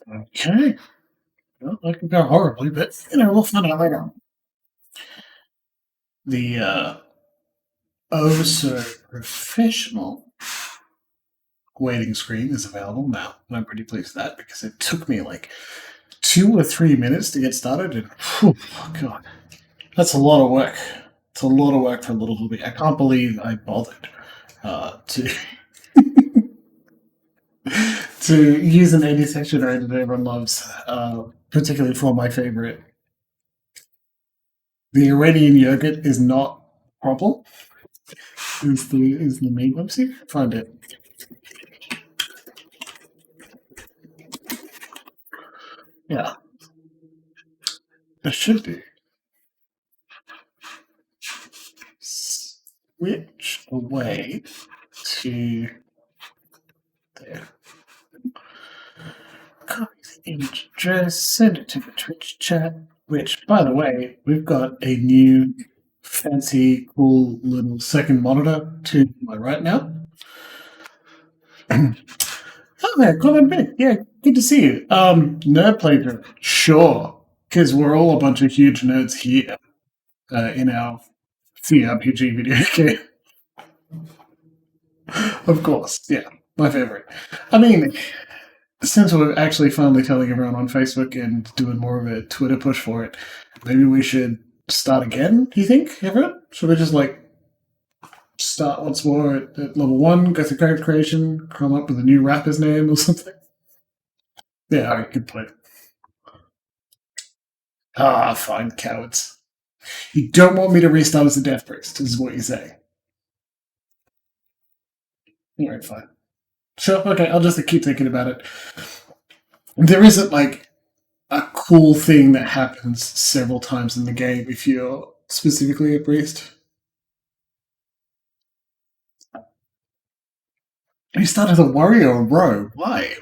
Okay. Well, that could go horribly, but we'll find out later. The oh so professional waiting screen is available now, and I'm pretty pleased with that because it took me like 2 or 3 minutes to get started, and god, that's a lot of work. It's a lot of work for a little hobby. I can't believe I bothered to to use an 80 section array that everyone loves, particularly for my favorite. The Iranian yogurt is not a problem. Is the main website? Find it. Yeah. It should be. Switch away to there. Copy the image address, send it to the Twitch chat, which, by the way, we've got a new fancy, cool little second monitor to my right now. Oh, man, comment back. Yeah, good to see you. Nerd playthrough. Sure, because we're all a bunch of huge nerds here in our CRPG video game. Of course, yeah, my favorite. I mean, since we're actually finally telling everyone on Facebook and doing more of a Twitter push for it, maybe we should start again, do you think, everyone? Should we just, start once more at level 1, go through character creation, come up with a new rapper's name or something? Yeah, alright, good point. Ah, fine, cowards. You don't want me to restart as a Death Priest, is what you say. Alright, fine. Sure, okay, I'll just keep thinking about it. There isn't, a cool thing that happens several times in the game if you're specifically a priest. You start as a warrior or a rogue. Why?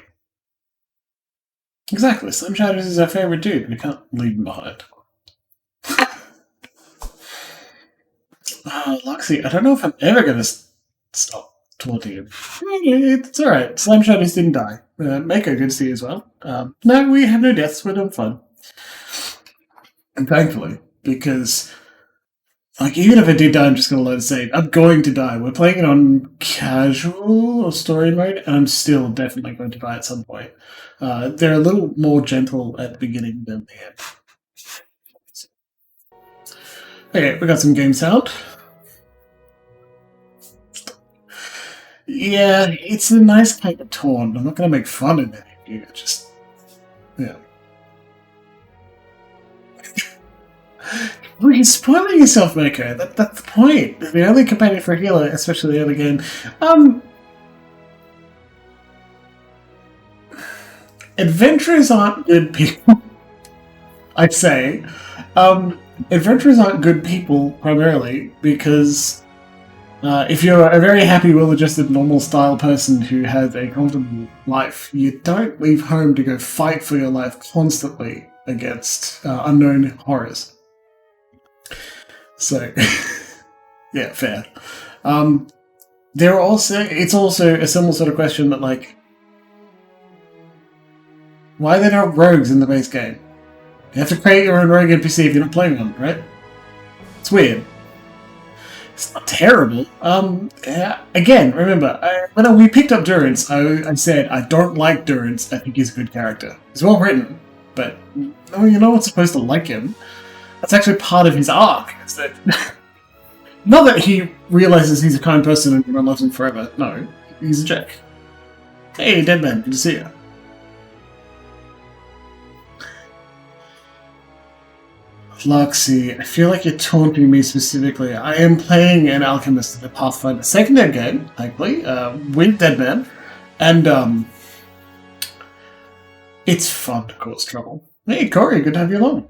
Exactly. Slim Shadows is our favorite dude. We can't leave him behind. Luxie, I don't know if I'm ever going to stop taunting him. It's alright. Slime Shadows didn't die. Mako, good to see you as well. No, we have no deaths. We're doing fun. And thankfully, because even if I did die, I'm just going to let it say, I'm going to die. We're playing it on casual or story mode, and I'm still definitely going to die at some point. They're a little more gentle at the beginning than the end. Okay, we got some game sound. Yeah, it's a nice kind of taunt. I'm not going to make fun of it. You just, yeah. Well, you're spoiling yourself, Mako. That's the point. The only companion for a healer, especially the other game. Adventurers aren't good people. I'd say. Adventurers aren't good people, primarily, because if you're a very happy, well-adjusted, normal-style person who has a comfortable life, you don't leave home to go fight for your life constantly against unknown horrors. So, yeah, fair. It's also a similar sort of question that, why are there no rogues in the base game? You have to create your own rogue NPC if you're not playing one, right? It's weird. It's not terrible. Again, remember, when we picked up Durance, I said, I don't like Durance, I think he's a good character. He's well written, but you're not supposed to like him. That's actually part of his arc. Is that not that he realizes he's a kind person and everyone loves him forever. No, he's a jerk. Hey, Deadman, good to see you. Luxie, I feel like you're taunting me specifically. I am playing an Alchemist in a Pathfinder 2nd ed game, thankfully, with Deadman, and it's fun to cause trouble. Hey, Corey, good to have you along.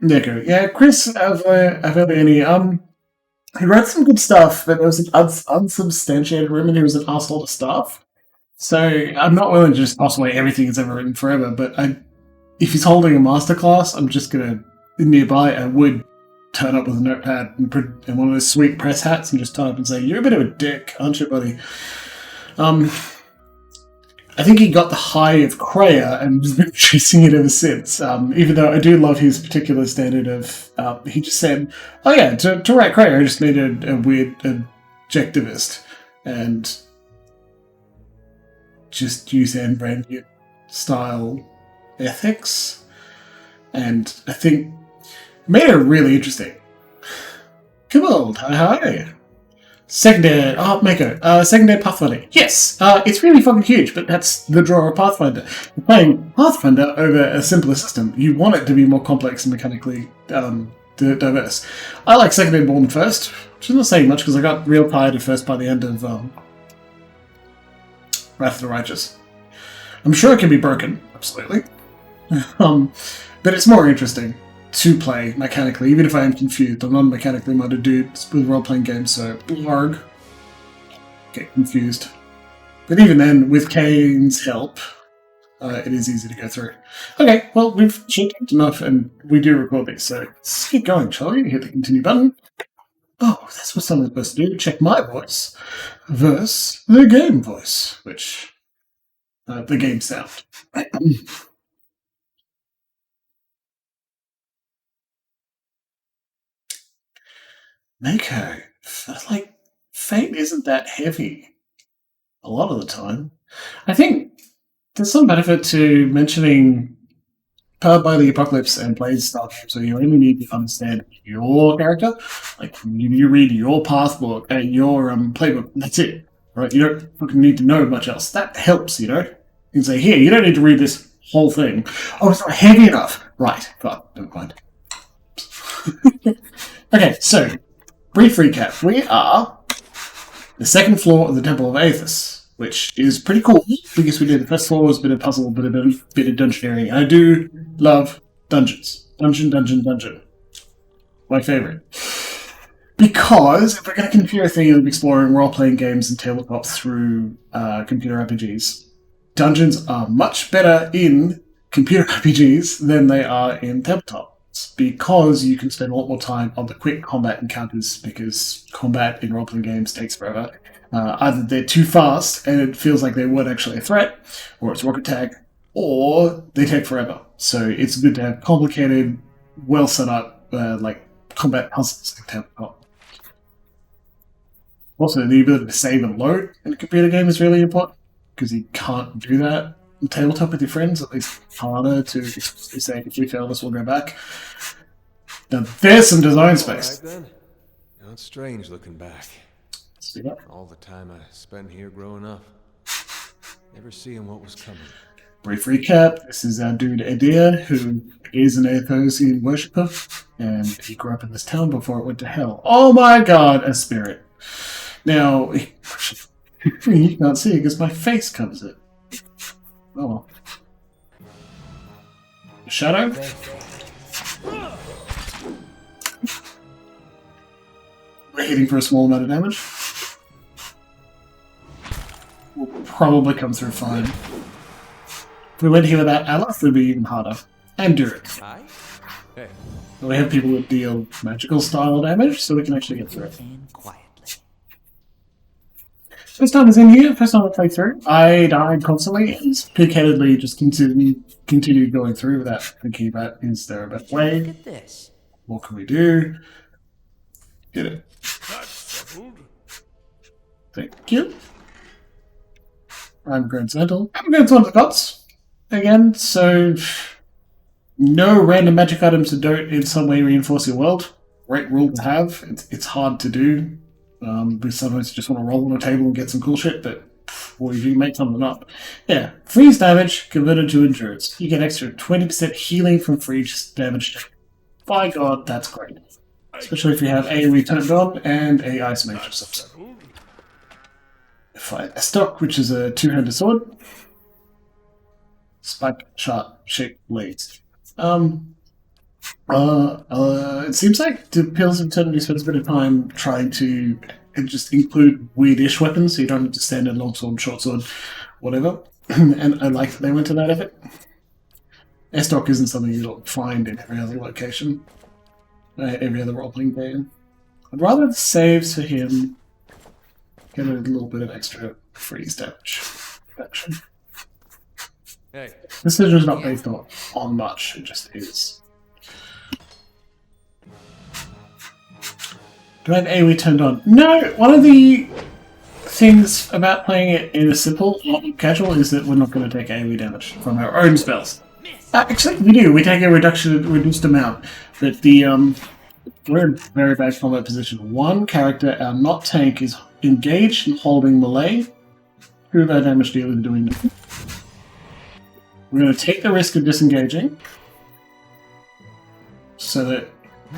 Yeah, Chris Avellini, he wrote some good stuff, but it was an unsubstantiated rumor he was an asshole to staff. So I'm not willing to just toss away everything he's ever written forever, but if he's holding a masterclass, I'm just going to, nearby, I would turn up with a notepad and one of those sweet press hats and just turn up and say, you're a bit of a dick, aren't you, buddy? I think he got the high of Kreia and has been chasing it ever since. Even though I do love his particular standard of, he just said, "Oh yeah, to write Kreia, I just need a weird objectivist and just use Brandt style ethics." And I think made it really interesting. Come on, how are you? Secondary, Mako, secondary Pathfinder. Yes, it's really fucking huge, but that's the draw of Pathfinder. You're playing Pathfinder over a simpler system. You want it to be more complex and mechanically diverse. I like secondary Born first, which is not saying much because I got real tired at first by the end of Wrath of the Righteous. I'm sure it can be broken, absolutely. But it's more interesting to play mechanically, even if I am confused. I'm not a mechanically minded dude with role-playing games, so blarg. Get confused. But even then, with Kane's help, it is easy to go through. Okay, well, we've checked enough, and we do record these, so let's keep going, shall we? Hit the continue button. Oh, that's what someone's supposed to do. Check my voice versus the game voice, which... the game sound. Mako, like, Fate isn't that heavy a lot of the time. I think there's some benefit to mentioning Powered by the Apocalypse and Blaze stuff, so you only need to understand your character. Like, you read your pathbook and your playbook, that's it. Right? You don't fucking need to know much else. That helps, you know? You can say, here, you don't need to read this whole thing. Oh, it's not heavy enough. Right. Fuck, never mind. Okay, so... brief recap. We are the second floor of the Temple of Aethys, which is pretty cool because we did the first floor was a bit of puzzle, bit of dungeoneering. And I do love dungeons. Dungeon. My favourite. Because if we're going to continue a theme of exploring role-playing games and tabletops through computer RPGs, dungeons are much better in computer RPGs than they are in tabletop. Because you can spend a lot more time on the quick combat encounters, because combat in role-playing games takes forever. Either they're too fast and it feels like they weren't actually a threat, or it's rocket tag, or they take forever. So it's good to have complicated, well set up like combat puzzles in tabletop. Also, the ability to save and load in a computer game is really important, because you can't do that tabletop with your friends, at least harder to say, if we fail this, we'll go back. Now, there's some design space. Right, then. You know, it's strange looking back. All the time I spent here growing up, never seeing what was coming. Brief recap, this is our dude Edir, who is an Eothasian worshipper, and he grew up in this town before it went to hell. Oh my god, a spirit. Now, you can't see it because my face covers it. Oh well. Shadow? We're hitting for a small amount of damage. We'll probably come through fine. If we went here without Aleph, it would be even harder. And Durek. Hey. We have people that deal magical style damage, so we can actually get through it. First time I was in here, first time I played through, I died constantly and pig-headedly just continued going through without thinking about, is there a better way? Look at this. What can we do? Get it. Thank you. I'm Grand Sentinel. I'm going to the gods again, so no random magic items that don't in some way reinforce your world. Great rule to have. It's hard to do. Because sometimes you just want to roll on a table and get some cool shit, but or you make something up. Yeah, freeze damage converted to endurance. You get extra 20% healing from freeze damage. By god, that's great. Especially if you have AoE turned on and a ice matrix. Fight a stock, which is a two-handed sword. Spike sharp shaped blades. It seems like the Pillars of Eternity spends a bit of time trying to just include weirdish weapons, so you don't have to stand in longsword, short sword, whatever. And I like that they went to that effort. Estoc isn't something you'll find in every other location, every other role-playing game. I'd rather have saves for him, get a little bit of extra freeze damage. Action. Hey. This decision is not based on much, it just is. Do I have AoE turned on? No! One of the things about playing it in a simple, not casual, is that we're not going to take AoE damage from our own spells. Actually, we do. We take a reduced amount. But we're in very bad combat position. One character, our not tank, is engaged and holding melee. Two of our damage dealers are doing nothing. We're going to take the risk of disengaging so that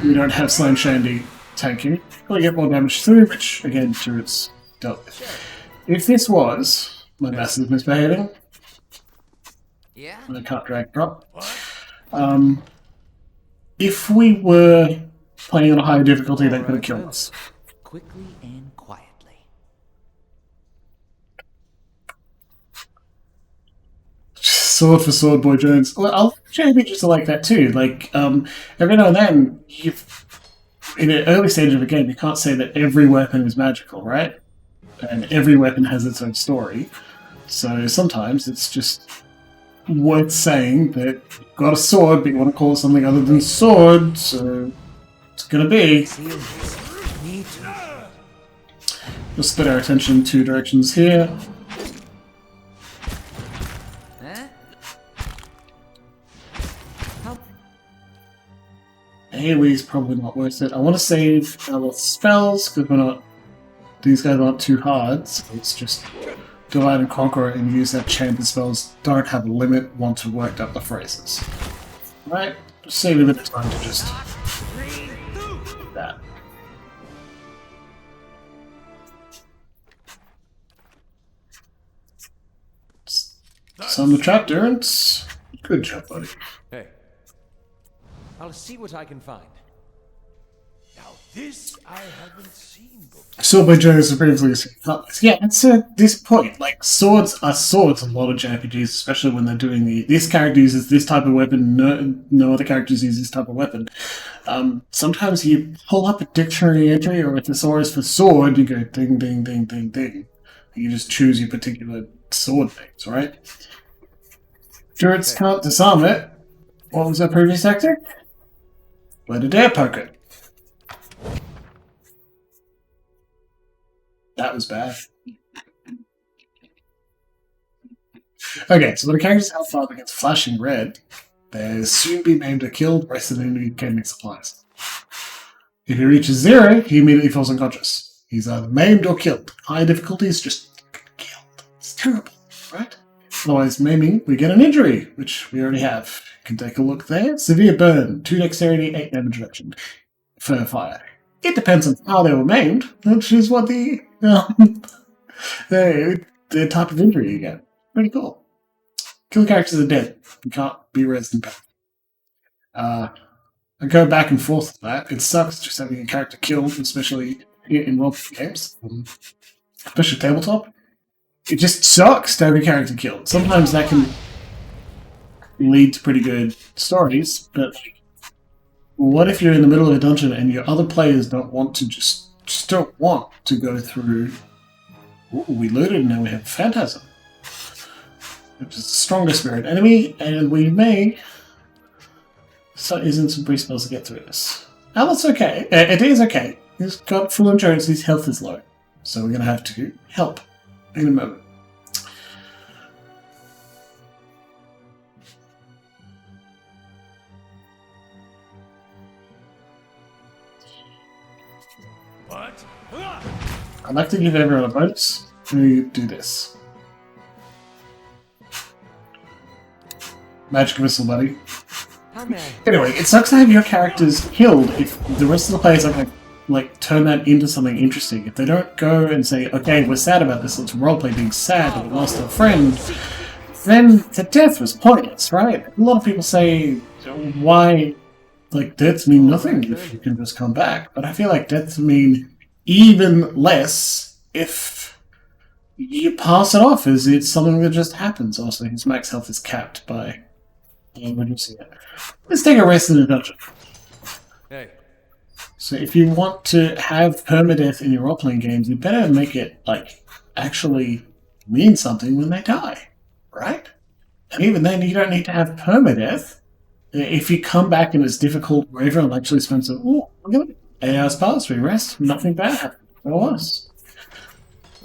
we don't have Slime Shandy tanking. We'll get more damage through, which, again, turrets dealt with. If this was my massive misbehaving, and I can't drag drop. If we were playing on a higher difficulty, they could have killed us. Quickly and quietly. Sword for sword, Boy Jones. Well, I'll JRPGs are like that too. Like, every now and then, in an early stage of a game, you can't say that every weapon is magical, right? And every weapon has its own story. So sometimes it's just worth saying that you've got a sword, but you want to call it something other than sword, so it's gonna be. We'll split our attention in two directions here. AoE is probably not worth it. I want to save our spells because these guys aren't too hard, so let's just divide and conquer and use that champion spells. Don't have a limit once we've worked up the phrases. Right? Just save a bit of time to just do that. Some the trap durance. Good job, buddy. Hey. I'll see what I can find. Now this I haven't seen before. Sword by Jones is previously seen. Yeah, it's this point. Like, swords are swords in a lot of JRPGs, especially when they're doing this character uses this type of weapon, no other characters use this type of weapon. Sometimes you pull up a dictionary entry, or if the sword is for sword, you go ding, ding, ding, ding, ding. You just choose your particular sword names, right? Druids can't disarm it. What was our previous tactic? Let a dare poke it. That was bad. Okay, so when a character's health bar begins flashing red, they'll soon be maimed or killed, rested in gaming supplies. If he reaches 0, he immediately falls unconscious. He's either maimed or killed. High difficulty is just killed. It's terrible, right? Otherwise, maiming, we get an injury, which we already have. You can take a look there. Severe burn, 2 dexterity, 8 damage reduction. For fire. It depends on how they were maimed, which is what the type of injury you get. Pretty cool. Kill characters are dead. You can't be rezzed in power. I go back and forth with that. It sucks just having a character killed, especially in role-playing games. Especially tabletop. It just sucks to have a character killed. Sometimes that can lead to pretty good stories, but what if you're in the middle of a dungeon and your other players don't want to just don't want to go through? Ooh, we looted and now we have a Phantasm, which is the strongest spirit enemy, and we may using some priest spells to get through this. Now that's okay. It is okay. He's got full endurance. His health is low, so we're going to have to help in a moment. What? I'd like to give everyone a bonus to do this. Magic missile, buddy. Anyway, it sucks to have your characters killed if the rest of the players are going to turn that into something interesting. If they don't go and say, okay, we're sad about this, let's roleplay being sad that we lost our friend, then the death was pointless, right? A lot of people say, why, deaths mean nothing if you can just come back. But I feel like deaths mean even less if you pass it off as it's something that just happens. Also, his max health is capped by reducing it. Let's take a rest in the dungeon. Hey. So if you want to have permadeath in your role-playing games, you better make it, actually mean something when they die, right? And even then, you don't need to have permadeath. If you come back and it's difficult, where everyone actually spends look at it. 8 hours past, we rest, nothing bad happened. No worse.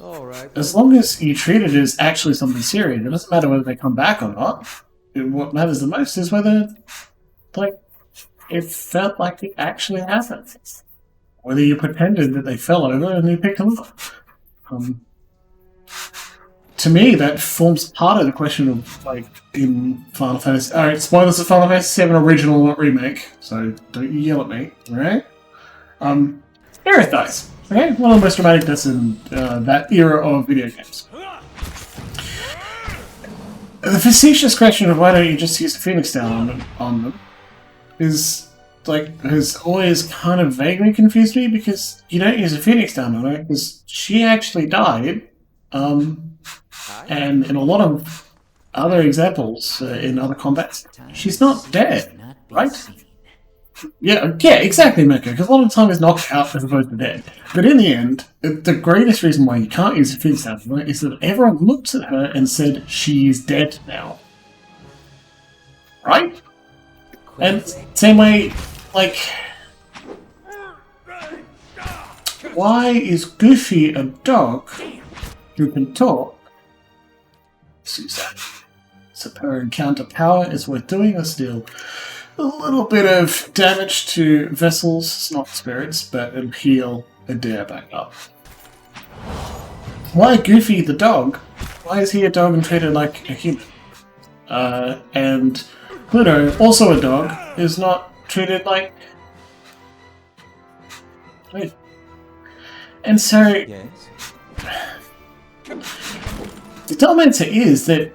Alright. As long as you treat it as actually something serious, it doesn't matter whether they come back or not. What matters the most is whether, it felt like it actually happened. Whether you pretended that they fell over and you picked them up. To me, that forms part of the question of, in Final Fantasy... Alright, spoilers of Final Fantasy VII Original, not Remake, so don't yell at me, alright? Eothasian, okay? One of the most dramatic deaths in that era of video games. The facetious question of why don't you just use the Phoenix down on them is, has always kind of vaguely confused me, because you don't use a Phoenix down on her, because she actually died, and in a lot of other examples, in other combats, she's not dead, right? Yeah, exactly, Mecha, because a lot of the time it's knocked out as opposed to dead. But in the end, the greatest reason why you can't use a Phoenix down on her is that everyone looked at her and said, she's dead now. Right? And same way, why is Goofy a dog who can talk? Suzanne. So her encounter power is worth doing. Let's deal a little bit of damage to vessels. It's not spirits, but it'll heal Adair back up. Why Goofy the dog? Why is he a dog and treated like a human? And Pluto, also a dog, is not treated like... Wait. And so... Yes. The dumb answer is that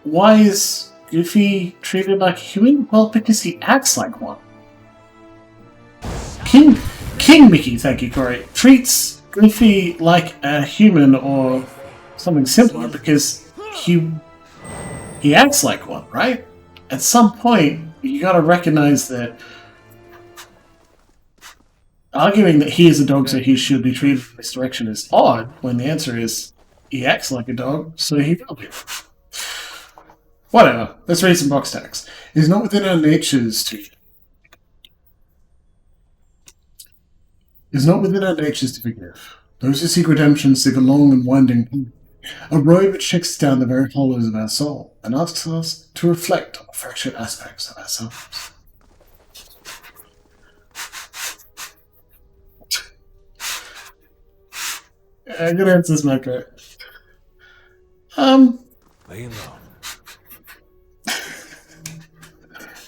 why is Goofy treated like a human? Well, because he acts like one. King Mickey, thank you, Corey, treats Goofy like a human or something similar because he acts like one, right? At some point, you gotta recognize that arguing that he is a dog so he should be treated in this direction is odd, when the answer is he acts like a dog, so he will be. Whatever. Let's read some box tags. It is not within our natures to... It is not within our natures to forgive. Those who seek redemption seek a long and winding a road which checks down the very hollows of our soul and asks us to reflect on the fractured aspects of ourselves. Good answers, Mako. Laying low.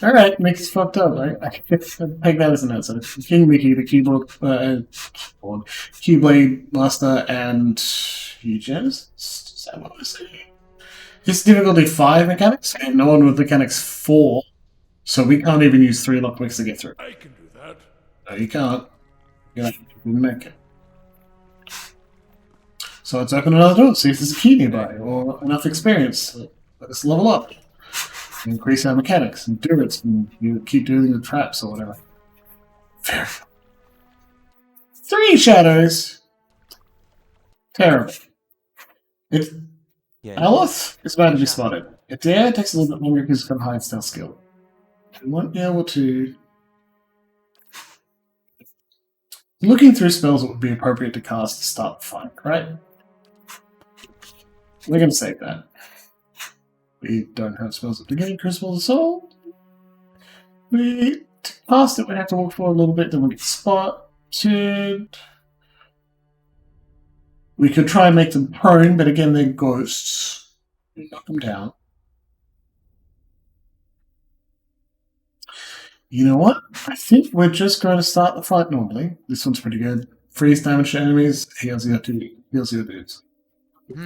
Alright, Mickey's fucked up, right? I can take that as an answer. King Mickey, the Keyblade Master, and Eugenesis? Is that what we're saying? It's difficulty 5 mechanics, and no one with mechanics 4, so we can't even use 3 lockpicks to get through. I can do that. No, you can't. You're gonna have to make it. So let's open another door, see if there's a key nearby, or enough experience. Let us level up. Increase our mechanics, endurance, and you keep doing the traps or whatever. Fair. 3 shadows! Terrible. Aloth is about to be spotted. Adair takes a little bit longer because it's got high stealth skill. We won't be able to... Looking through spells that would be appropriate to cast to start the fight, right? We're going to save that. We don't have spells at the beginning. Crucible of the Soul. To cast it, we have to walk forward a little bit, then we'll get spotted. We could try and make them prone, but again, they're ghosts. We knock them down. You know what? I think we're just going to start the fight normally. This one's pretty good. Freeze damage to enemies, heals your dudes.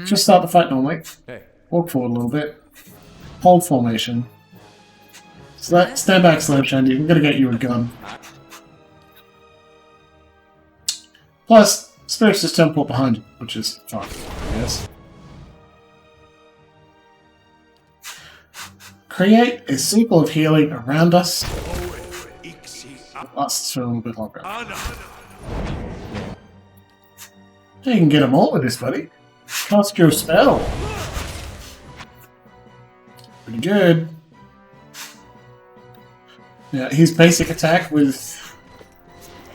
Just start the fight normally. Hey. Walk forward a little bit. Hold formation. Stand back, Slab Shandy. We're going to get you a gun. Plus, Spirit's just teleport behind you, which is fine, I guess. Create a circle of healing around us. It lasts for a little bit longer. You can get them all with this, buddy. Cast your spell. Pretty good. Yeah, his basic attack with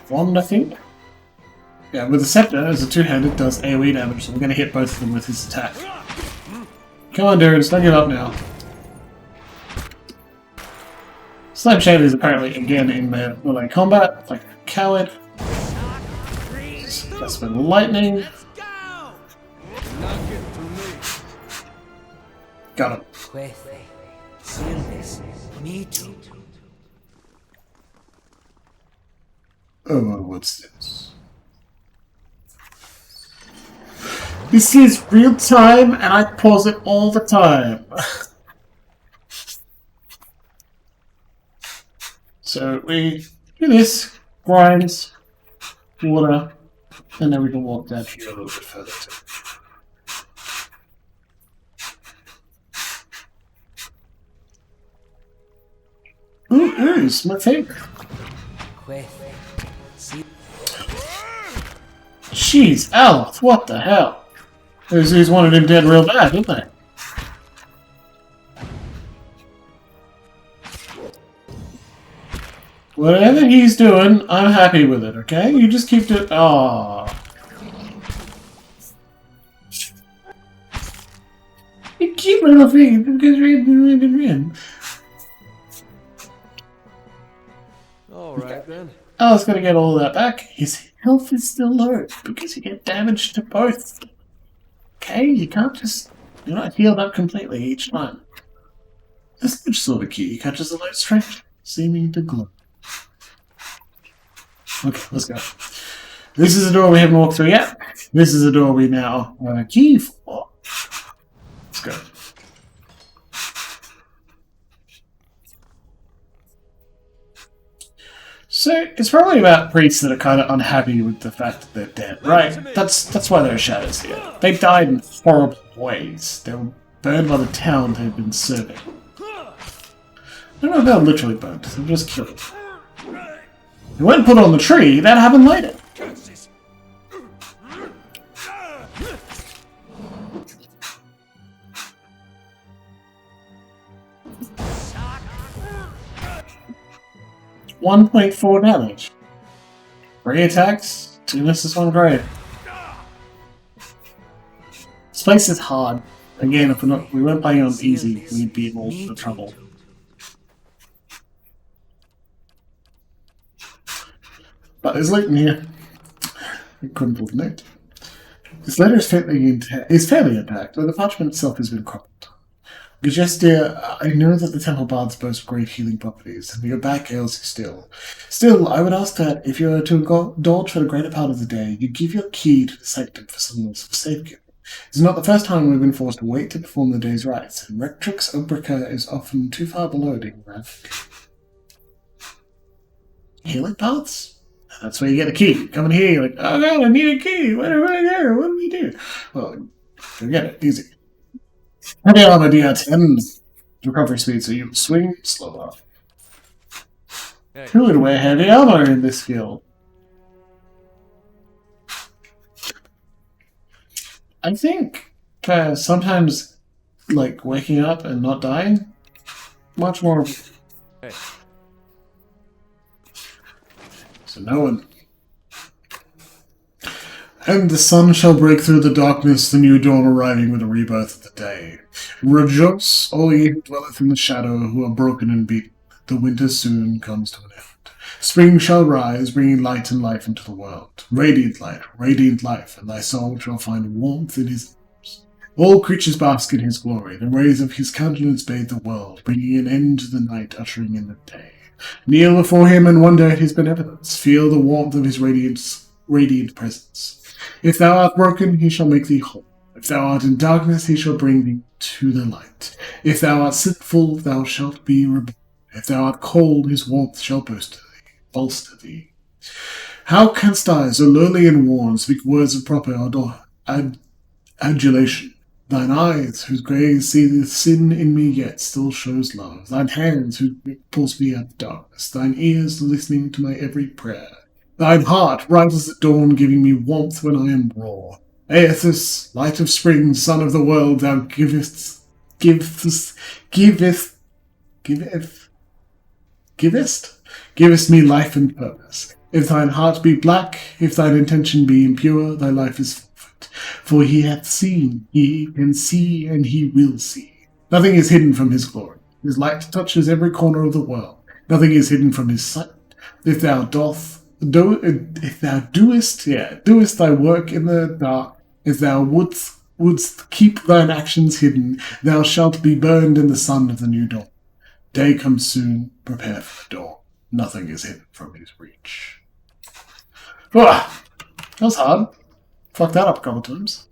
wand, I think. Yeah, with the scepter as a two-handed does AoE damage, so we're going to hit both of them with his attack. Come on, dudes, don't give up now. Slime Shader is apparently again in melee combat, like a coward. That's been lightning. Got him. Oh, what's this? This is real time, and I pause it all the time. So we do this, grinds, water, and then we can walk down here a little bit further too. Ooh, ooze, my favorite. Jeez, Aloth, what the hell? These wanted him dead real bad, didn't they? Whatever he's doing, I'm happy with it, okay? You just keep doing... Aww. You keep laughing because we're Alright then. Aloth's gonna get all of that back. His health is still low because you get damage to both. Okay? You can't just... You're not healed up completely each time. This which sort of key catches a light strength, seeming to glow. Okay, let's go. This is a door we haven't walked through yet. This is a door we now have a key for. Let's go. So, it's probably about priests that are kind of unhappy with the fact that they're dead, right? That's why there are shadows here. They died in horrible ways. They were burned by the town they've been serving. I don't know if they were literally burnt. They were just killed. They weren't put on the tree. That happened later. .4 damage. 3 attacks, 2 misses, 1 grade. This place is hard. Again, if we weren't playing on easy, we'd be in all the trouble. But there's loot in here. A crumpled note. This letter is fairly intact, though the parchment itself has been crumpled. Gestia, I know that the temple baths boast great healing properties, and your back ails you still. Still, I would ask that, if you were to indulge for the greater part of the day, you give your key to the sanctum for some sort of safekeeping. It's not the first time we've been forced to wait to perform the day's rites, and Rectrix Obrica is often too far below being rapid. Healing paths? That's where you get a key. Come in here, you're like, oh god, I need a key. Where do I go? What do we do? Well, go get it. Easy. Heavy armor DR10. Recovery speed, so you swing slower. Who would wear heavy armor in this field? I think sometimes, like, waking up and not dying, much more... Hey. So no one. And the sun shall break through the darkness, the new dawn arriving with the rebirth of the day. Rejoice, all ye who dwelleth in the shadow, who are broken and beaten. The winter soon comes to an end. Spring shall rise, bringing light and life into the world. Radiant light, radiant life, and thy soul shall find warmth in his arms. All creatures bask in his glory. The rays of his countenance bathe the world, bringing an end to the night, ushering in the day. Kneel before him and wonder at his benevolence. Feel the warmth of his radiant presence. If thou art broken, he shall make thee whole. If thou art in darkness, he shall bring thee to the light. If thou art sinful, thou shalt be reborn. If thou art cold, his warmth shall bolster thee. How canst I, so lowly and worn, speak words of proper adulation? Thine eyes, whose gaze seeth sin in me yet still shows love. Thine hands, who pulls me out of darkness. Thine ears, listening to my every prayer. Thine heart, rises at dawn, giving me warmth when I am raw. Eothas, light of spring, sun of the world, thou givest givest me life and purpose. If thine heart be black, if thine intention be impure, thy life is forfeit. For he hath seen, he can see, and he will see. Nothing is hidden from his glory. His light touches every corner of the world. Nothing is hidden from his sight. If thou doest thy work in the dark, if thou wouldst keep thine actions hidden, thou shalt be burned in the sun of the new dawn. Day comes soon, prepare for the dawn. Nothing is hidden from his reach. That was hard. Fucked that up a couple times.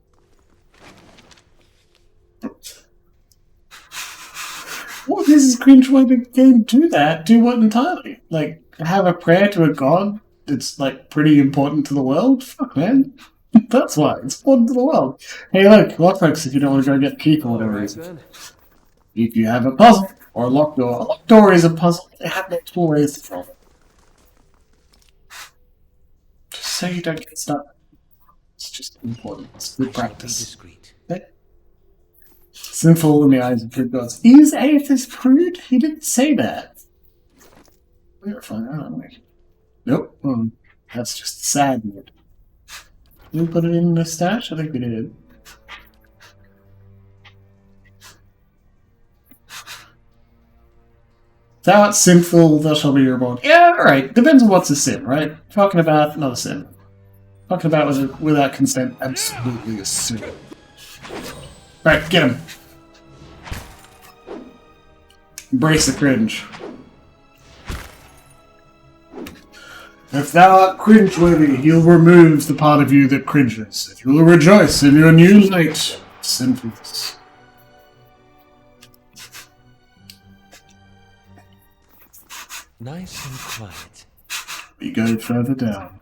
What this is cringe way the game do that? Do what entirely? Like, have a prayer to a god that's, like, pretty important to the world? Fuck, man. That's why. It's important to the world. Hey, look, lockpicks if you don't want to go get the key for whatever reason. If you have a puzzle, or a locked door is a puzzle. They have multiple ways to solve it. Just so you don't get stuck. It's just important. It's good practice. Okay? Sinful in the eyes of good gods. Is Aethys prude? He didn't say that. We gotta find out, aren't we? Nope. That's just sad. Did we put it in the stash? I think we did. Thou art sinful, thou shalt be reborn. Yeah, alright. Depends on what's a sin, right? Talking about another sin. Talking about without consent, absolutely a sin. Right, get him. Embrace the cringe. If thou art cringeworthy, he'll remove the part of you that cringes. If you will rejoice in your new light, sinfulness. Nice and quiet. We go further down.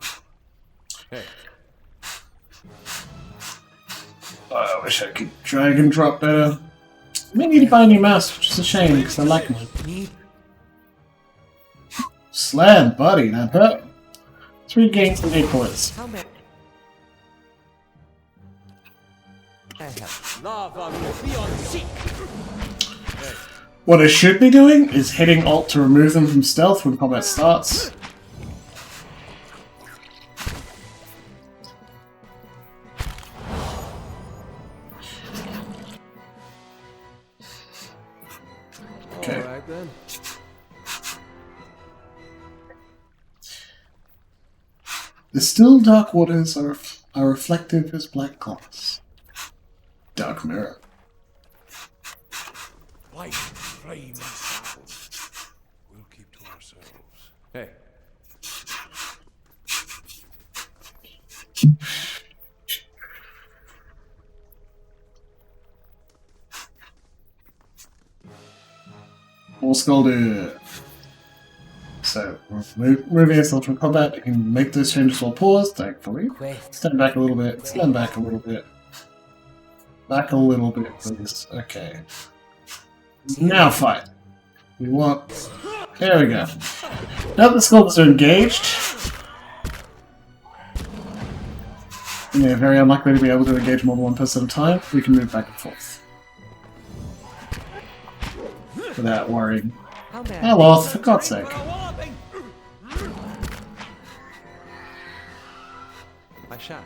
Hey. I wish I could drag and drop better. Maybe need to buy a new mouse, which is a shame because I like mine. Slam, buddy, that hurt. 3 games and 8 points. How many? What I should be doing is hitting Alt to remove them from stealth when combat starts. Okay. All right then. The still dark waters are reflective as black glass. Dark mirror. Light, flame, and sound. We'll keep to ourselves. Hey. All scolded. So, moving yourself from combat, you can make those changes while paused, thankfully. Stand back a little bit, stand back a little bit. Back a little bit, please. Okay. Now fight. We want... There we go. Now that the sculptors are engaged, and they're very unlikely to be able to engage more than one person at a time, we can move back and forth. Without worrying. Oh well, for God's sake. I shall.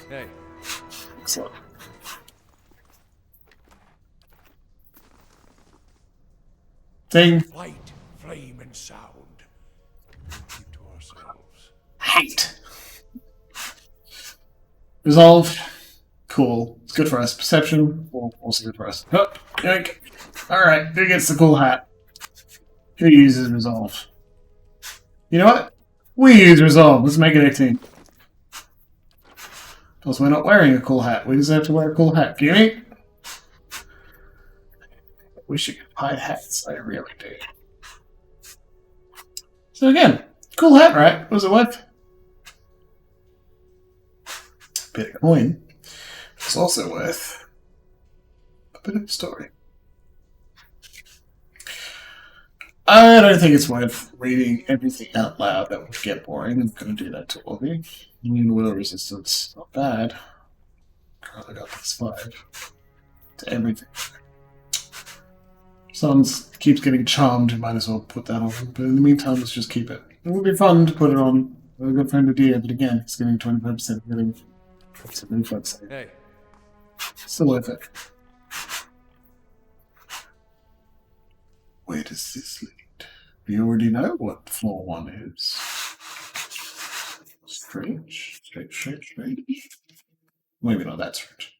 Hey. Excellent. Thing. Light, flame, and sound. We'll keep to ourselves. Hate. Resolve. Cool. It's good for us. Perception. Also good for us. Hup. Yoink. Alright, who gets the cool hat? Who uses Resolve? You know what? We use Resolve. Let's make it 18. Because we're not wearing a cool hat. We deserve to wear a cool hat. Gimme? I wish you could hide hats. I really do. So again, cool hat, right? What was it worth? A bit of coin. It's also worth a bit of story. I don't think it's worth reading everything out loud. That would get boring. I'm going to do that to all of you. I mean, will resistance, not bad. Currently got plus 5 to everything. Someone keeps getting charmed, you might as well put that on. But in the meantime, let's just keep it. It would be fun to put it on. We're a good friend of Dia, but again, it's getting 25%, getting 25%. Hey. Still worth it. Where does this lead? We already know what floor 1 is. Strange. Maybe not that strange.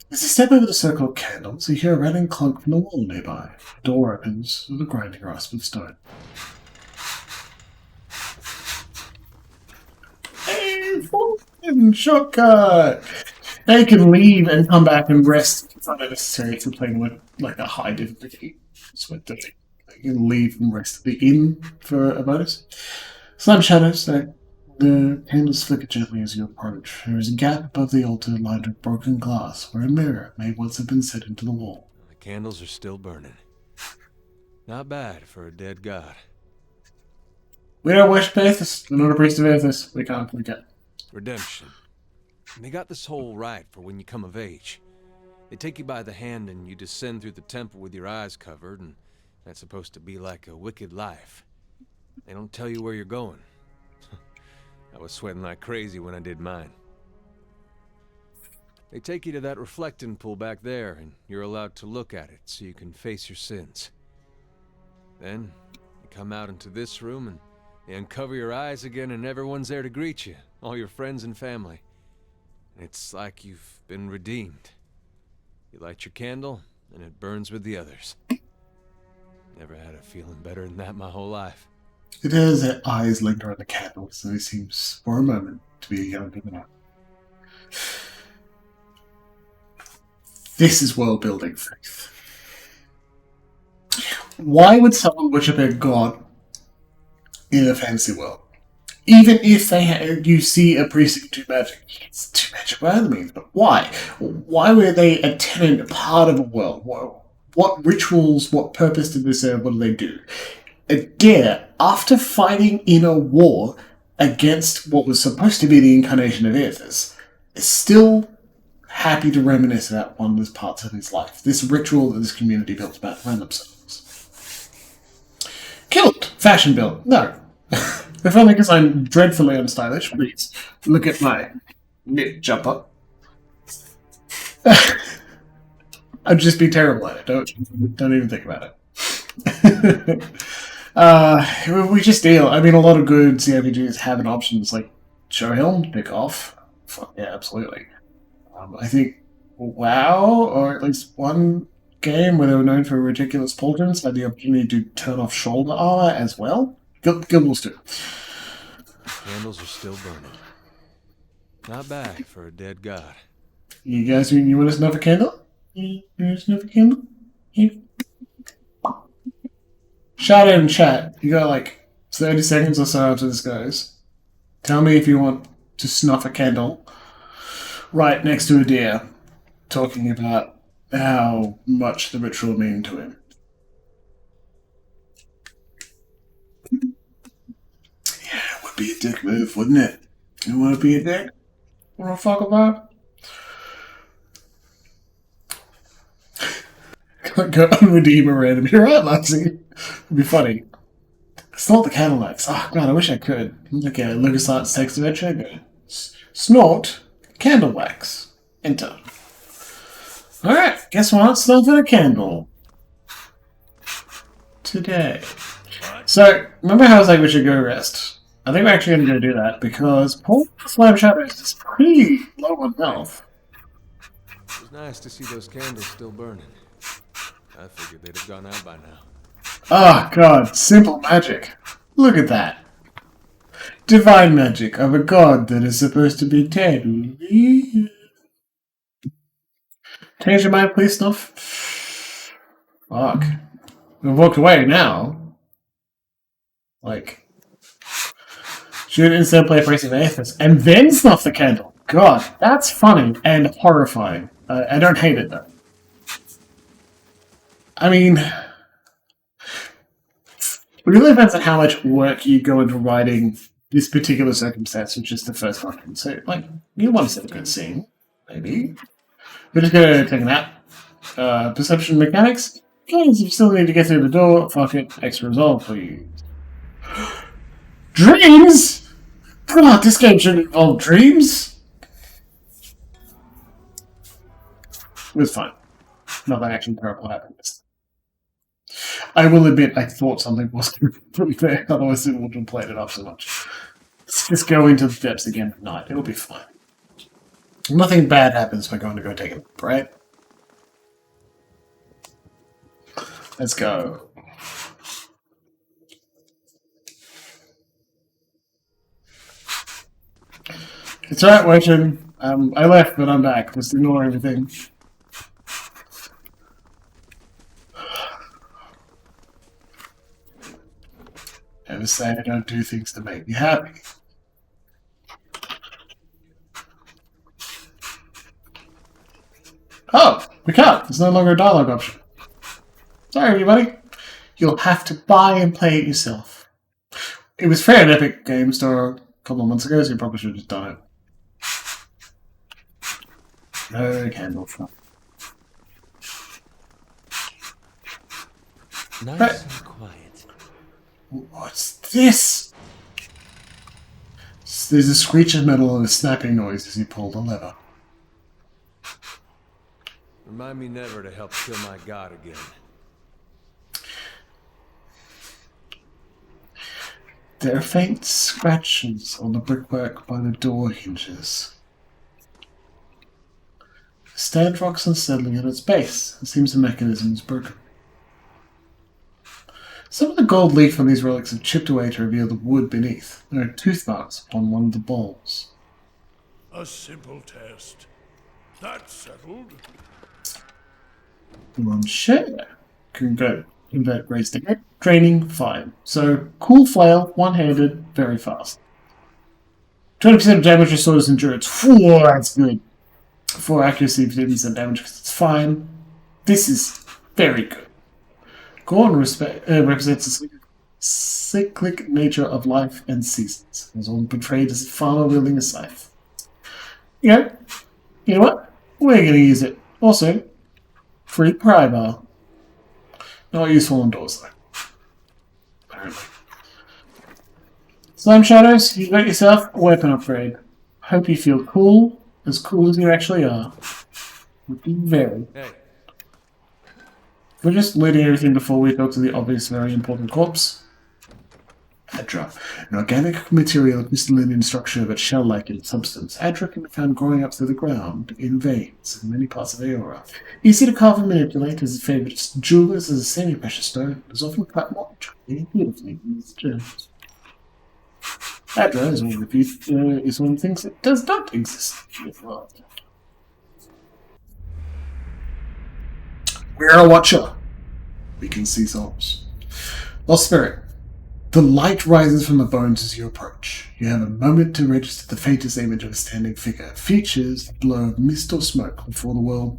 As you step over the circle of candles, you hear a rattling clunk from the wall nearby. The door opens with a grinding rasp of stone. Hey, fucking shortcut! Now you can leave and come back and rest. It's not necessary if you're playing with like a high difficulty. You can leave and rest at the inn for a bonus. Slam shadows, the candles flicker gently as you approach. There is a gap above the altar lined with broken glass where a mirror may once have been set into the wall. The candles are still burning. Not bad for a dead god. We don't worship Eothas. We're not a priest of Eothas. We can't forget. Redemption. And they got this whole right for when you come of age. They take you by the hand and you descend through the temple with your eyes covered, and that's supposed to be like a wicked life. They don't tell you where you're going. I was sweating like crazy when I did mine. They take you to that reflecting pool back there, and you're allowed to look at it so you can face your sins. Then, you come out into this room and you uncover your eyes again and everyone's there to greet you, all your friends and family. It's like you've been redeemed. You light your candle, and it burns with the others. Never had a feeling better than that my whole life. It has her eyes linger on the candle, so he seems, for a moment, to be younger than I. This is world building, Faith. Why would someone worship a god in a fantasy world? Even if you see a priest do magic, it's too magic by other means, but why? Why were they a tenant, a part of a world? What rituals, what purpose did they serve, what do they do? Adair, after fighting in a war against what was supposed to be the incarnation of Eothas, is still happy to reminisce about one of those parts of his life. This ritual that this community built about around themselves. Killed! Fashion build. No. If only because I'm dreadfully unstylish, please look at my knit jumper. I'd just be terrible at it. Don't even think about it. We just deal. I mean, a lot of good CRPGs have an options like show helm, pick off. Fuck yeah, absolutely. I think WoW, or at least one game where they were known for ridiculous pauldrons, had the opportunity to turn off shoulder armor as well. Guild Wars 2. Candles are still burning. Not bad for a dead god. You guys, you want to snuff a candle? You want to snuff a candle? Shout out in chat. You got like 30 seconds or so after this goes. Tell me if you want to snuff a candle right next to a deer, talking about how much the ritual mean to him. Yeah, it would be a dick move, wouldn't it? You want to be a dick? Want to fuck about? Go unredeem a random. You're right, Luxie. It'd be funny. Snort the candle lights. Oh god, I wish I could. Look at LucasArts text adventure. Go. Snort candle wax. Enter. Alright, guess what? It's time for the candle. Today. So, remember how I was like we should go rest? I think we're actually going to go do that because Paul Slam Shadows is pretty low on health. It was nice to see those candles still burning. I figured they'd have gone out by now. Oh god, simple magic. Look at that. Divine magic of a god that is supposed to be dead. Change your mind, please, Snuff. Fuck. We've walked away now. Like, shoot instead play Bracing Aethys and then snuff the candle. God, that's funny and horrifying. I don't hate it though. I mean, it really depends on how much work you go into writing this particular circumstance was just the first one. So, like, you want to set a good scene, maybe. We're just going to take a nap. Perception mechanics. Guys, you still need to get through the door. Fuck it. Extra resolve, please. Dreams? God, this game shouldn't involve dreams. It was fine. Nothing actually terrible happened. I will admit I thought something wasn't pretty fair, otherwise it wouldn't have played it up so much. Let's just go into the depths again at night. It'll be fine. Nothing bad happens by going to go take a nap, right? Let's go. It's alright, Whatcha. I left, but I'm back. Just ignore everything. Never say I don't do things to make me happy. Oh, we can't. There's no longer a dialogue option. Sorry, everybody. You'll have to buy and play it yourself. It was fair at Epic Game Store a couple of months ago, so you probably should have just done it. No candle flop. Nice Right. and quiet. What's this? There's a screech of metal and a snapping noise as you pull the lever. Remind me never to help kill my god again. There are faint scratches on the brickwork by the door hinges. The stand rocks unsettling at its base. It seems the mechanism is broken. Some of the gold leaf on these relics have chipped away to reveal the wood beneath. There are tooth marks upon one of the bowls. A simple test. That's settled. One share. Convert raised to head. Draining, fine. So, cool flail, one-handed, very fast. 20% of damage restores endurance. Whoa, that's good. 4 accuracy, 15% damage because it's fine. This is very good. Gorn represents the cyclic nature of life and seasons. It was all portrayed as a farmer wielding a scythe. You know what? We're going to use it. Also, free pry bar. Not useful indoors, though. Apparently. Slime Shadows, you got yourself a weapon upgrade. Hope you feel cool as you actually are. Would be very. Hey. We're just looting everything before we go to the obvious, very important corpse. Adra, an organic material crystalline in structure but shell-like in substance. Adra can be found growing up through the ground in veins in many parts of Aora. Easy to carve and manipulate, as a favourite jewelers as a semi-precious stone, is often cut more beautifully with gems. Adra is one of the things that does not exist in the world. We're a Whatcha. We can see souls. Lost Spirit. The light rises from the bones as you approach. You have a moment to register the faintest image of a standing figure. Features the blow of mist or smoke before the world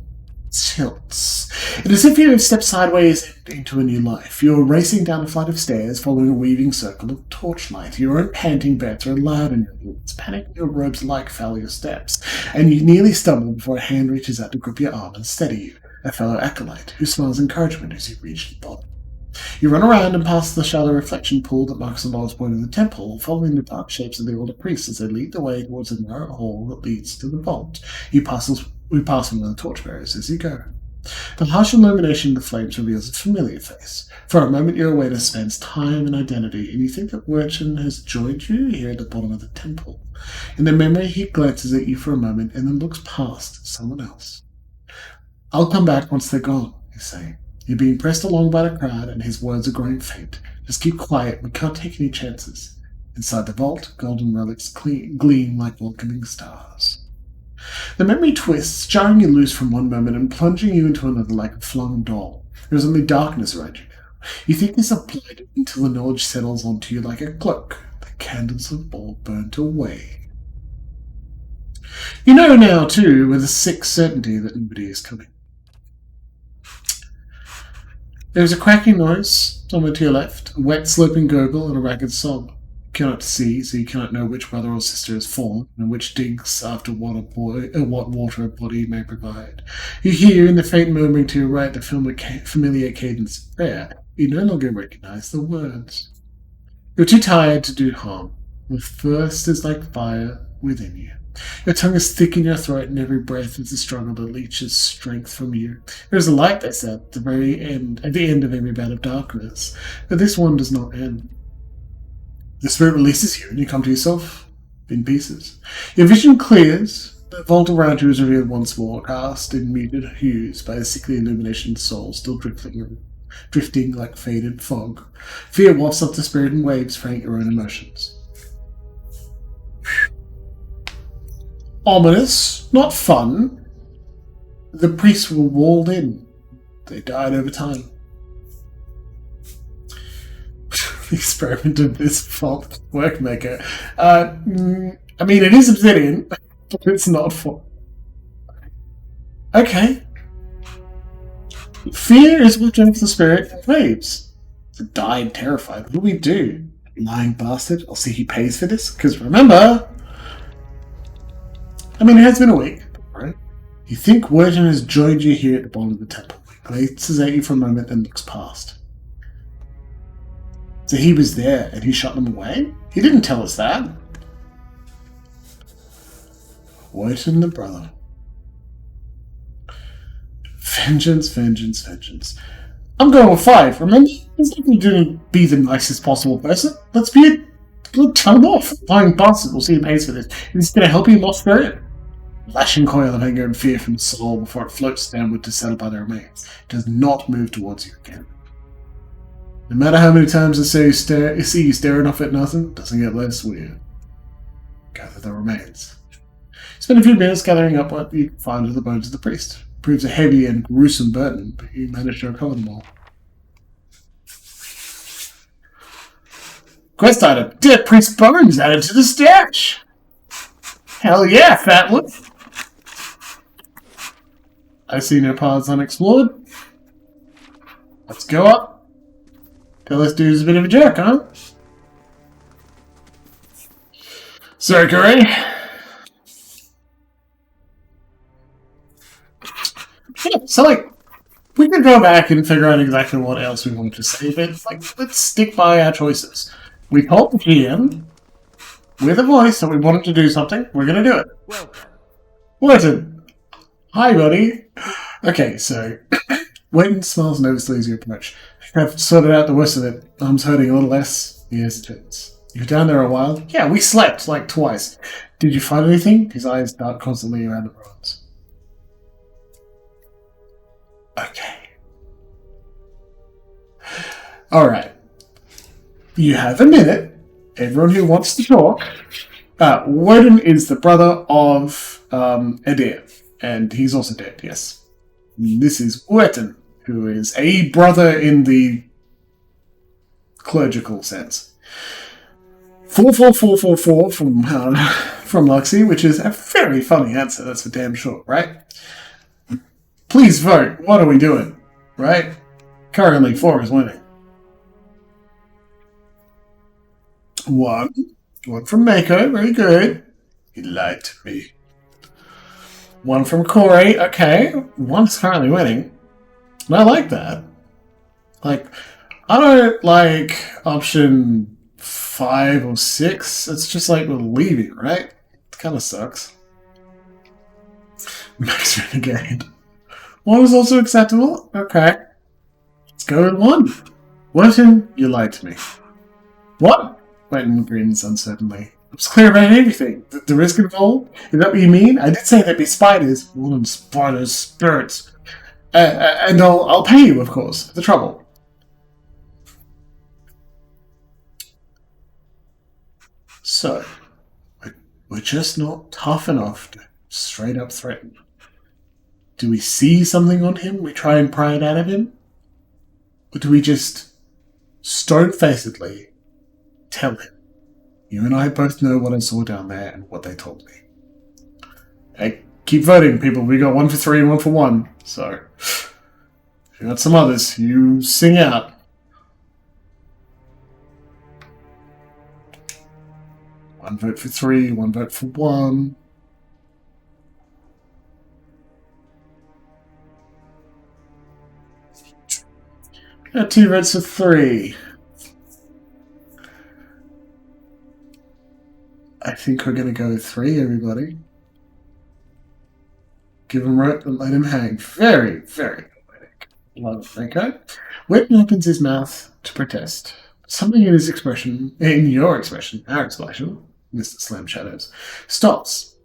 tilts. It is as if you have stepped sideways into a new life. You are racing down a flight of stairs, following a weaving circle of torchlight. Your own panting breaths are loud in your ears. Panic in your robes like foul your steps, and you nearly stumble before a hand reaches out to grip your arm and steady you. A fellow acolyte who smiles encouragement as you reach the bottom. You run around and past the shallow reflection pool that marks the lowest point of the temple, following the dark shapes of the older priests as they lead the way towards a narrow hall that leads to the vault. We pass one of the torchbearers as you go. The harsh illumination of the flames reveals a familiar face. For a moment your awareness spans time and identity, and you think that Whatcha has joined you here at the bottom of the temple. In the memory he glances at you for a moment and then looks past someone else. I'll come back once they're gone, he's saying. You're being pressed along by the crowd, and his words are growing faint. Just keep quiet, we can't take any chances. Inside the vault, golden relics gleam like welcoming stars. The memory twists, jarring you loose from one moment and plunging you into another like a flung doll. There is only darkness around you now. You think this is blinded until the knowledge settles onto you like a cloak. The candles have all burnt away. You know now, too, with a sick certainty that nobody is coming. There is a cracking noise somewhere to your left, a wet sloping gurgle and a ragged sob. cannot see, so you cannot know which brother or sister has fallen, and which digs after what water a body may provide. You hear in the faint murmuring to your right the familiar cadence of prayer. You no longer recognize the words. You're too tired to do harm. The thirst is like fire within you. Your tongue is thick in your throat, and every breath is a struggle that leeches strength from you. There is a light, they said, at the end of every bout of darkness, but this one does not end. The spirit releases you, and you come to yourself in pieces. Your vision clears. The vault around you is revealed once more, cast in muted hues by a sickly illumination soul still drifting like faded fog. Fear wafts up the spirit in waves, fraying your own emotions. Ominous, not fun. The priests were walled in. They died over time. The experiment of this fault workmaker. I mean, it is obsidian, but it's not fun. Okay. Fear is what drives the spirit in waves. It died terrified. What do we do? Lying bastard. I'll see he pays for this. Because remember, I mean, it has been a week, right? You think Whatcha has joined you here at the bottom of the temple. He glances at you for a moment, then looks past. So he was there and he shot them away? He didn't tell us that. Whatcha and the brother. Vengeance, vengeance, vengeance. I'm going with 5, remember? He's not going to be the nicest possible person. Let's tell him off. Lying bastard, we'll see who pays for this. Is this going to help you lost spirit? Lashing coil of anger and fear from the soul before it floats downward to settle by the remains. It does not move towards you again. No matter how many times I see you staring off at nothing, it doesn't get less weird. Gather the remains. Spend a few minutes gathering up what you find of the bones of the priest. Proves a heavy and gruesome burden, but you manage to recover them all. Quest item. Dead priest bones added to the stash! Hell yeah, fat one! I see no paths unexplored. Let's go up. Tell this dude's a bit of a jerk, huh? Sorry, Curry. Yeah, so, we could go back and figure out exactly what else we wanted to say, but, let's stick by our choices. We told the GM, with a voice, that we wanted to do something. We're going to do it. Whatcha? Hi, buddy. Okay, so, Wayne smiles nervously as you approach. I've sorted out the worst of it. Arm's hurting a little less. He hesitates. You were down there a while? Yeah, we slept, twice. Did you find anything? His eyes dart constantly around the ruins. Okay. Alright. You have a minute. Everyone who wants to talk. Woden is the brother of Adair, and he's also dead, yes. This is Wetton, who is a brother in the clerical sense. 44444 from Luxie, which is a very funny answer, that's for damn sure, right? Please vote. What are we doing? Right? Currently, 4 is winning. 1. 1 from Mako. Very good. He lied to me. 1 from Corey. Okay. 1's currently winning. And I like that. I don't like option 5 or 6. It's just we're leaving, right? It kind of sucks. Max Renegade. 1 is also acceptable. Okay. Let's go with 1. Wharton, you lied to me. What? Wharton grins uncertainly. I was clear about everything. The risk involved? Is that what you mean? I did say there'd be spiders. Women, spiders, spirits. And I'll pay you, of course, for the trouble. So, we're just not tough enough to straight up threaten. Do we see something on him? We try and pry it out of him? Or do we just stone-facedly tell him? You and I both know what I saw down there and what they told me. Hey, keep voting, people. We got 1 for 3 and 1 for 1. So, if you got some others, you sing out. One vote for 3, one vote for 1. Got 2 votes for 3. I think we're going to go with 3, everybody. Give him rope and let him hang. Very, very poetic. Love it. Okay. Witten opens his mouth to protest. Something in his expression, in your expression, our expression, Mr. Slam Shadows, stops.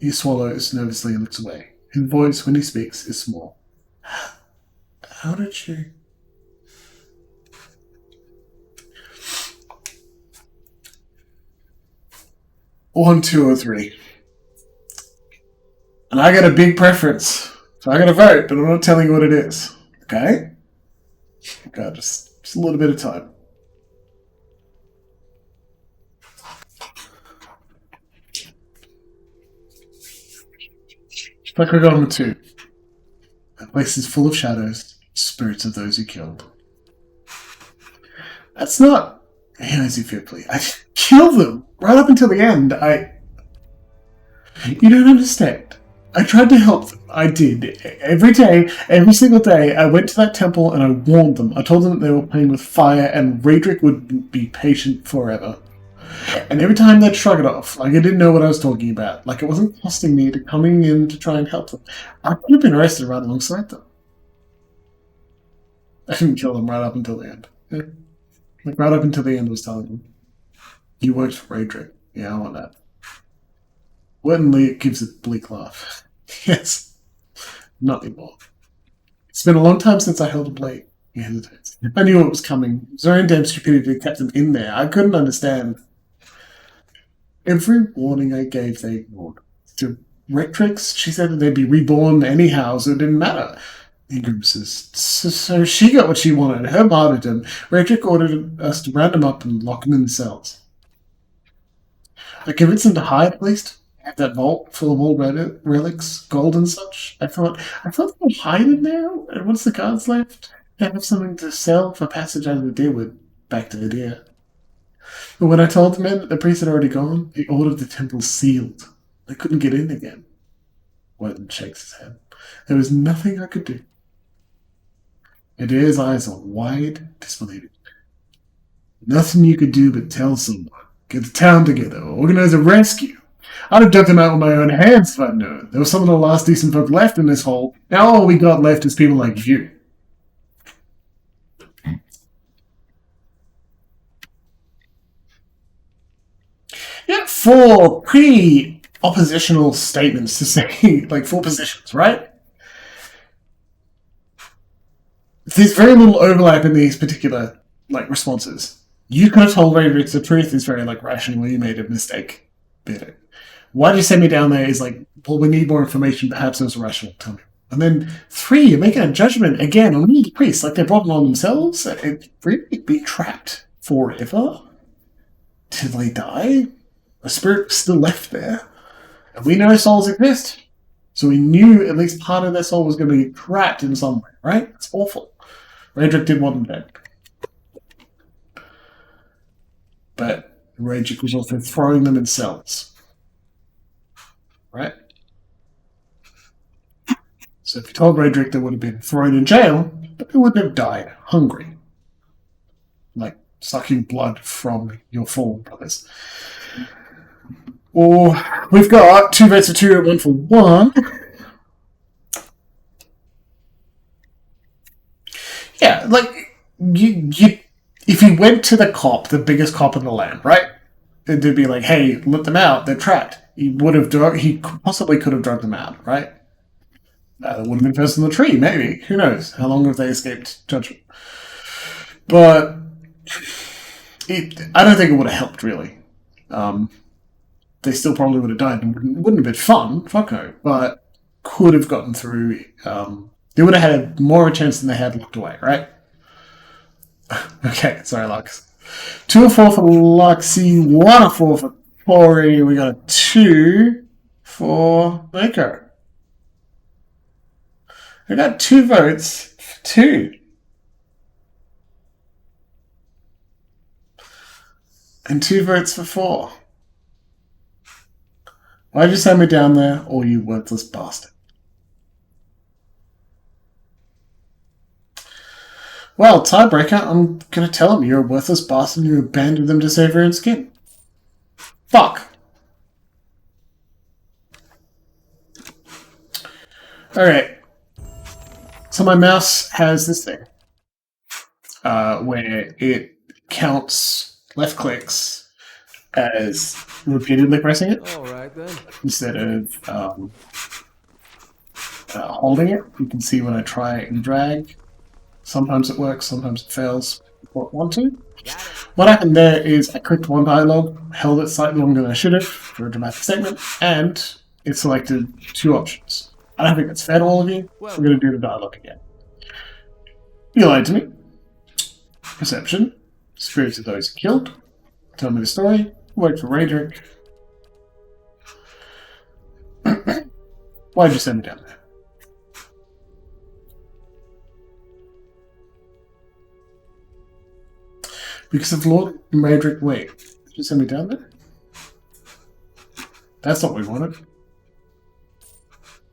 He swallows nervously and looks away. His voice, when he speaks, is small. How did you... 1, 2, or 3. And I got a big preference. So I got to vote, but I'm not telling you what it is. Okay? Okay, just a little bit of time. Like we're going with 2. That place is full of shadows, spirits of those you killed. That's not... As you fearfully. I killed them right up until the end. You don't understand. I tried to help them. I did. Every day, every single day, I went to that temple and I warned them. I told them that they were playing with fire and Raedric would be patient forever. And every time they'd shrug it off, like I didn't know what I was talking about. Like it wasn't costing me to coming in to try and help them. I could have been arrested right alongside them. I didn't kill them right up until the end. Yeah. Like right up until the end I was telling them. You worked for Raedric. Yeah, I want that. Wettenly gives a bleak laugh. Yes. Not anymore. It's been a long time since I held a blade. He hesitates. I knew it was coming. His own damn stupidity kept him in there. I couldn't understand. Every warning I gave, they ignored. To Rectrix, she said that they'd be reborn anyhow, so it didn't matter. He grimaces. So she got what she wanted. Her martyrdom. Raedric ordered us to round them up and lock them in the cells. I convinced them to hide, at least. Have that vault full of old relics, gold and such. I thought they would hide in there, and once the guards left, they'd have something to sell for passage out of the Deerwood back to the deer. But when I told the men that the priest had already gone, he ordered the temple sealed. They couldn't get in again. Woden shakes his head. There was nothing I could do. Adair's eyes are wide, disbelieving. Nothing you could do but tell someone. Get the town together, organize a rescue. I'd have dug them out with my own hands if I'd known. There was some of the last decent folk left in this hole. Now all we got left is people like you. Yeah, 4 pretty oppositional statements to say, like 4 positions, right? There's very little overlap in these particular, like, responses. You could have told Raedric the truth is very, like, rational. You made a mistake. Better. Why'd you send me down there is like, well, we need more information. Perhaps it was rational. Tell me. And then 3, you're making a judgment again on the priests. Like they brought it on themselves. It'd really be trapped forever till they die. A spirit was still left there. And we know souls exist. So we knew at least part of their soul was going to be trapped in some way, right? It's awful. Raedric did want them dead. But Raedric was also throwing them in cells. Right? So if you told Raedric they would have been thrown in jail, but they wouldn't have died hungry. Like sucking blood from your fallen brothers. Or we've got 2 votes for 2 and 1 for 1. Yeah, like you if you went to the cop, the biggest cop in the land, right? And they'd be like, hey, let them out, they're trapped. He possibly could have drugged them out, right? That would have been first in the tree, maybe. Who knows? How long have they escaped judgment? But I don't think it would have helped, really. They still probably would have died and wouldn't have been fun, fuck no, but could have gotten through. They would have had more of a chance than they had locked away, right? Okay, sorry, Lux. 2 or 4 for Luxie, 1 or 4 for Corey. We got a 2 for Mako. I got 2 votes for 2. And 2 votes for 4. Why'd you send me down there, or you worthless bastard? Well, tiebreaker, I'm gonna tell him you're a worthless bastard and you abandoned them to save your own skin. Fuck. Alright. So my mouse has this thing. Where it counts left clicks as repeatedly pressing it. Alright then. Instead of holding it. You can see when I try and drag. Sometimes it works, sometimes it fails. Want to? What happened there is I clicked one dialogue, held it slightly longer than I should have for a dramatic statement, and it selected two options. I don't think that's fair to all of you. We're going to do the dialogue again. You lied to me. Perception. Spirits of those killed. Tell me the story. Wait for Raedric. Why'd you send me down there? Because of Lord Raedric. Wait, did you send me down there? That's not what we wanted.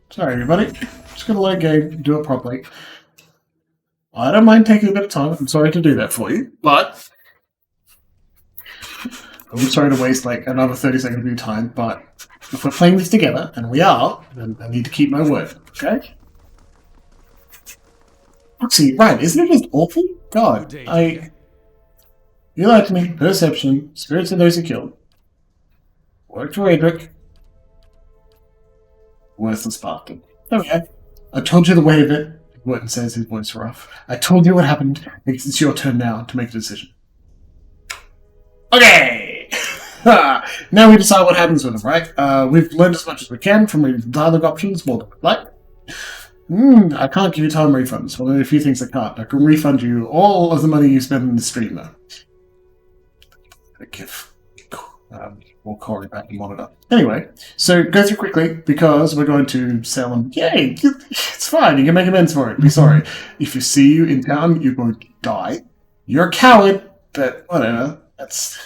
Sorry, everybody. Just gonna let a game, do it properly. I don't mind taking a bit of time. I'm sorry to do that for you, but I'm sorry to waste like another 30 seconds of your time. But if we're playing this together, and we are, then I need to keep my word. Okay? Actually, right? Isn't it just awful? God, You lied to me. Perception. Spirits of those who killed. Worked for Raedric. Worthless bastard. There we go. I told you the way of it. Wharton says, his voice rough. I told you what happened. It's your turn now to make a decision. Okay! Now we decide what happens with them, right? We've learned as much as we can from reading the dialogue options, more than we'd like. I can't give you time refunds. Well, there are a few things I can't. I can refund you all of the money you spend in the stream, though. Give more Corey back and monitor. Anyway, so go through quickly because we're going to sell them. Yay! It's fine. You can make amends for it. Be sorry. If you see you in town, you're going to die. You're a coward, but whatever. That's.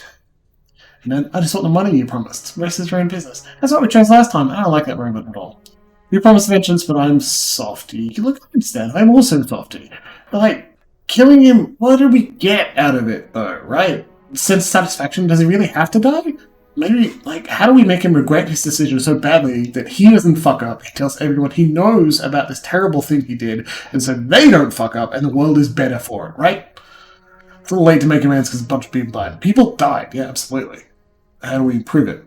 And then I just want the money you promised. The rest is your own business. That's what we chose last time. I don't like that very much at all. You promised vengeance, but I'm softy. You look instead. I'm also softy. But like killing him, what do we get out of it, though? Right? Sense of satisfaction, does he really have to die? Maybe, like, how do we make him regret his decision so badly that he doesn't fuck up, he tells everyone he knows about this terrible thing he did, and so they don't fuck up, and the world is better for it, right? It's a little late to make amends because a bunch of people died. People died, yeah, absolutely. How do we prove it?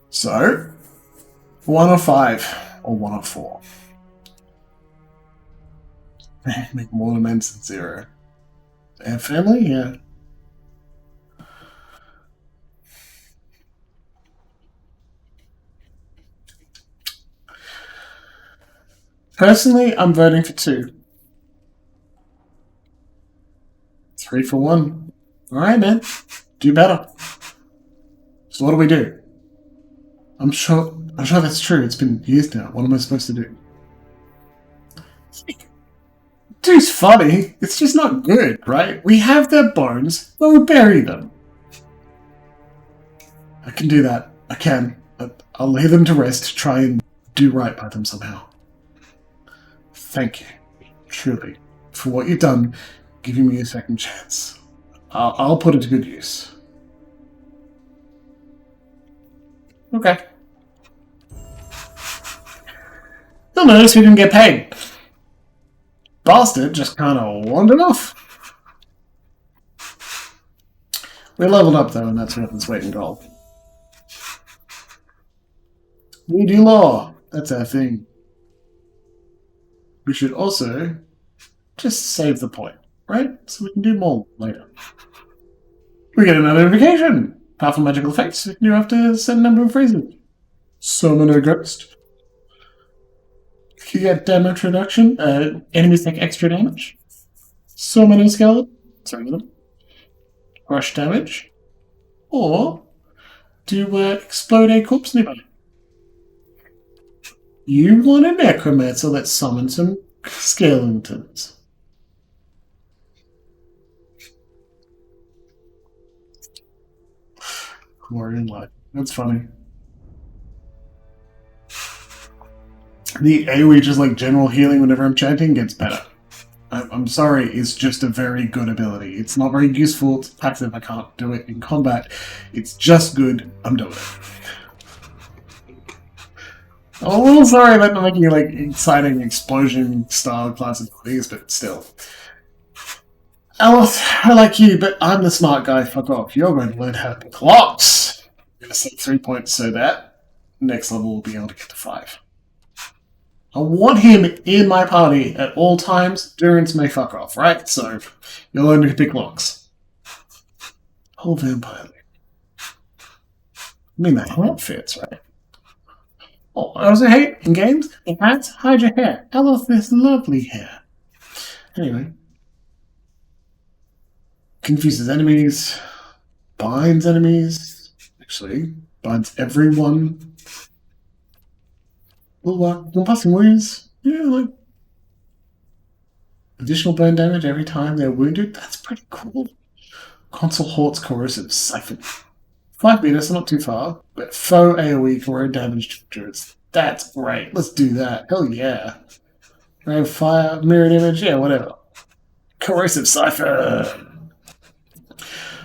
So, 1 or 5, or 1 or 4. Make more amends than 0. They have family? Yeah. Personally, I'm voting for 2. 3 for 1. Alright, man. Do better. So what do we do? I'm sure that's true. It's been years now. What am I supposed to do? Dude's funny. It's just not good, right? We have their bones. We'll bury them. I can do that. I can. I'll lay them to rest to try and do right by them somehow. Thank you. Truly. For what you've done, giving me a second chance. I'll put it to good use. Okay. You'll notice we didn't get paid. Bastard just kind of wandered off. We leveled up though, and that's worth its weight in gold. We do law. That's our thing. We should also just save the point, right? So we can do more later. We get another notification. Powerful magical effects we can do after a certain number of phrases. Summon a ghost. You get damage reduction. Enemies take extra damage. Summon a skeleton. Sorry, them. Crush damage. Or do explode a corpse nearby. You want a necromancer? Let's summon some skeletons. glory and light. That's funny. The AoE just like general healing whenever I'm chanting gets better. I'm sorry, it's just a very good ability. It's not very useful, it's passive, I can't do it in combat. It's just good, I'm doing it. I'm a little sorry about not making like exciting explosion style classes things, but still. Alice, I like you, but I'm the smart guy, fuck off. You're going to learn how to pick locks. I'm going to set 3 points so that next level will be able to get to 5. I want him in my party at all times. Durance may fuck off, right? So, you'll learn to pick locks. Whole vampire. I mean, the hat fits, right? Oh, I also hate in games, the hats hide your hair. I love this lovely hair. Anyway. Confuses enemies. Binds enemies. Actually, binds everyone. Compassing wounds. Yeah, like additional burn damage every time they're wounded. That's pretty cool. Console Halt's Corrosive Siphon. 5 meters, so not too far, but faux AoE corrode damage to endurance. That's great. Let's do that. Hell yeah. Ray of fire, mirrored image, yeah, whatever. Corrosive Siphon.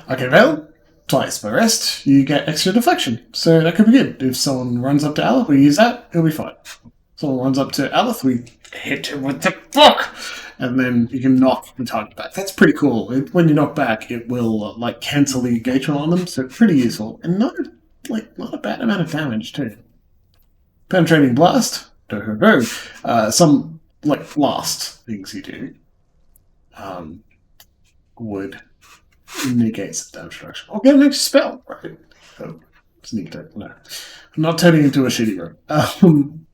Okay, well, twice per rest, you get extra deflection. So that could be good. If someone runs up to Aleph, we use that, it'll be fine. Someone runs up to Aleph, we hit him with the fuck! And then you can knock the target back. That's pretty cool. When you knock back, it will like cancel the engagement on them, so pretty useful. And not a bad amount of damage too. Penetrating blast. Some like blast things you do would negate some damage reduction. Or get an extra spell, right? Oh, sneak attack. No, I'm not turning into a shitty room.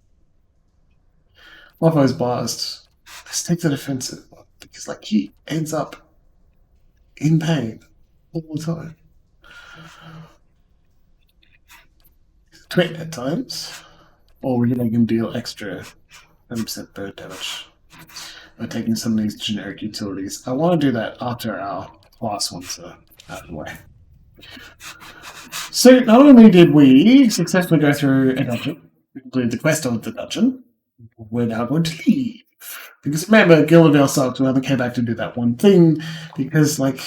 Waffle's blast. Let's take the defensive one, because like he ends up in pain all the time. Twit at times, or we're going to deal extra 10% burn damage by taking some of these generic utilities. I want to do that after our class ones are out of the way. So not only did we successfully go through a dungeon, we completed the quest of the dungeon, we're now going to leave. Because remember, Guild of Vale sucks, we only came back to do that one thing, because, like,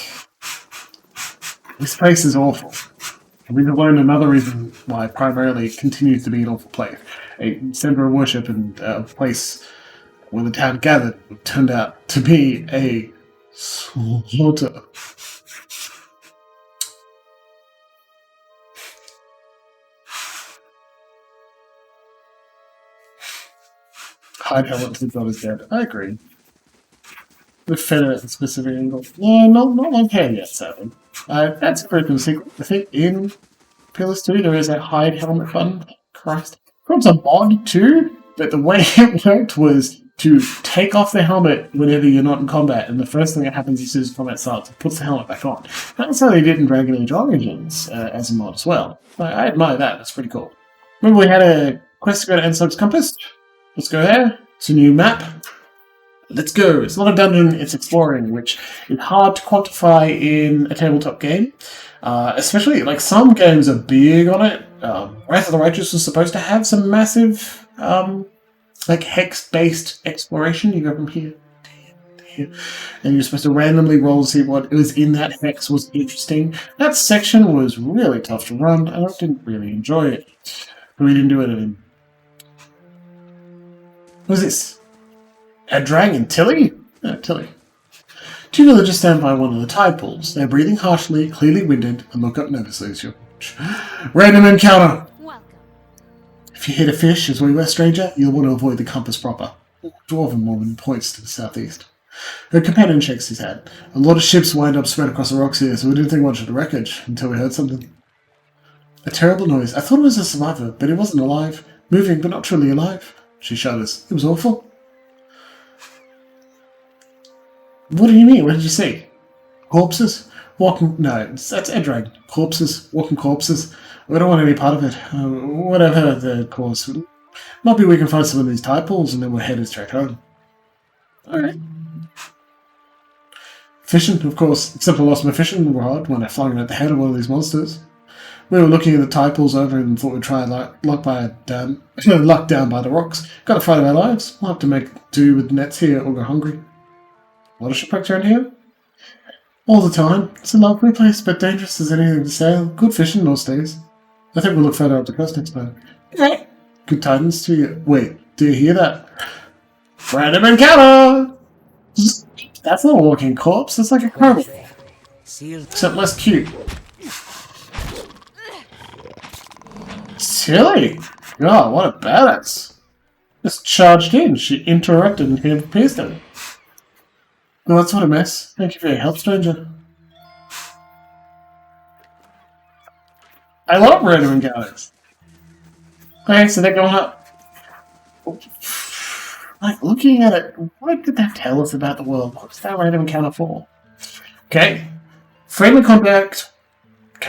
this place is awful. And we've learned another reason why primarily it continues to be an awful place. A center of worship and a place where the town gathered turned out to be a slaughter. Hide helmet to God is dead. I agree. The feather at a specific angle. Yeah, not one head yet, sadly. That's a very cool secret. I think in Pillars 2 there is a hide helmet button. Christ. It's a mod too, but the way it worked was to take off the helmet whenever you're not in combat, and the first thing that happens as soon as combat starts, it puts the helmet back on. That's how they did in Dragon Age Origins as a mod as well. I admire that, that's pretty cool. Remember we had a quest to go to Enslug's Compass? Let's go there. It's a new map. Let's go. It's not a dungeon, it's exploring, which is hard to quantify in a tabletop game. Especially, like, some games are big on it. Wrath of the Righteous was supposed to have some massive, like, hex-based exploration. You go from here to here, and you're supposed to randomly roll to see what was in that hex was interesting. That section was really tough to run, and I didn't really enjoy it. We didn't do it in... Who's this? A dragon, Tilly? No, Tilly. 2 villagers stand by one of the tide pools. They're breathing harshly, clearly winded, and look up nervously as you approach. Random encounter! Welcome. If you hit a fish as we were, stranger, you'll want to avoid the compass proper. Dwarven woman points to the southeast. Her companion shakes his head. A lot of ships wind up spread across the rocks here, so we didn't think much of the wreckage until we heard something. A terrible noise. I thought it was a survivor, but it wasn't alive. Moving, but not truly alive. She shudders. It was awful. What do you mean? What did you see? Corpses? Walking... No, that's Edrag. Corpses. Walking corpses. We don't want any part of it. Whatever the cause. Might be we can find some of these tide pools and then we're headed straight home. Alright. Fishing, of course. Except I lost my fishing rod when I flung it at the head of one of these monsters. We were looking at the tide pools over and thought we'd try luck down by the rocks. Got to fight of our lives. We'll have to make do with nets here or go hungry. What a shipwreck around here? All the time. It's a lovely place, but dangerous as anything to sail. Good fishing those days. I think we'll look further up the coast next time. Okay. Good tidings to you. Wait, do you hear that? Random encounter! That's not a walking corpse, that's like a cobra. Except less cute. Silly! God, what a badass. Just charged in. She interrupted and him pierced him. Well, that's what a mess. Thank you for your help, stranger. I love random encounters. Okay, so they're going up. Like, looking at it, what did that tell us about the world? What was that random encounter for? Okay. Friendly contact with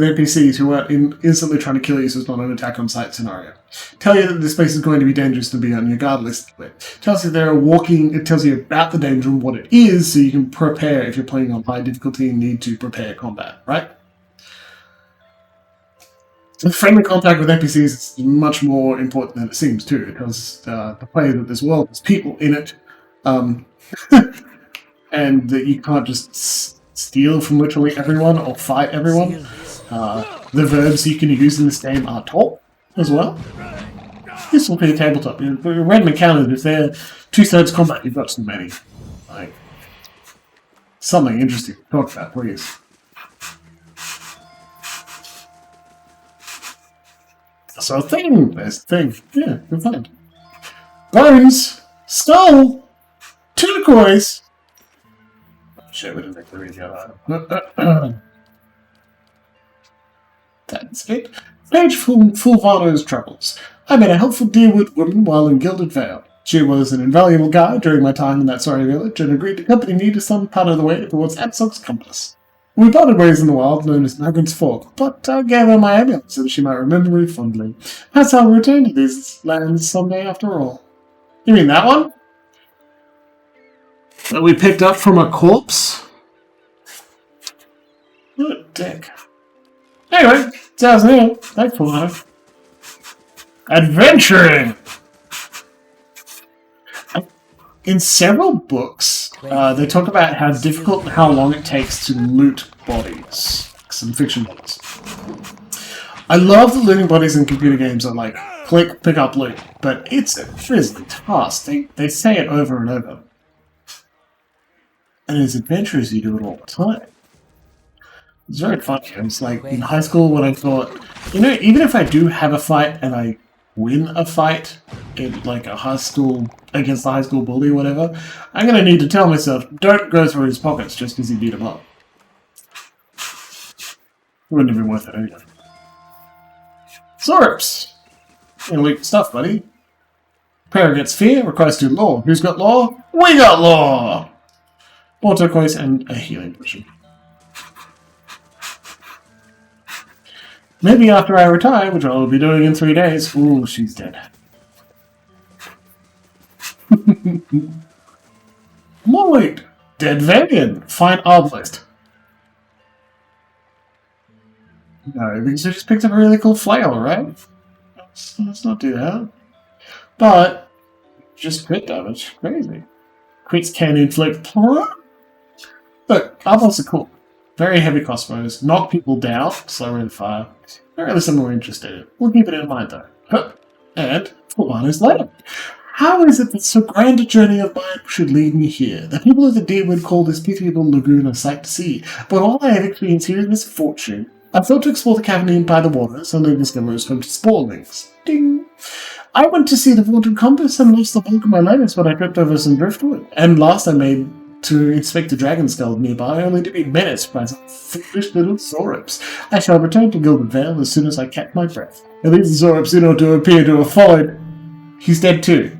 NPCs who are instantly trying to kill you so it's not an attack on sight scenario. Tell you that this place is going to be dangerous to be on your guard list. Tells you it tells you about the danger and what it is so you can prepare if you're playing on high difficulty and need to prepare combat, right? Friendly contact with NPCs is much more important than it seems too. It tells the player that this world has people in it, and that you can't just steal from literally everyone or fight everyone. The verbs you can use in this game are talk as well. This will be a tabletop. Random encounters, if they're 2/3 combat, you've got so many. Like, something interesting to talk about, please. So there's a thing. Yeah, good find. Bones! Skull! Turquoise! Shit, we didn't make the radio item. That's it. Page Fulvano's travels. I met a helpful Deerwood woman while in Gilded Vale. She was an invaluable guide during my time in that sorry village and agreed to accompany me to some part of the way towards Ansog's compass. We parted ways in the wild, known as Nugget's Fork, but I gave her my amulet so that she might remember me fondly. Perhaps I'll return to these lands someday after all. You mean that one? That we picked up from a corpse? What a dick. Anyway, sounds new. Thanks for that. Adventuring! In several books, they talk about how difficult and how long it takes to loot bodies. Some fiction books. I love the looting bodies in computer games are like, click, pick up, loot. But it's a grisly task. They say it over and over. And as adventurers, you do it all the time. It's very funny. It's like in high school when I thought, even if I do have a fight and I win a fight in like a high school against the high school bully or whatever, I'm going to need to tell myself, don't go through his pockets just because he beat him up. It wouldn't have been worth it anyway. Sorps! Elite stuff, buddy. Prayer against fear requires to law. Who's got law? We got law! More turquoise and a healing potion. Maybe after I retire, which I'll be doing in 3 days. Ooh, she's dead. Lloyd! Dead Varian! Find Arbalist. No, because I just picked up a really cool flail, right? Let's not do that. But, just crit damage. Crazy. Crits can inflict. Look, Arbalists are cool. Very heavy crossbows. Knock people down. Slower in fire. Not really something we're interested in. We'll keep it in mind though. And Fulvano's letter. How is it that so grand a journey of mine should lead me here? The people of the Deerwood call this beautiful lagoon a sight to see, but all I have experienced here is misfortune. I thought to explore the cavern by the water, suddenly discovered it was home to sporlings. Ding! I went to see the vaulted compass and lost the bulk of my legs when I tripped over some driftwood. And last I made to inspect the dragon skull nearby, only to be menaced by some foolish little Zorops. I shall return to Gilded Vale as soon as I catch my breath. At least the Zorops do not appear to have followed. He's dead too.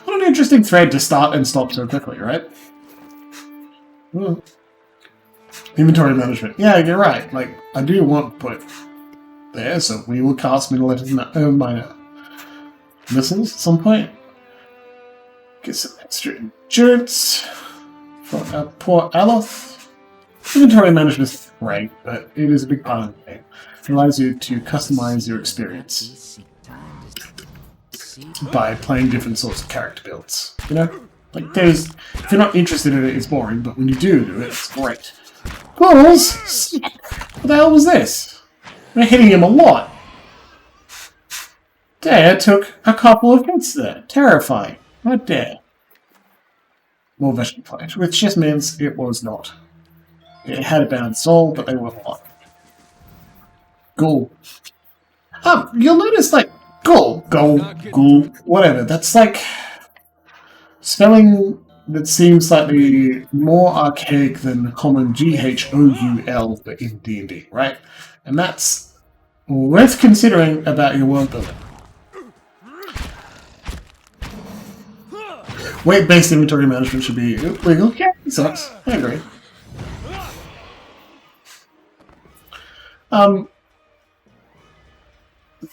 What an interesting thread to start and stop so quickly, right? Well, inventory management. Yeah, you're right. Like, I do want to put there, so we will cast minor missiles at some point. Get some extra endurance for our poor Eoth. Inventory management is great, but it is a big part of the game. It allows you to customize your experience by playing different sorts of character builds. You know? Like, there's... If you're not interested in it, it's boring, but when you do it, it's great. Balls! What the hell was this? They're hitting him a lot. Dare took a couple of hits there. Terrifying. How dare. More vegetable plate, which just means it was not. It had a bound soul, but they were not. Ghoul. You'll notice, like, ghoul, whatever. That's like spelling that seems slightly more archaic than common Ghoul in D&D, right? And that's worth considering about your world building. Weight-based inventory management should be legal. Yeah, it sucks. I agree.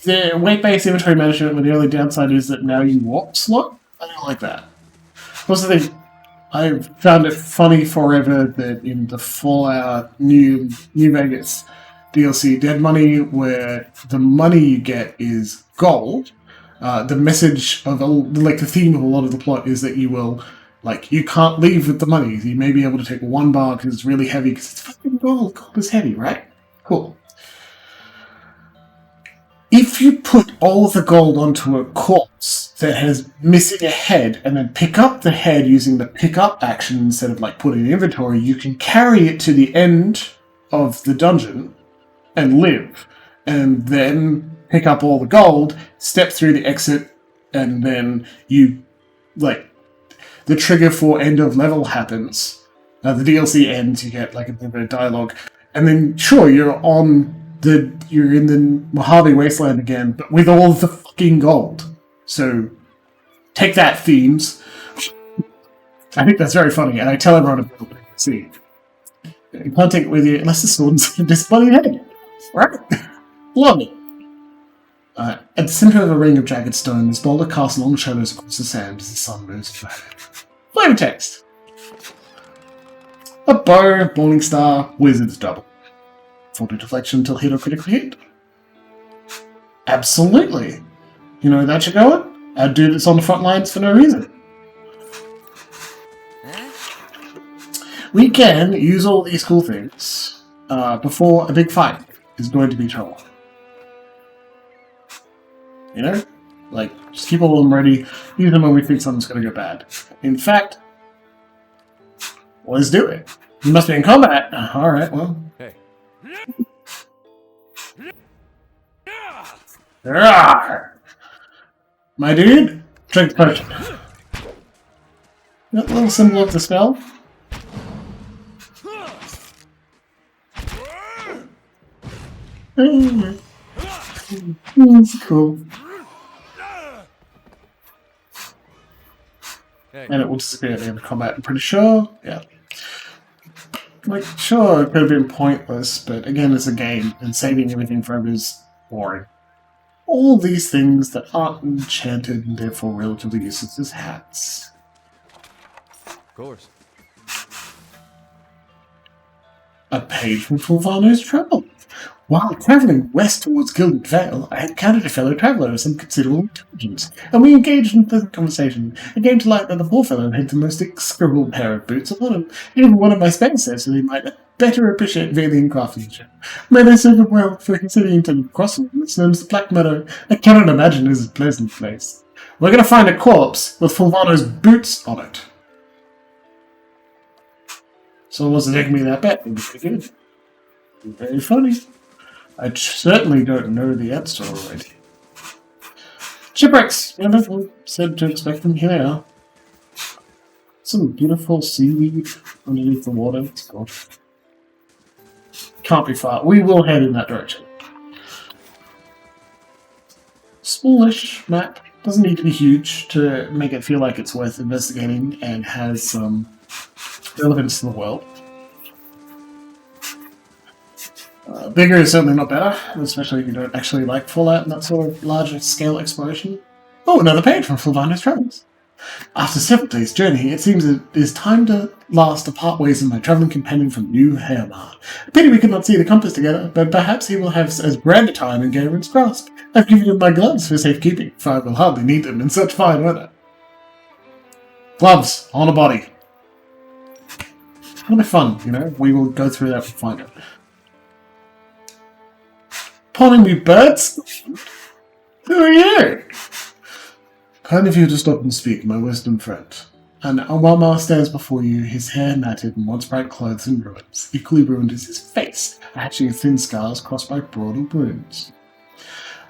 The weight-based inventory management, with the only downside is that now you walk slow. I don't like that. Also, I've found it funny forever that in the Fallout New Vegas DLC Dead Money, where the money you get is gold, the message of, like, the theme of a lot of the plot is that you will, like, you can't leave with the money. You may be able to take 1 bar because it's really heavy, because it's fucking gold. Gold is heavy, right? Cool. If you put all the gold onto a corpse that has missing a head, and then pick up the head using the pick up action instead of, like, putting it in inventory, you can carry it to the end of the dungeon and live. And then pick up all the gold, step through the exit, and then you, like, the trigger for end of level happens. The DLC ends, you get, like, a bit of dialogue, and then, sure, you're in the Mojave Wasteland again, but with all the fucking gold. So, take that, themes. I think that's very funny, and I tell everyone about it. See, you can't take it with you unless the sword's this bloody head. Right? Love it. At the center of a ring of jagged stone, this boulder casts long shadows across the sand as the sun moves through it. Flavor text. A bow, morning star, wizard's double. 40 deflection until hit or critical hit. Absolutely. You know where that should go in? Our dude that's on the front lines for no reason. We can use all these cool things before a big fight is going to be trouble. You know? Like, just keep all of them ready. Use them when we think something's going to go bad. In fact, let's do it. You must be in combat. Alright, well. Hey. Rawr! My dude, drink potion. That little symbol of the spell. It's cool. Hey. And it will disappear at the end of combat, I'm pretty sure. Yeah. Like, sure, it could have been pointless, but again, it's a game, and saving everything forever is boring. All these things that aren't enchanted and therefore relatively useless as hats. Of course. A page from Fulvano's Travel. While travelling west towards Gilded Vale, I encountered a fellow traveller of some considerable intelligence, and we engaged in pleasant conversation. It came to light that the poor fellow had the most execrable pair of boots upon him. Even one of my space said so he might better appreciate Valian craftsmanship. May they serve him well for considering to cross what's known as the Black Meadow. I cannot imagine it is a pleasant place. We're going to find a corpse with Fulvano's boots on it. So what's taking me that bet? It'd be pretty good. Very funny. I certainly don't know the answer already. Shipwrecks! Wonderful. Said to expect them here. Some beautiful seaweed underneath the water. It's good. Can't be far. We will head in that direction. Smallish map. Doesn't need to be huge to make it feel like it's worth investigating and has some relevance to the world. Bigger is certainly not better, especially if you don't actually like Fallout and that sort of larger scale exploration. Oh, another page from Fulvano's Travels. After several days' journey, it seems it is time to last to part ways with my travelling companion from New Hairmar. A pity we could not see the compass together, but perhaps he will have as grand a time in Garen's grasp. I've given him my gloves for safekeeping, for I will hardly need them in such fine weather. Gloves on a body. It'll be fun, you know. We will go through that and find it. Pawning me birds? Who are you? Kind of you to stop and speak, my wisdom friend. And Awama stands before you, his hair matted and once bright clothes in ruins. Equally ruined is his face, hatching thin scars crossed by broad wounds.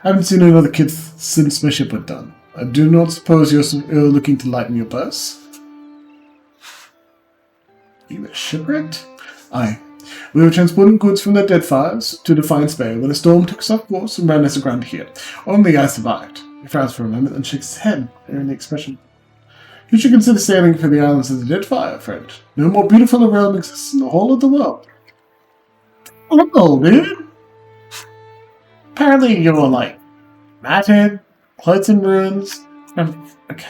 I haven't seen another kid since my ship went down. I do not suppose you're looking to lighten your purse? You were shipwrecked? Aye. We were transporting goods from the Deadfires to Defiance Bay when a storm took us off course and ran us aground here. Only I survived. He frowns for a moment and shakes his head, bearing the expression. You should consider sailing for the islands of the Deadfire, friend. No more beautiful a realm exists in the whole of the world. Oh, dude! Apparently you're like matted, clothes in ruins. Okay.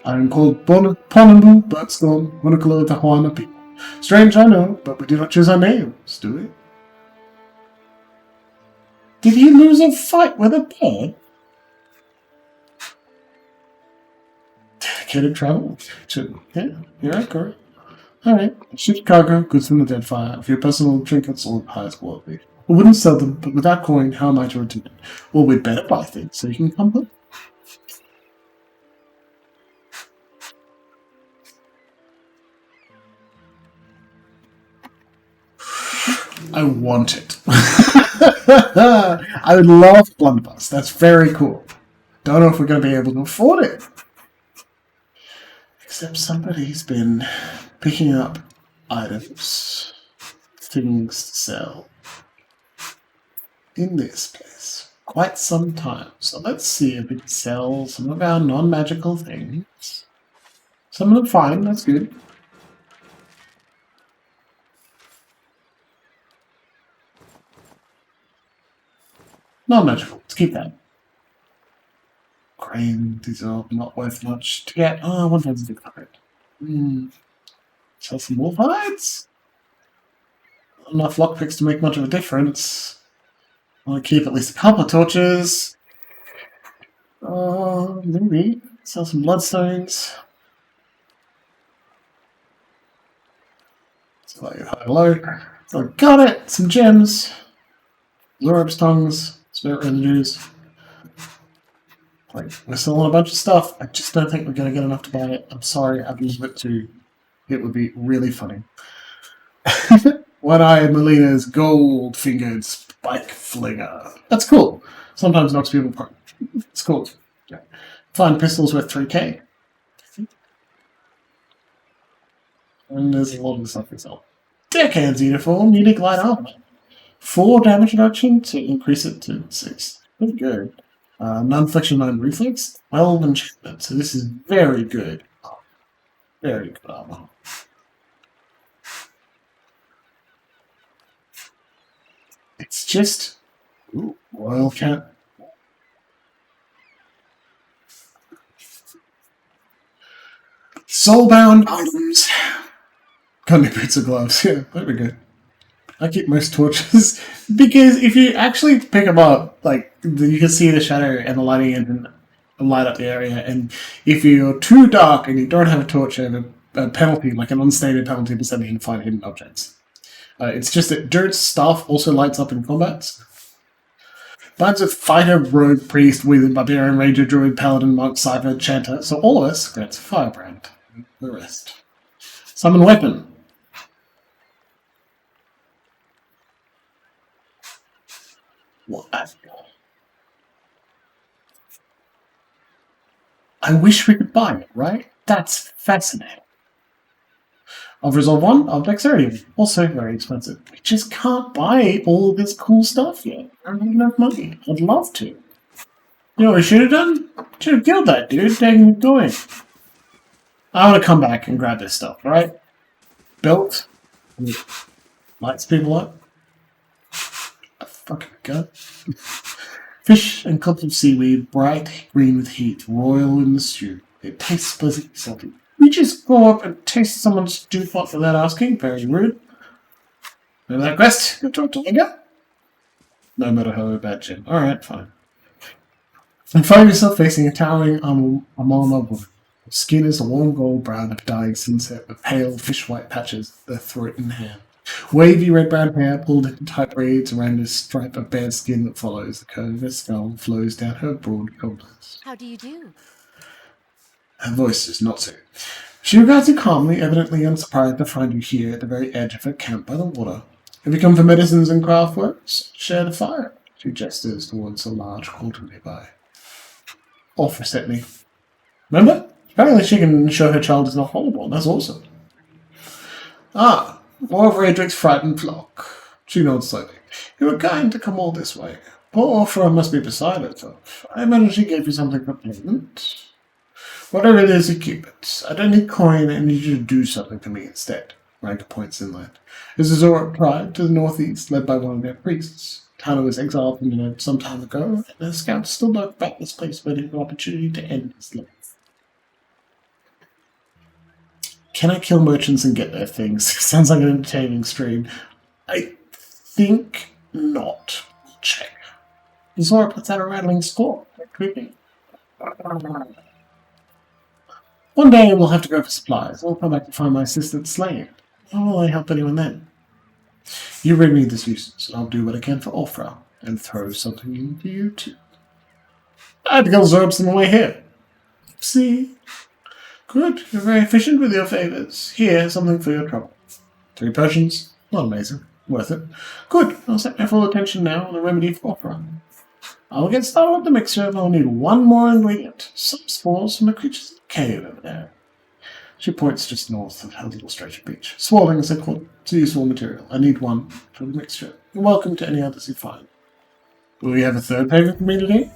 I'm called Ponambu, Birdstorm, Monocolo, the Hawaiian people. Strange, I know, but we do not choose our names, do we? Did he lose a fight with a bird? Dedicated travel? Yeah, you're right, Corey. Alright, ship cargo, goods from the Deadfire, a few personal trinkets, all of highest quality. We wouldn't sell them, but without coin, how am I to return it? Well, we'd better buy things so you can come home. I want it. I would love Blunderbuss. That's very cool. Don't know if we're going to be able to afford it. Except somebody's been picking up items, things to sell in this place quite some time. So let's see if we can sell some of our non-magical things. Some of them fine, that's good. Non-magical, let's keep that. Crane, these are not worth much to get. Oh, 1,600. Sell some wolf hides? Not enough lockpicks to make much of a difference. I want to keep at least a couple of torches. Maybe. Sell some bloodstones. Hello. So got it! Some gems. Lorab's tongues. Spirit residues. Like, we're selling a bunch of stuff. I just don't think we're going to get enough to buy it. I'm sorry, I'd love it too. It would be really funny. One-Eyed Melina's gold-fingered spike flinger. That's cool. Sometimes knocks people apart. It's cool. Yeah. Fine pistols worth 3k. And there's a lot of stuff as well. Deckhand's uniform, unique light armor. 4 damage reduction to increase it to 6. Pretty good. Non-flexion 9 reflex, 12 enchantment. So this is very good. Very good armor. It's just Royal Cat. Soulbound items. Got any boots or gloves? Yeah, that'd be good. I keep most torches because if you actually pick them up, like you can see the shadow and the lighting and light up the area. And if you're too dark and you don't have a torch, you have a penalty, like an unstated penalty, % you can find hidden objects. It's just that Dirt's stuff also lights up in combats. Binds with fighter, rogue, priest, wizard, barbarian, ranger, druid, paladin, monk, cypher, chanter. So all of us grants firebrand. The rest. Summon weapon. What? I wish we could buy it, right? That's fascinating. Of Resolve 1, of Dexterity. Also very expensive. We just can't buy all this cool stuff yet. I don't have enough money. I'd love to. You know what we should have done? Should have killed that dude, taking him going. I want to come back and grab this stuff, right? Belt. Lights people up. A fucking gun. Fish and cups of seaweed, bright green with heat, royal in the stew. It tastes pleasantly salty. You just go up and taste someone's stew pot without asking? Very rude. Remember that quest? You talk to Linger? No matter how bad, Jim. Alright, fine. And find yourself facing a towering Amama woman. Her skin is a warm gold brown of dying sunset with pale fish-white patches, their throat and hand. Wavy red-brown hair pulled in tight braids around a stripe of bare skin that follows the curve of her skull flows down her broad shoulders. How do you do? Her voice is not so. She regards you calmly, evidently unsurprised to find you here at the very edge of her camp by the water. Have you come for medicines and craft works? Share the fire. She gestures towards a large cauldron nearby. Off receptly. Remember? Apparently she can show her child is not horrible. That's awesome. Ah, more of Raedric's frightened flock. She nods slowly. You were kind to come all this way. Poor Orphra must be beside herself. I imagine she gave you something for payment. Whatever it is, you keep it. I don't need coin, I need you to do something for me instead. Ranka points inland. There's a Zora tribe to the northeast, led by one of their priests. Tana was exiled from the some time ago, and the scouts still lurk about this place waiting for an opportunity to end his life. Can I kill merchants and get their things? Sounds like an entertaining stream. I think not. Check. Zora puts out a rattling score. Creepy. One day we'll have to go for supplies. I'll come back to find my assistant slave. How will I help anyone then? You rid me of this nuisance, and I'll do what I can for Orphra, and throw something in for you too. I had to kill Zerbs on the way here. See? Good, you're very efficient with your favours. Here, something for your trouble. 3 potions? Not amazing. Worth it. Good, I'll set my full attention now on the remedy for Orphra. I'll get started with the mixture, and I'll need one more ingredient. Some spores from the creatures in the cave over there. She points just north of her little stretch of beach. Swallowing is a useful material. I need one for the mixture. You're welcome to any others you find. Will you have a third favour for me today?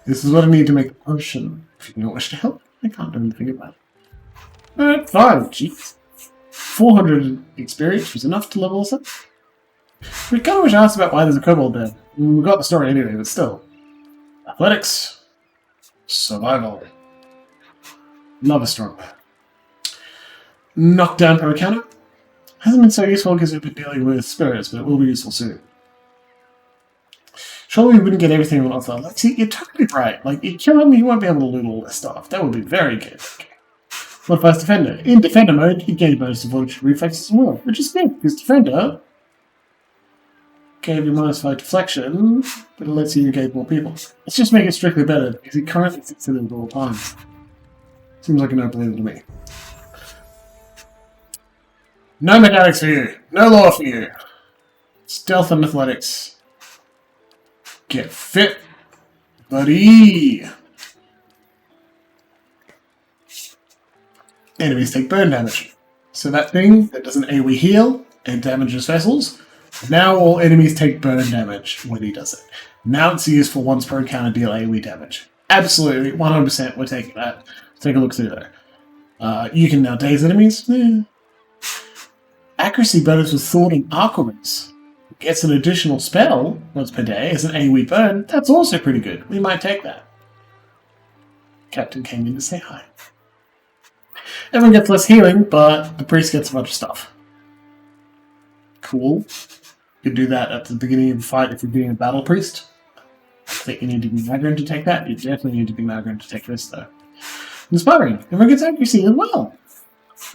This is what I need to make a potion. If you don't wish to help, I can't do anything about it. Alright, fine, jeez. 400 experience was enough to level us up. We kind of wish I asked about why there's a kobold there. We got the story anyway, but still. Athletics. Survival. Love a strong man. Knockdown per encounter. Hasn't been so useful because we've been dealing with spirits, but it will be useful soon. Surely we wouldn't get everything on offer. Like, see, you're totally right. Like, you kill him, you won't be able to loot all this stuff. That would be very good. Modifies Defender. In Defender mode, you gain bonus to fortitude reflexes as well, which is good, because Defender gave you -5 deflection, but it lets you engage more people. Let's just make it strictly better, because he currently sits in it at all times. Seems like a no-brainer to me. No mechanics for you. No lore for you. Stealth and athletics. Get fit, buddy. Enemies take burn damage. So that thing that does an AoE heal and damages vessels, now all enemies take burn damage when he does it. Now it's used for once per encounter deal AoE damage. Absolutely, 100% we're taking that. Take a look through there. You can now daze enemies. Accuracy bonus with Thought and Aquamans. Gets an additional spell once per day as an AoE burn. That's also pretty good. We might take that. Captain came in to say hi. Everyone gets less healing, but the priest gets a bunch of stuff. Cool. You can do that at the beginning of the fight if you're being a battle priest. I think you need to be Magrin to take that. You definitely need to be Magrin to take this, though. Inspiring. Everyone gets accuracy as well.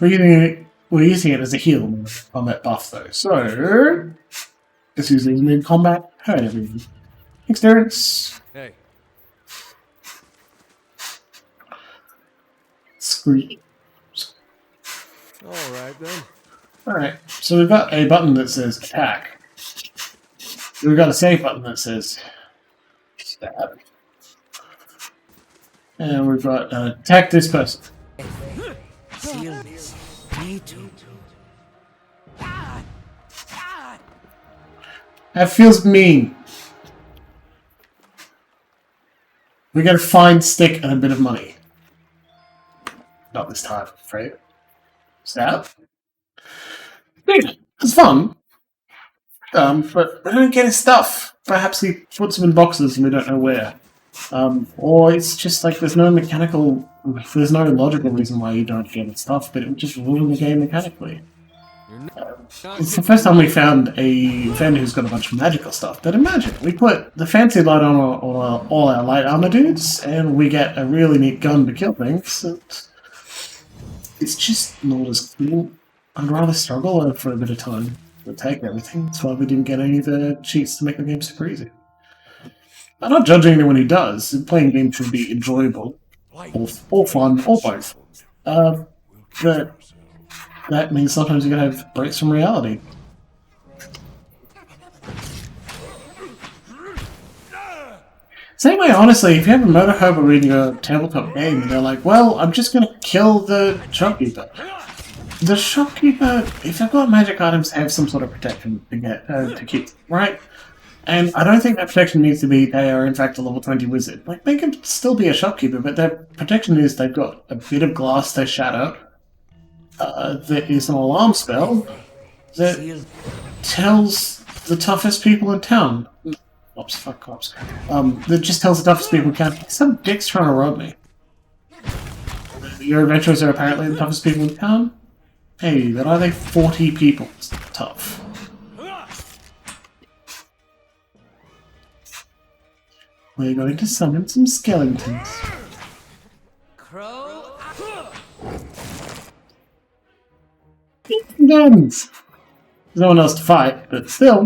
We're using it as a heal combat buff, though. So, it's using mid-combat. Hurt everything. Experience. Hey. Scream. Alright then. Alright, so we've got a button that says attack. We've got a save button that says stab. And we've got attack this person. Stillness. Me too. That feels mean. We get a fine stick and a bit of money. Not this time, I'm afraid. Stab? It's fun. But we don't get his stuff. Perhaps he puts them in boxes and we don't know where. Or it's just like there's no logical reason why you don't get stuff, but it would just ruin the game mechanically. It's the first time we found a vendor who's got a bunch of magical stuff, but imagine, we put the fancy light on all our light armor dudes, and we get a really neat gun to kill things, and it's just not as cool. I'd rather struggle for a bit of time to take everything. That's why we didn't get any of the cheats to make the game super easy. I'm not judging anyone who does. Playing games should be enjoyable, or fun, or both. But that means sometimes you gotta have breaks from reality. Same way, honestly, if you have a motorhome reading a tabletop game and they're like, well, I'm just gonna kill the shopkeeper. The shopkeeper, if they've got magic items, have some sort of protection to keep, right? And I don't think that protection needs to be they are in fact a level 20 wizard. Like, they can still be a shopkeeper, but their protection is they've got a bit of glass they shatter. There is an alarm spell that tells the toughest people in town. Cops, fuck cops. That just tells the toughest people in town. Some dick's trying to rob me. Your adventurers are apparently the toughest people in town? Hey, but are they 40 people? It's tough. We're going to summon some skeletons. Crow. Guns! There's no one else to fight, but still.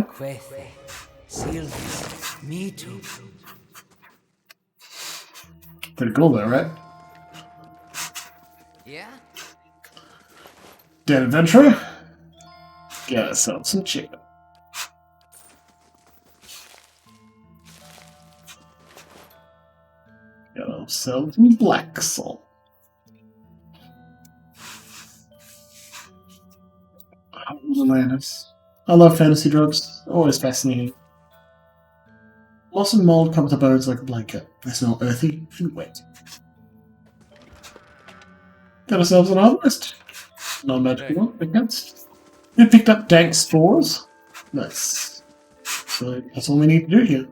Me too. Pretty cool though, right? Yeah? Dead adventurer? Get ourselves some chicken. Get ourselves some black salt. I love fantasy drugs. Always fascinating. Moss and mold cover the bones like a blanket. They smell earthy and wet. Got ourselves an harvest. Not a magical one, I guess. We picked up dank spores. Nice. So that's all we need to do here.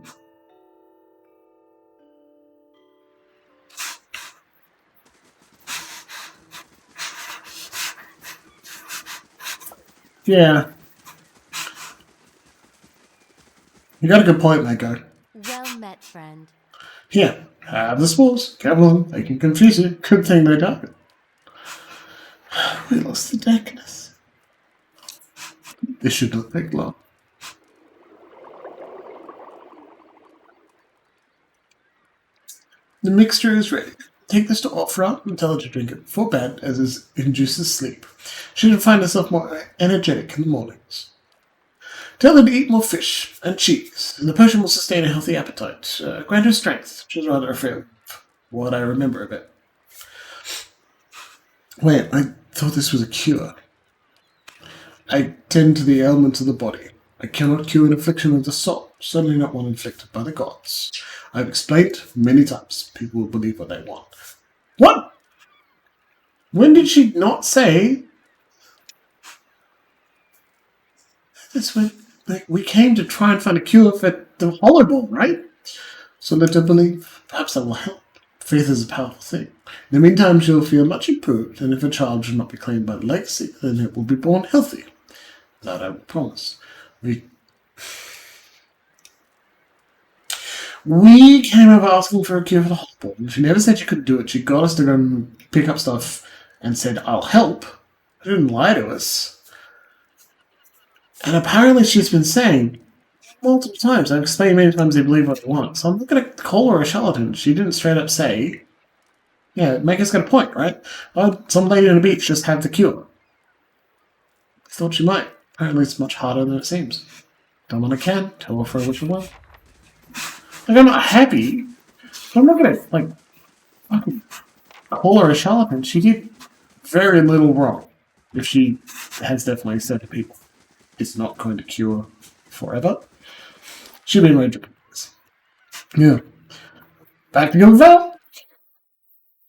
Yeah. You got a good point, Mako. Well met, friend. Here, have the spores. Careful them, they can confuse you. Good thing they don't. We lost the dankness. This should not take long. The mixture is ready. Take this to Opera and tell her to drink it before bed, as it induces sleep. She should find herself more energetic in the mornings. Tell her to eat more fish and cheese, and the potion will sustain a healthy appetite. Grant her strength, which is rather a fair what I remember of it. Wait, I thought this was a cure. I tend to the ailments of the body. I cannot cure an affliction of the soul, certainly not one inflicted by the gods. I've explained many times. People will believe what they want. What? When did she not say? That's when we came to try and find a cure for the hollowball, right? So let her believe. Perhaps that will help. Faith is a powerful thing. In the meantime, she'll feel much improved, and if a child should not be claimed by the legacy, then it will be born healthy. That I will promise. We came over asking for a cure for the hollowball, and she never said she couldn't do it. She got us to go and pick up stuff and said, I'll help. She didn't lie to us. And apparently she's been saying multiple times, I've explained many times they believe what they want, so I'm not going to call her a charlatan. She didn't straight up say, yeah, Mega's got a point, right? Oh, some lady on the beach just had the cure. I thought she might. Apparently it's much harder than it seems. Done what I can, tell her for which one. Like, I'm not happy, but I'm not going to, like, fucking call her a charlatan. She did very little wrong. If she has definitely said to people, it's not going to cure forever. She'll be my job. Yeah. Back to Gilville.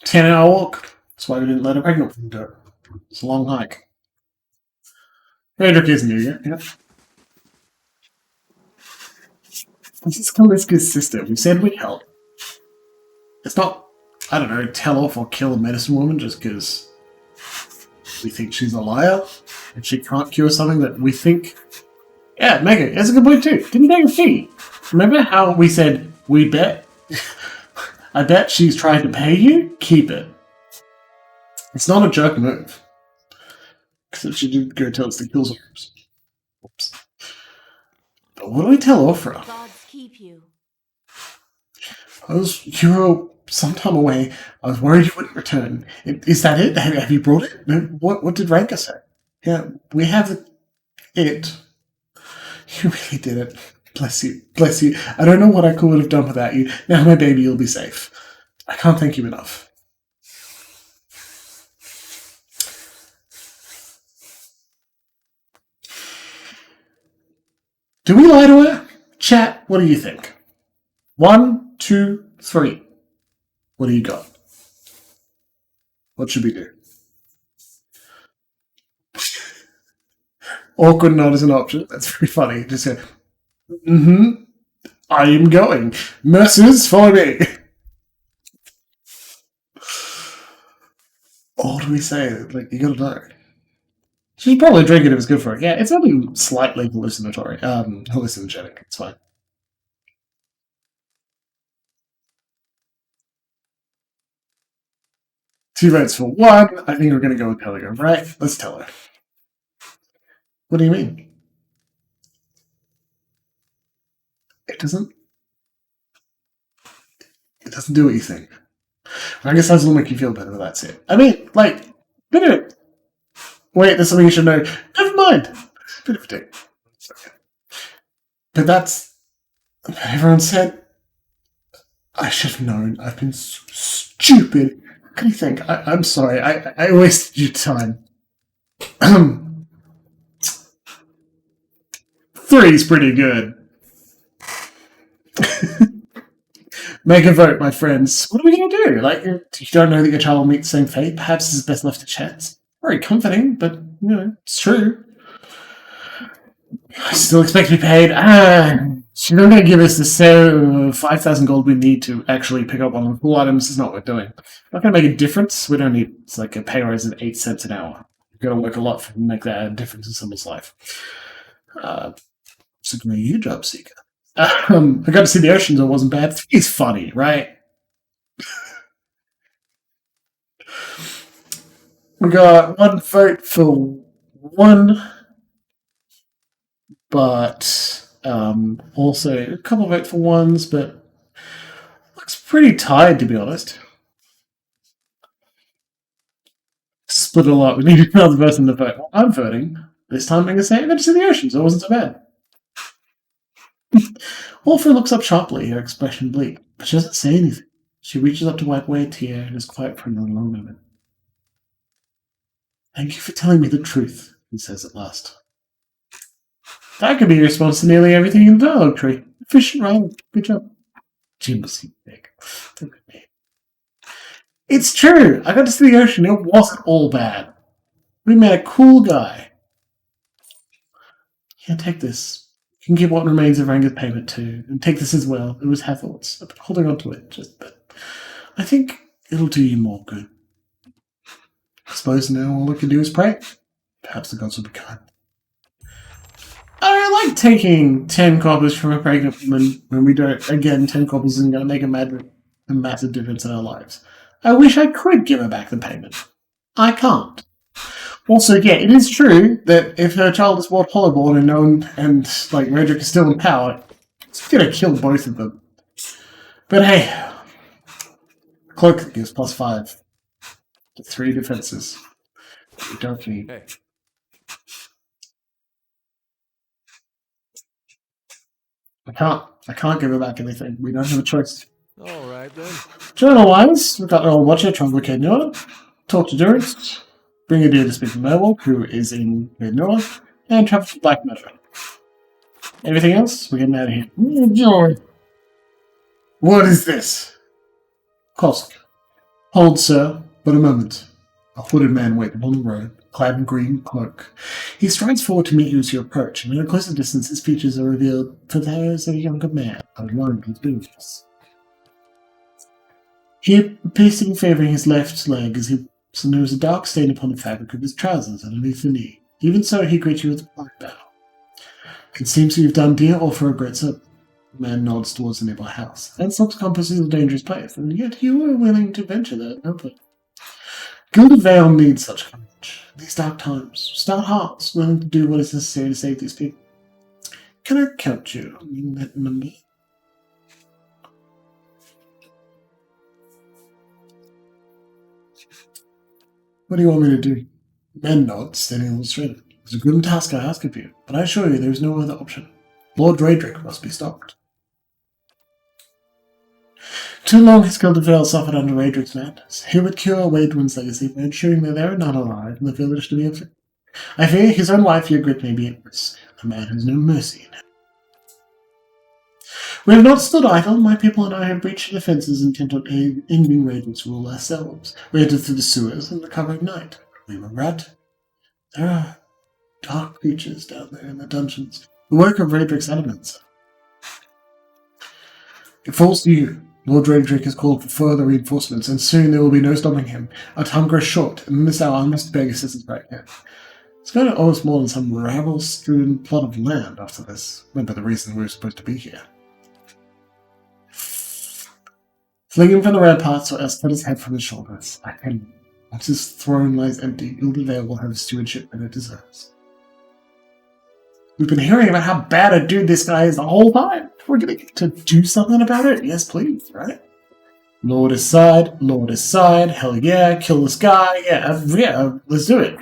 10-hour walk. That's why we didn't let a pregnant woman do it. It's a long hike. Frederick isn't here yet. Yeah. This is Kaliska's sister. We said we'd help. It's not, I don't know, tell off or kill a medicine woman just because we think she's a liar and she can't cure something that we think. Yeah, Mega, that's a good point too. Didn't take a fee. Remember how we said, we bet? I bet she's trying to pay you? Keep it. It's not a jerk move. Because she did go tell us to kill some. Oops. But what do we tell Orfra? Gods keep you. You were some time away. I was worried you wouldn't return. Is that it? Have you brought it? No, what did Ranka say? Yeah, we have it. You really did it. Bless you. Bless you. I don't know what I could have done without you. Now my baby, you'll be safe. I can't thank you enough. Do we lie to her? Chat, what do you think? 1, 2, 3. What do you got? What should we do? Awkward nod is an option. That's very funny. Just go, I am going. Mercers, follow me. What do we say? Like, you gotta know. She'd probably drink it if it was good for her. Yeah, it's only slightly hallucinatory. Hallucinogenic. It's fine. Two votes for one. I think we're going to go with Telegram, right? Let's tell her. What do you mean? It doesn't do what you think. I guess that's will make you feel better, but that's it. I mean, like, bit of it. Wait, there's something you should know. Never mind. Bit of a dick. Okay. But that's... Everyone said... I should have known. I've been so stupid. What can you think? I'm sorry. I wasted your time. 3's pretty good. Make a vote, my friends. What are we going to do? Like, you don't know that your child will meet the same fate? Perhaps it's best left to chance. Very comforting, but, you know, it's true. I still expect to be paid. She's not going to give us the 5,000 gold we need to actually pick up on the cool items. It's not what we're doing. Not going to make a difference. We don't need, it's like a pay rise of 8 cents an hour. We've got to work a lot to make that a difference in someone's life. It's a great job, Seeker. I got to see the oceans. It wasn't bad. 3 is funny, right? We got 1 vote for 1, but also a couple vote for 1s, but looks pretty tied, to be honest. Split a lot. We need another person to vote. Well, I'm voting. This time I'm going to say I got to see the oceans. It wasn't so bad. Orpha looks up sharply, her expression bleak, but she doesn't say anything. She reaches up to wipe away a tear and is quiet for another long moment. Thank you for telling me the truth, he says at last. That could be your response to nearly everything in the dialogue tree. Efficient, right? Good job. Jimbles, you big. It's true! I got to see the ocean. It wasn't all bad. We met a cool guy. Yeah, take this. You can keep what remains of Ranga's payment too, and take this as well. It was Hathorn's. I've been holding on to it, but I think it'll do you more good. I suppose now all I can do is pray. Perhaps the gods will be kind. I like taking 10 coppers from a pregnant woman when we don't. Again, 10 coppers isn't going to make a massive difference in our lives. I wish I could give her back the payment. I can't. Also, yeah, it is true that if her child is hollowborn and known and like Roderick is still in power, it's going to kill both of them. But hey, cloak gives +5 to 3 defenses. We don't need. Hey. I can't give her back anything. We don't have a choice. All right then. Journal-wise, we've got our Whatcha trying to locate Noah, talk to Durance, bring a deer to speak to Noble, who is in Noah, and travel to Black Meadow. Anything else? We're getting out of here. What is this? Kosk. Hold, sir, but a moment. A hooded man waited on the road, clad in green cloak. He strides forward to meet you as you approach, and at a closer distance his features are revealed, for there is a younger man alone with boots. He appears to be favouring his left leg as he so there is a dark stain upon the fabric of his trousers underneath the knee. Even so, he greets you with a polite bow. It seems you've done dear or for a great service. The man nods towards the nearby house. Anslop's compass is a dangerous place, and yet you were willing to venture there, nobly. Gilded Vale needs such courage. These dark times, stout hearts willing to do what is necessary to save these people. Can I count you on that number? What do you want me to do? The man nods, standing on the street. It's a grim task I ask of you, but I assure you there is no other option. Lord Raedric must be stopped. Too long has Gilded Vale suffered under Raedric's madness. He would cure Waydwin's legacy by ensuring that there are none alive in the village to be afflicted. I fear his own life Ygritte may be at risk. The man has no mercy in him. We have not stood idle. My people and I have breached the defences intent on ending Raedric's rule ourselves. We entered through the sewers in the cover of night. We were right. There are dark creatures down there in the dungeons. The work of Raedric's elements. It falls to you. Lord Raedric has called for further reinforcements, and soon there will be no stopping him. Our time grows short, and in this hour I must beg assistance right now. It's going to owe us more than some rabble-strewn plot of land after this. Remember the reason we were supposed to be here. Fling him from the ramparts, or else cut his head from his shoulders. I tell you, once his throne lies empty, Gilded Vale will have a stewardship that it deserves. We've been hearing about how bad a dude this guy is the whole time. We're going to get to do something about it? Yes, please, right? Lord is side, hell yeah, kill this guy, yeah, let's do it.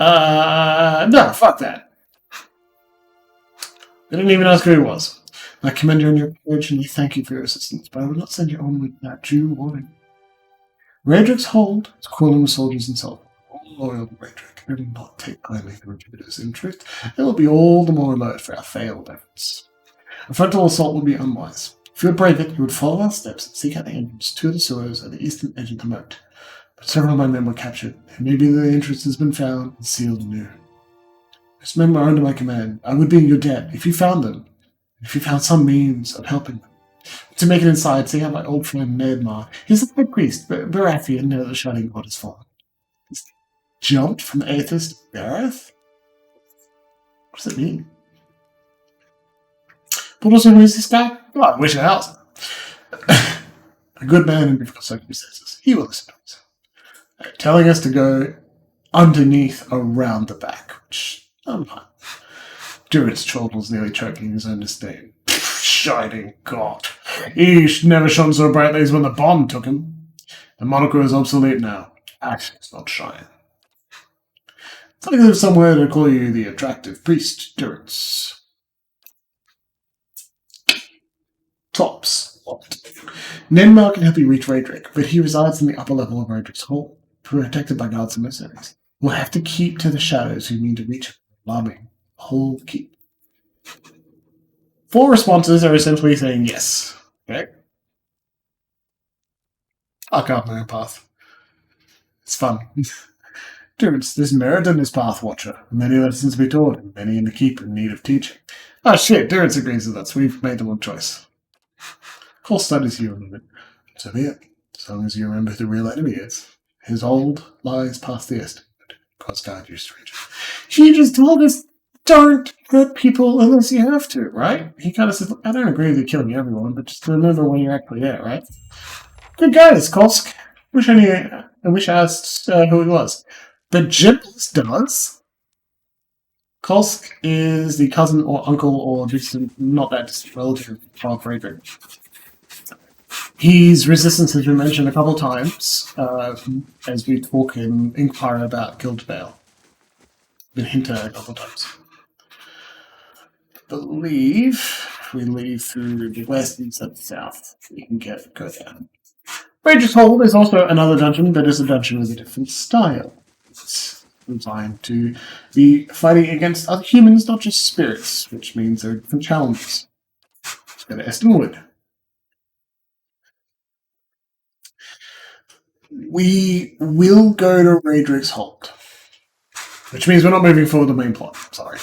No, fuck that. I didn't even ask who he was. I commend you on your courage and I thank you for your assistance, but I will not send you on without due warning. Raedric's hold is crawling with soldiers and soldiers. All loyal to Raedric. I do not take kindly to Jupiter's interest. They will be all the more alert for our failed efforts. A frontal assault would be unwise. If you would brave it, you would follow our steps and seek out the entrance to the sewers at the eastern edge of the moat. But several of my men were captured, and maybe the entrance has been found and sealed anew. Those men were under my command. I would be in your debt if you found them, if you found some means of helping them. To make it inside, seek out my old friend Nedmar. He's the high priest, Baratheon, near the Shining God has fallen. He's jumped from Aethys to Gareth? What does it mean? But also, who is this guy? Oh, I wish I was. A good man in difficult circumstances. He will listen to us. Telling us to go underneath, around the back, which I'm fine. Durance chortles nearly choking his own disdain. Shining God. He never shone so brightly as when the bomb took him. The moniker is obsolete now. Actually, it's not shine. It's like there's somewhere to call you the attractive priest, Durance. Tops. What? Nenmar can help you reach Raedric, but he resides in the upper level of Raedric's hall, protected by guards and mercenaries. We'll have to keep to the shadows who mean to reach him, alarming the whole keep. 4 responses are essentially saying yes. Okay? I'll go up my own path. It's fun. Durance, there's merit in this path, Whatcha. Many lessons to be taught, and many in the keep in need of teaching. Ah, shit, Durance agrees with us. We've made the one choice. Cole studies you a little bit. So be it. As long as you remember who the real enemy is. His hold lies past the estimate. God's guide you, stranger. He just told us, don't hurt people unless you have to, right? He kind of says, I don't agree with you killing everyone, but just remember when you're actually there, right? Good guy, this Kolsk. I wish I asked who he was. But Jimbles does. Kolsk is the cousin or uncle or distant, not that distant relative of Raedric. His resistance has been mentioned a couple of times as we talk and inquire about Gilded Vale. Been hinted at a couple of times. I believe if we leave through the west instead of the south, we can go there. Raedric's Hold is also another dungeon, but it's a dungeon with a different style. It's designed to be fighting against other humans, not just spirits, which means there are different challenges. Let's go to Estonwood. We will go to Raedric's Hold, which means we're not moving forward the main plot. Sorry.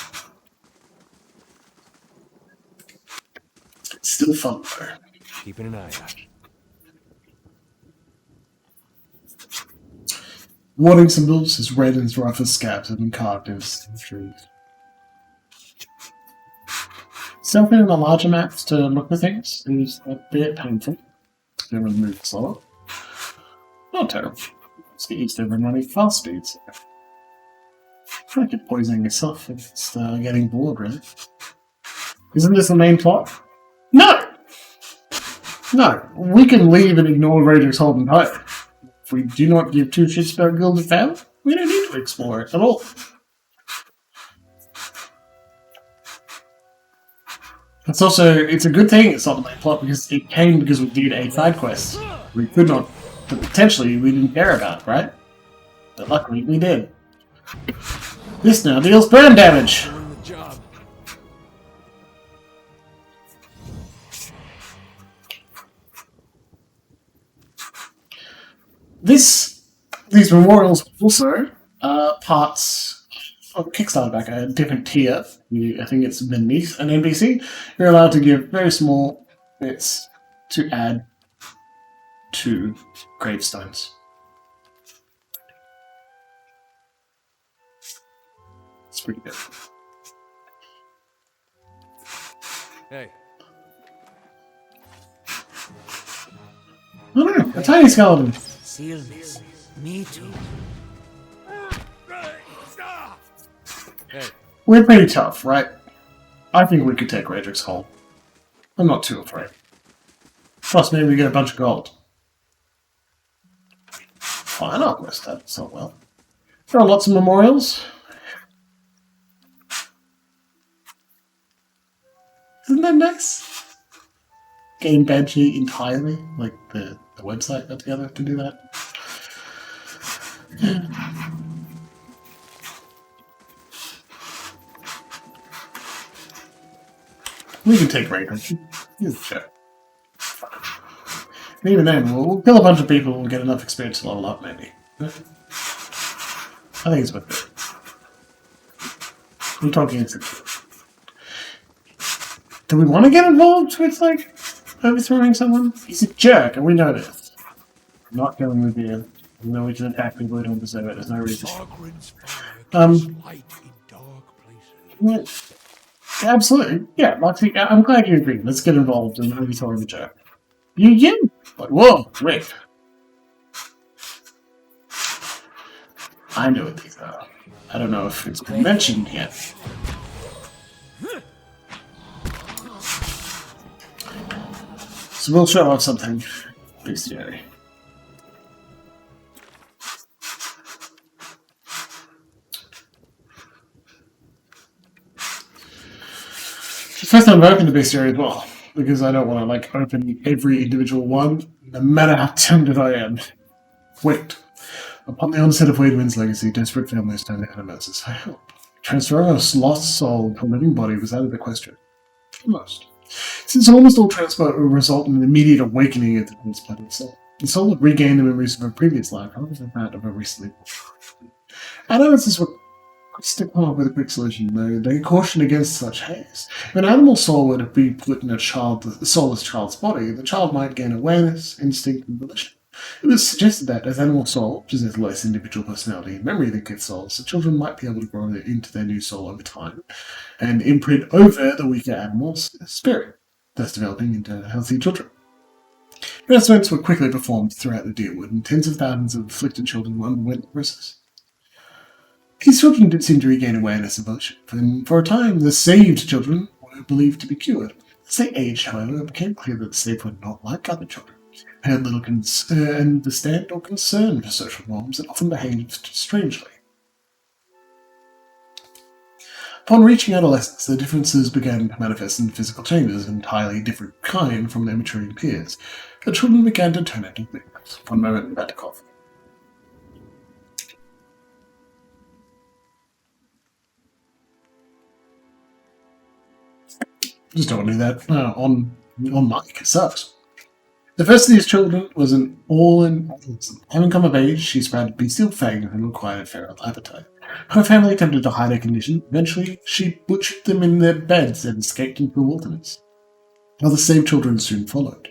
It's still fun, though. Keeping an eye out. Warning symbols, his red and his rough as scabs have been carved in his trees. Stealthing on the larger maps to look for things is a bit painful. Everyone's moving slower. Not terrible. Let's get used to everyone running fast speeds. I feel like you're poisoning yourself if it's getting bored, really. Isn't this the main plot? No! No, we can leave and ignore Rager's Hold entirely. If we do not give two shits about Gilded Family, we don't need to explore it at all. It's a good thing it's not the main plot because it came because we did a side quest. We could not, but potentially we didn't care about, right? But luckily we did. This now deals burn damage. These memorials also are parts of a Kickstarter back, a different tier. I think it's beneath an NPC. You're allowed to give very small bits to add to gravestones. It's pretty good. Hey. Oh no, a tiny skeleton. Sealness. Me too. Hey. We're pretty tough, right? I think we could take Radrick's Hold. I'm not too afraid. Plus, maybe we get a bunch of gold. Fine, I'll quest that so well. There are lots of memorials. Isn't that nice? Game Banshee entirely, like the website got together to do that. We can take Raiders. He's a shit. And even then, we'll kill a bunch of people and get enough experience to level up, maybe. I think it's worth it. I'm talking into. Do we want to get involved with, like, overthrowing someone? He's a jerk, and we know this. I'm not killing with you. Even though we can attack people who don't deserve it, there's no reason. Yeah, absolutely. Yeah, Moxie, I'm glad you agree. Let's get involved in overthrowing the jerk. You? But whoa, wait. I know what these are. I don't know if it's been mentioned yet. So we'll show off something bestiary. It's the first time I've opened the bestiary as well, because I don't want to like open every individual one, no matter how tempted I am. Wait. Upon the onset of Wademan's legacy, desperate families turned to animals for help. Transferring a lost soul to a living body was out of the question. Almost. Since almost all transport would result in an immediate awakening of the transplanted soul, the soul would regain the memories of a previous life rather than that of a recently born. Analysts were quick to come up with a quick solution, though they cautioned against such haste. If an animal soul were to be put in a soulless child's body, the child might gain awareness, instinct, and volition. It was suggested that as animal soul possess less individual personality and memory than kid souls, the children might be able to grow into their new soul over time and imprint over the weaker animal's spirit, thus developing into healthy children. Experiments were quickly performed throughout the Deerwood, and tens of thousands of afflicted children underwent the process. These children did seem to regain awareness and volition, and for a time the saved children were believed to be cured. As they aged, however, it became clear that the saved were not like other children. They had little understand or concern for social norms and often behaved strangely. Upon reaching adolescence, the differences began to manifest in physical changes of an entirely different kind from their maturing peers. The children began to turn into things. One moment, I'm about to cough. Just don't want to do that on mic. It sucks. The first of these children was an all-in-all. Having come of age, she sprouted bestial fangs and acquired a feral appetite. Her family attempted to hide her condition. Eventually, she butchered them in their beds and escaped into the wilderness. Other saved children soon followed.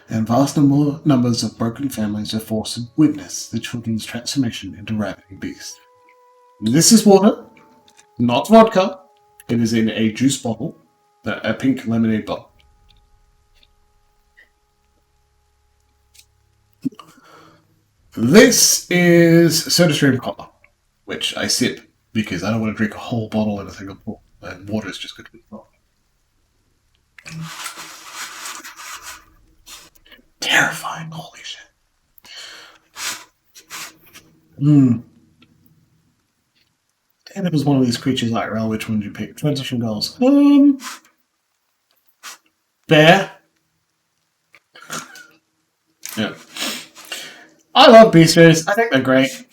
and vast numbers of broken families are forced to witness the children's transformation into ravening beasts. This is water, not vodka. It is in a juice bottle, a pink lemonade bottle. This is SodaStream Cola, which I sip because I don't want to drink a whole bottle in a single pour, and water is just good to well. Terrifying, holy shit. And it was one of these creatures like IRL, which one did you pick? Transition goals. Bear. Yeah. I love beast rays. I think they're great.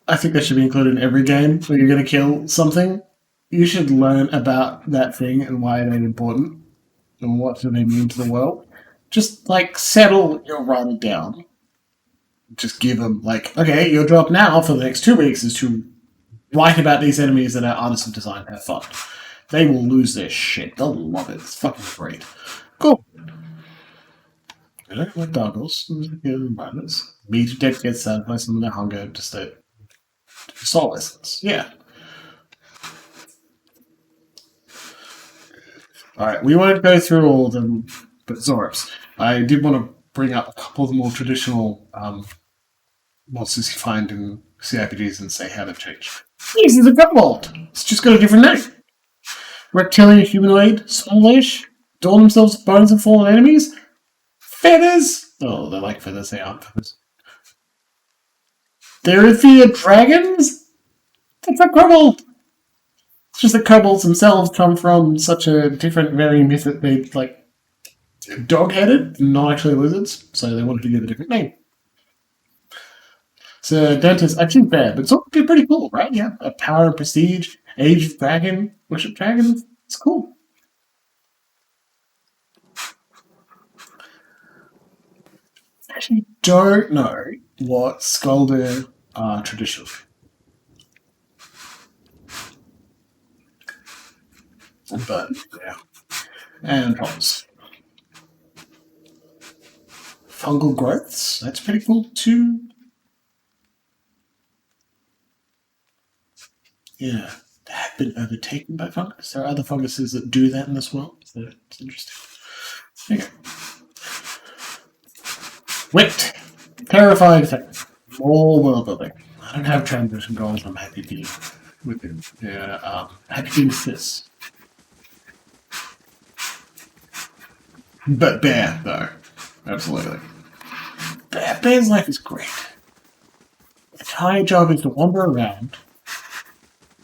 I think they should be included in every game where you're going to kill something. You should learn about that thing and why they're important and what do they mean to the world. Just, like, settle your run down. Just give them, like, okay, your job now for the next 2 weeks is to write about these enemies that our artists have designed. Have fun. They will lose their shit. They'll love it. It's fucking great. Cool. I don't like goggles. Meat of death gets satisfied some of their hunger just to soul essence. Yeah. Alright, we won't go through all of them, but Zorps. I did want to bring up a couple of the more traditional monsters you find in CRPGs and say how they've changed. This is a kobold. It's just got a different name. Reptilian humanoid, smallish, adorn themselves with bones of fallen enemies. Feathers! Oh, they're like feathers, they aren't feathers. They're feared dragons? That's a kobold! It's just that kobolds themselves come from such a different, very mythic, they like dog-headed, not actually lizards, so they wanted to give a different name. So Dante's actually bad, but it's all pretty cool, right? Yeah, a power and prestige, age of dragon, worship dragons. It's cool. I actually don't know what Skaldir are traditionally. But, yeah. And trolls. Fungal growths, that's pretty cool too. Yeah, they have been overtaken by fungus. There are other funguses that do that in this world, so it's interesting. Okay. Wit. Terrifying thing. More world building. I don't have transition goals, I'm happy to with him. Yeah, happy to with this. But bear, though. Absolutely. Bear's life is great. The entire job is to wander around,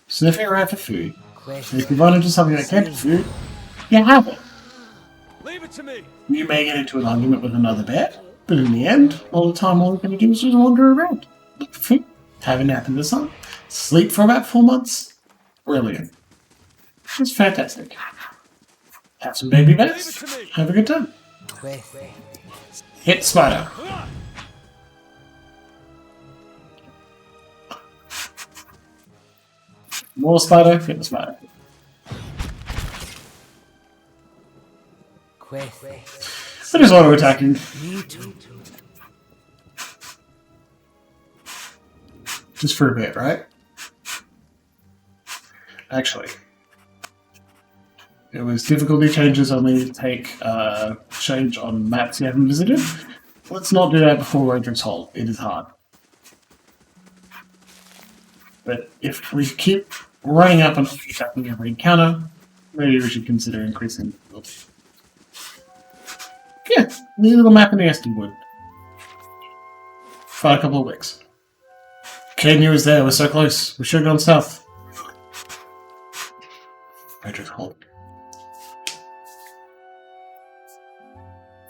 sniffing around for food. And if you run into something that can't be food, you have it. Leave it to me. You may get into an argument with another bear, but in the end, all the time all you're going to do is just wander around. Look for food, have a nap in the sun, sleep for about 4 months. Brilliant. It's fantastic. Have some baby bears. Have a good time. Hit spider. More spider, hit the spider. I just auto attacking. Just for a bit, right? Actually, it was difficulty changes only take change on maps you haven't visited. Let's not do that before Roderick's Hole. It is hard. But if we keep running up and attacking every encounter, maybe we should consider increasing difficulty. Yeah, the little map in the Eston Wood. Fight a couple of weeks. Kenya was there, we're so close. We should have gone south. Roderick's Hole.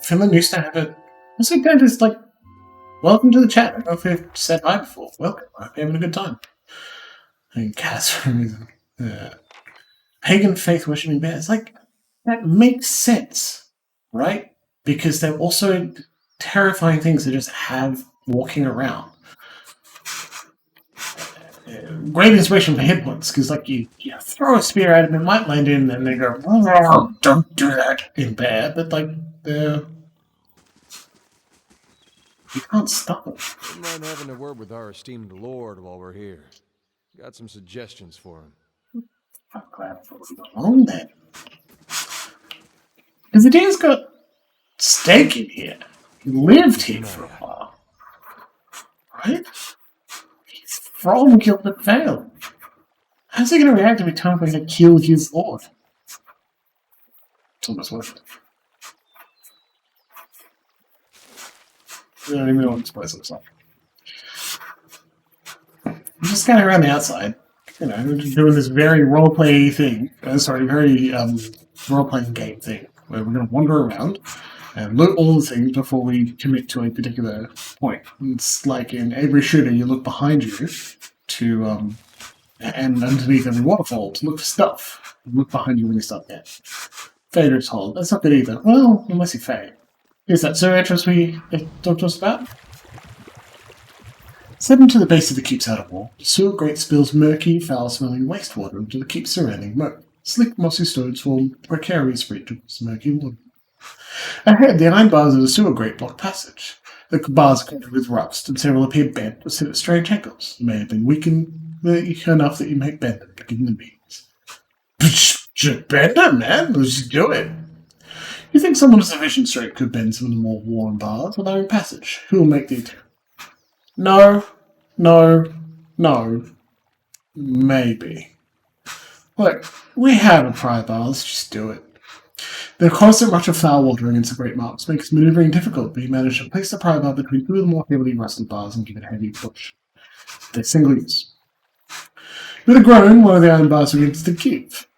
Finland used to have a... What's it going to just like... Welcome to the chat. I don't know if we've said hi before. Welcome. I hope you're having a good time. I think cats for a reason. Pagan faith worshipping bears. Like, that makes sense, right? Because they're also terrifying things to just have walking around. Great inspiration for hit points, because like you throw a spear at them, it might land in, and they go, "Oh, don't do that" in bear, but like they're You can't stop it. Wouldn't mind having a word with our esteemed lord while we're here. Got some suggestions for him. I'm glad what's going on then. Because the dude's got stake in here. He lived here for a while. Right? He's from Gilbert Vale. How's he going to react every time we're going to kill his lord? It's almost worth it. I don't even know what this place looks like. I'm just kind of around the outside. You know, doing this very roleplay thing. Very role-playing game thing. Where we're going to wander around and loot all the things before we commit to a particular point. It's like in every shooter, you look behind you to, and underneath every waterfall to look for stuff. Look behind you when you start there. Fader's hold. That's not good either. Well, unless you fade. Here's that sewer entrance we talked to us about. Stepping to the base of the keep's outer wall, the sewer grate spills murky, foul-smelling wastewater into the keep's surrounding moat. Slick, mossy stones form a precarious bridge across the murky water. Ahead, the iron bars of the sewer grate block passage. The bars are covered with rust, and several appear bent or sit at strange angles. They may have been weakened enough that you may bend them, begin the beams. Just bend them, man! Let's just do it! You think someone with sufficient strength could bend some of the more worn bars, allowing passage? Who will make the attempt? No. Maybe. Look, we have a pry bar, let's just do it. The constant rush of foul water against the great marks makes maneuvering difficult, but you manage to place the pry bar between two of the more heavily rusted bars and give it a heavy push. They're single use. With a groan, one of the iron bars begins to give.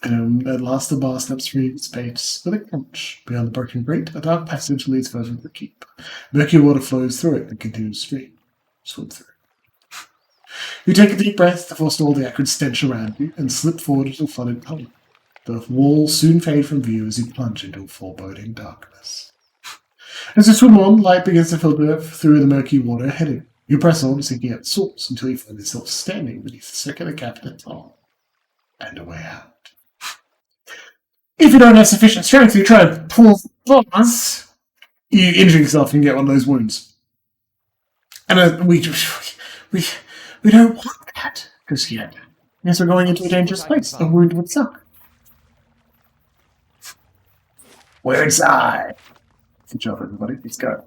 And at last the bar snaps free of its base with a crunch. Beyond the broken grate, a dark passage leads further into the keep. Murky water flows through it and continues stream. Swim through. You take a deep breath to forestall the acrid stench around you and slip forward into the flooded tunnel. The walls soon fade from view as you plunge into a foreboding darkness. As you swim on, light begins to filter through the murky water ahead of you. You press on, seeking out the source until you find yourself standing beneath the circular gap in the tunnel. And a way out. If you don't have sufficient strength, you try to pull the bars, you injure yourself and get one of those wounds. And we don't want that just yet. Yes, we're going into a dangerous place. A wound would suck. We're inside. Good job, everybody. Let's go.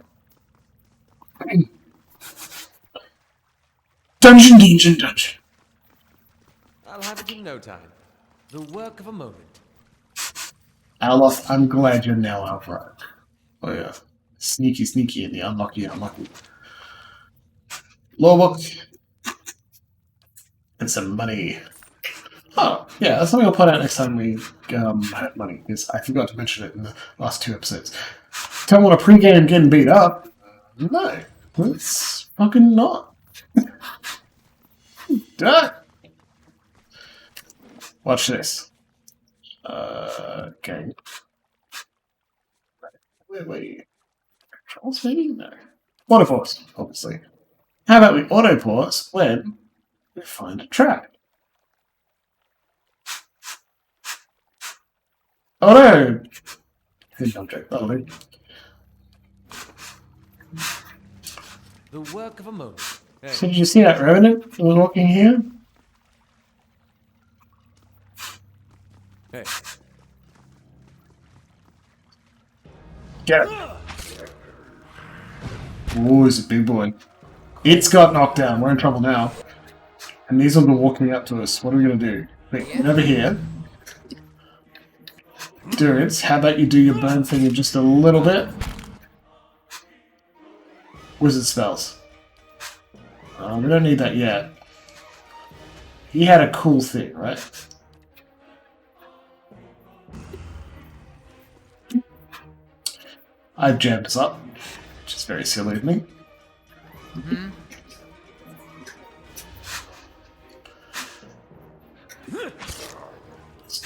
DungeonDungeonDungeon. I'll have it in no time. The work of a moment. Aloth, I'm glad you're now outright. Oh yeah. Sneaky, and the unlucky. Lawbook. And some money. Oh, yeah, that's something I'll point out next time we have money, because I forgot to mention it in the last 2 episodes. Don't want a pre-game getting beat up. No. Let's fucking not. Duh. Watch this. Okay. Where were you? Controls maybe? No. Auto pause, obviously. How about we auto pause when we find a trap? Oh no! Hidden object, that'll do. The work of a moment. Hey. So did you see that revenant that was walking here? Hey. Get it! Ooh, he's a big boy. It's got knocked down. We're in trouble now. And these will be walking up to us. What are we going to do? Wait, get over here. Durance, how about you do your burn thing in just a little bit? Wizard spells. We don't need that yet. He had a cool thing, right? I've jammed us up, which is very silly of me.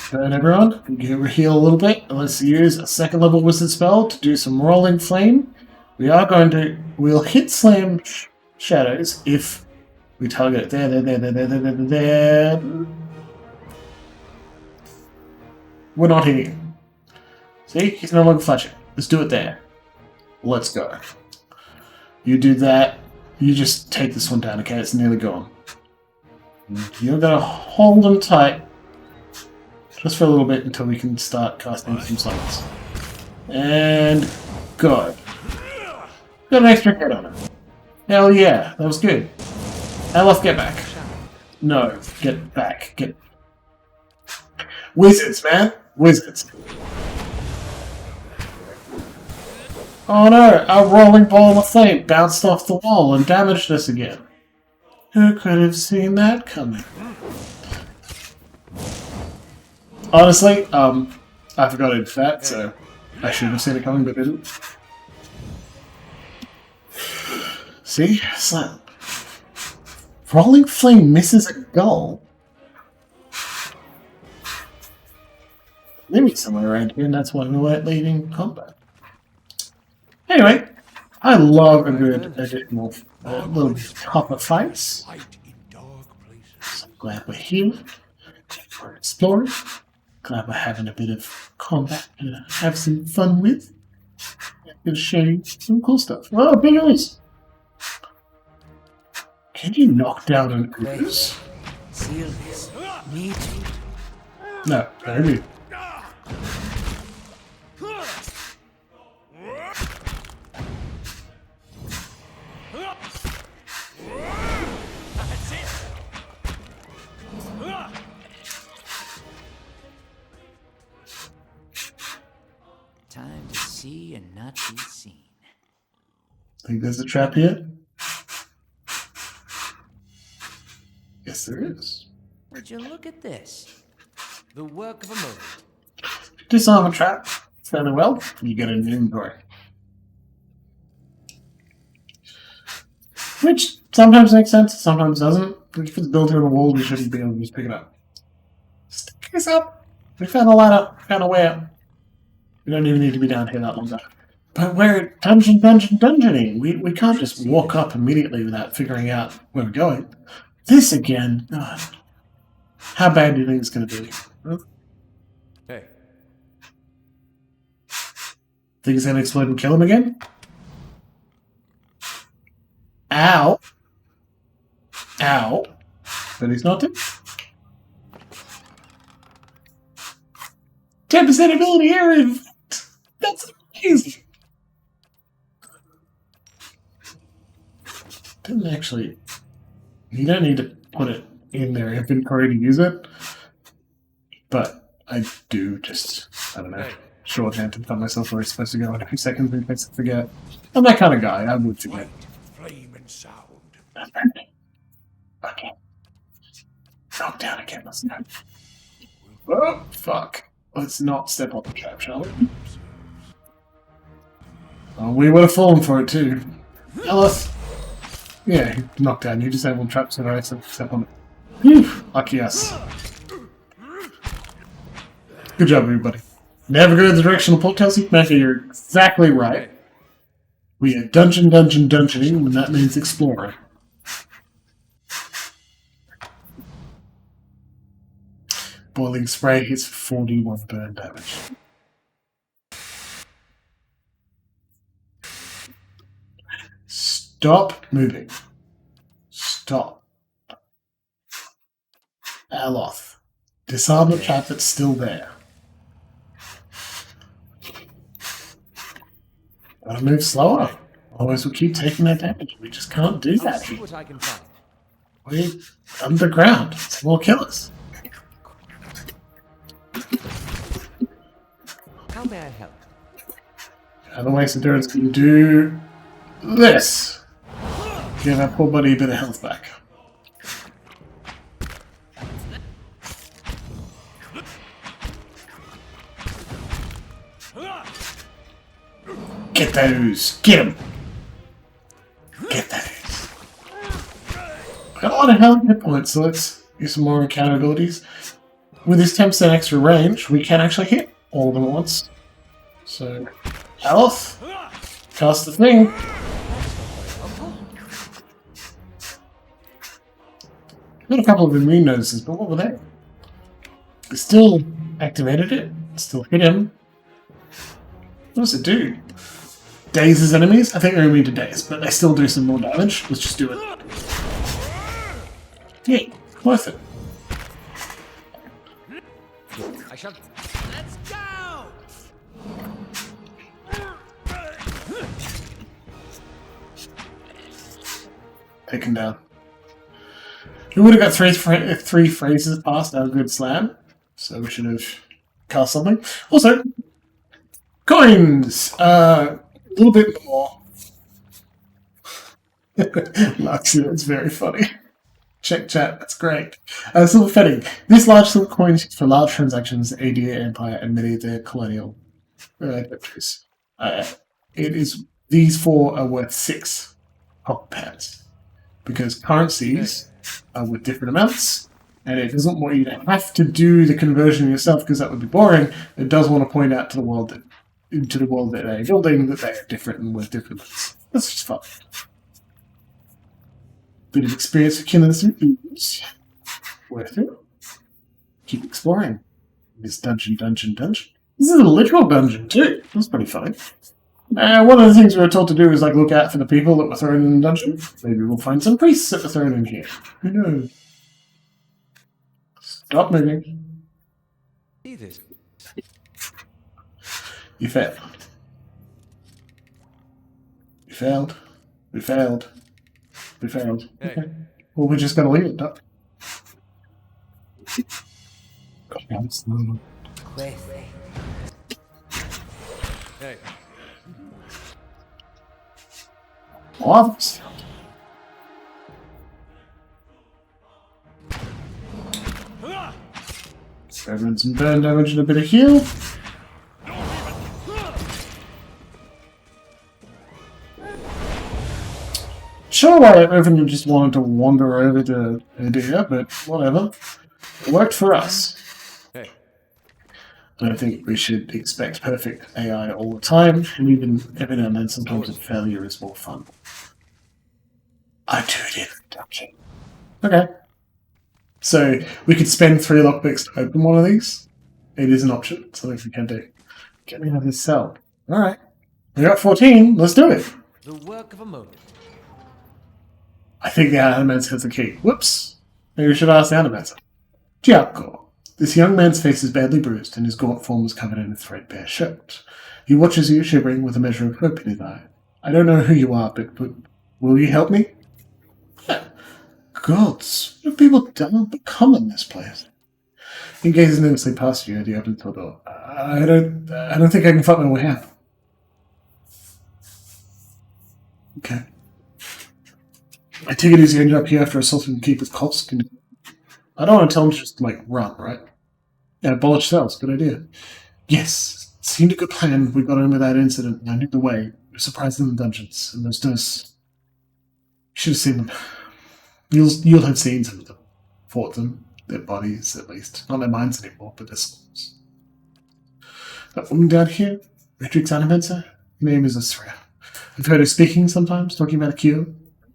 Turn everyone, heal a little bit, and let's use a 2nd level wizard spell to do some rolling flame. We'll hit slam shadows if we target it there. We're not hitting it. See, he's no longer flashing. Let's do it there. Let's go. You do that. You just take this one down, okay? It's nearly gone. You're gonna hold them tight. Just for a little bit until we can start casting some silence. And go. Got an extra hit on him. Hell yeah, that was good. Eloth, get back. No, get back. Get. Wizards, man! Wizards. Oh no, our rolling ball of flame bounced off the wall and damaged us again. Who could have seen that coming? Honestly, I forgot it's that, so I should have seen it coming, but didn't. See? So, rolling flame misses a goal. Maybe somewhere around here, and that's why we weren't leading combat. Anyway, I love a good additional little copper fights. So glad we're here. We're exploring. Glad we're having a bit of combat to have some fun with. I'm going to show you some cool stuff. Oh, big eyes! Can you knock down an ooze? Seal this. Me too. No, maybe. Time to see and not be seen. Think there's a trap here? Yes, there is. Would you look at this? The work of a moment. Disarm a trap fairly well, you get an inventory. Which sometimes makes sense, sometimes doesn't. If it's built into a wall, we shouldn't be able to just pick it up. Stick this up! We found a ladder, found a way out. We don't even need to be down here that long. But we're dungeoning. We can't just walk up immediately without figuring out where we're going. This again, God. How bad do you think it's going to be? Huh? Hey. Think it's going to explode and kill him again? Ow. Ow. But he's not dead. 10% ability area! That's amazing! Didn't actually... You don't need to put it in their inventory to use it. But I do just, I don't know, shorthand to tell myself where it's supposed to go in a few seconds in case I forget. I'm that kind of guy, I would forget. Flame and sound. Okay. Knock down again, let's go. Oh, fuck. Let's not step on the trap, shall we? Oh, we would have fallen for it too. Eoth! Yeah, he knocked down. You disabled traps and I step on it. Phew, lucky us. Good job, everybody. Never go the direction the plot tells you. Matthew, you're exactly right. We are dungeoning, and that means exploring. Boiling spray hits 41 burn damage. Stop moving. Stop. Eoth. Disarm the trap that's still there. Gotta move slower. Otherwise we'll keep taking that damage. We just can't do that. I'll see what I can find. We're underground. Some more killers. How may I help? Otherwise endurance can do this. Give that poor buddy a bit of health back. Get those! Get him! Get those! Got a lot of health hit points, so let's use some more encounter abilities. With this 10% extra range, we can actually hit all of them at once. So, health, cast the thing. Got a couple of immune notices, but what were they? We still activated it, still hit him. What does it do? dazes enemies. I think they're immune to daze, but they still do some more damage. Let's just do it. Yeah, worth it. I shall. Let's go! Take him down. We would have got three phrases past our good slam, so we should have cast something. Also, coins! A little bit more. Luxy, that's very funny. Check chat, that's great. Silver Fetting. This large silver coin is used for large transactions, AD Empire, and many of their colonial countries. These 4 are worth 6 copper pads. Because currencies are with different amounts, and it doesn't want you to have to do the conversion yourself because that would be boring. It does want to point out to the world that they're building that they are different and worth different amounts. That's just fun. Bit of experience for killing some ooze. Worth it. Keep exploring. This dungeon. This is a literal dungeon too. That's pretty funny. One of the things we were told to do is like look out for the people that were thrown in the dungeon. Maybe we'll find some priests that were thrown in here. Who knows? Stop moving. See this? You failed. You failed. We failed. We failed. Hey. Okay. Well, we're just gonna leave it, Duck. Hey. What? Severance and burn damage and a bit of heal. Sure, why everyone just wanted to wander over to India, but whatever. It worked for us. Hey. I don't think we should expect perfect AI all the time, and even every now and then sometimes a failure is more fun. I do it in dungeon. Okay. So we could spend 3 lockpicks to open one of these. It is an option, something we can do. Get me out of this cell. Alright. We got 14, let's do it. The work of a moment. I think the Animancer has the key. Whoops. Maybe we should ask the Animancer. Giaco. This young man's face is badly bruised, and his gaunt form is covered in a threadbare shirt. He watches you, shivering with a measure of hope in his eye. I don't know who you are, but will you help me? Gods, what have people done become in this place? He gazes nervously past you as he opens the door. I don't think I can fight my way out. Okay. I take it he's ended up here after assaulting the keeper's corpse. I don't want to tell him to just, run, right? Yeah, abolish cells. Good idea. Yes, it seemed a good plan. We got over that incident, and I knew the way. We were surprised in the dungeons, and those doors. You should have seen them. You'll have seen some of them. Fought them. Their bodies, at least. Not their minds anymore, but their souls. That woman down here, Matrix Animancer, her name is Asria. I've heard her speaking sometimes, talking about a cure.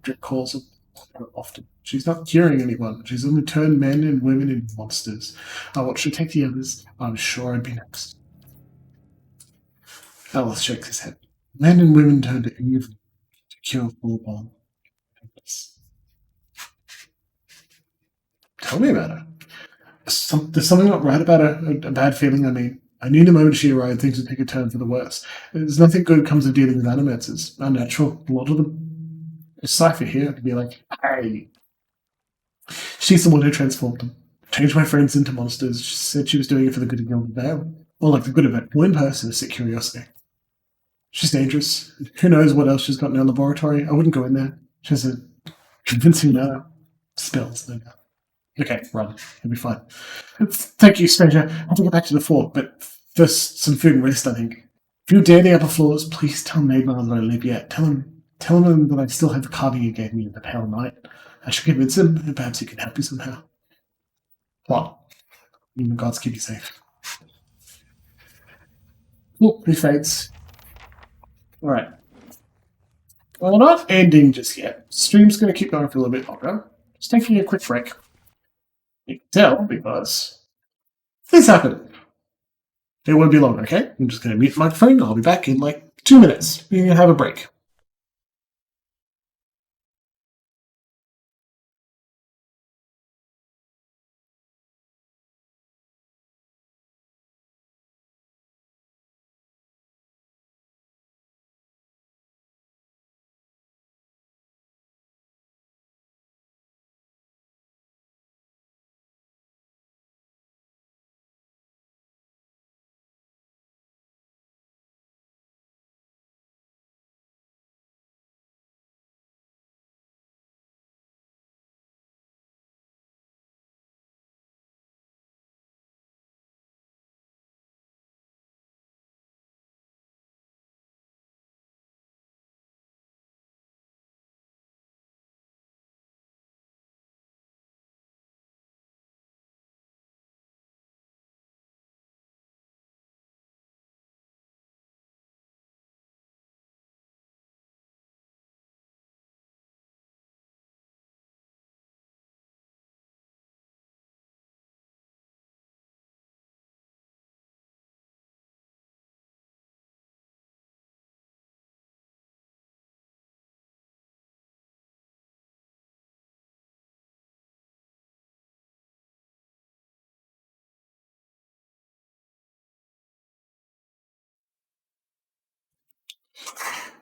Drip calls her often. She's not curing anyone. She's only turned men and women into monsters. I watched her take the others. I was sure I'd be next. Alice shakes his head. Men and women turned to evil to cure full-born. Tell me about her. There's something not right about her. A bad feeling, I mean. I knew the moment she arrived things would take a turn for the worse. There's nothing good comes of dealing with Animancers. Unnatural. A lot of them. A cipher here to be like, hey. She's the one who transformed them. Changed my friends into monsters. She said she was doing it for the good of Gilded Vale. Or like the good of it. One person to sick curiosity. She's dangerous. Who knows what else she's got in her laboratory. I wouldn't go in there. She has a convincing spells, no doubt. Okay, run. You'll be fine. Thank you, stranger. I have to get back to the fort, but first some food and rest, I think. If you dare the upper floors, please tell Neymar that I live yet. Tell him that I still have the carving you gave me in the Pale Knight. I should convince him, and perhaps he can help you somehow. What? May the gods keep you safe. Oh, he fades. Alright. Well, we're not ending just yet. Stream's going to keep going for a little bit longer. Just taking a quick break. You can tell because this happened. It won't be long, okay? I'm just going to mute the microphone. I'll be back in like 2 minutes. You can have a break.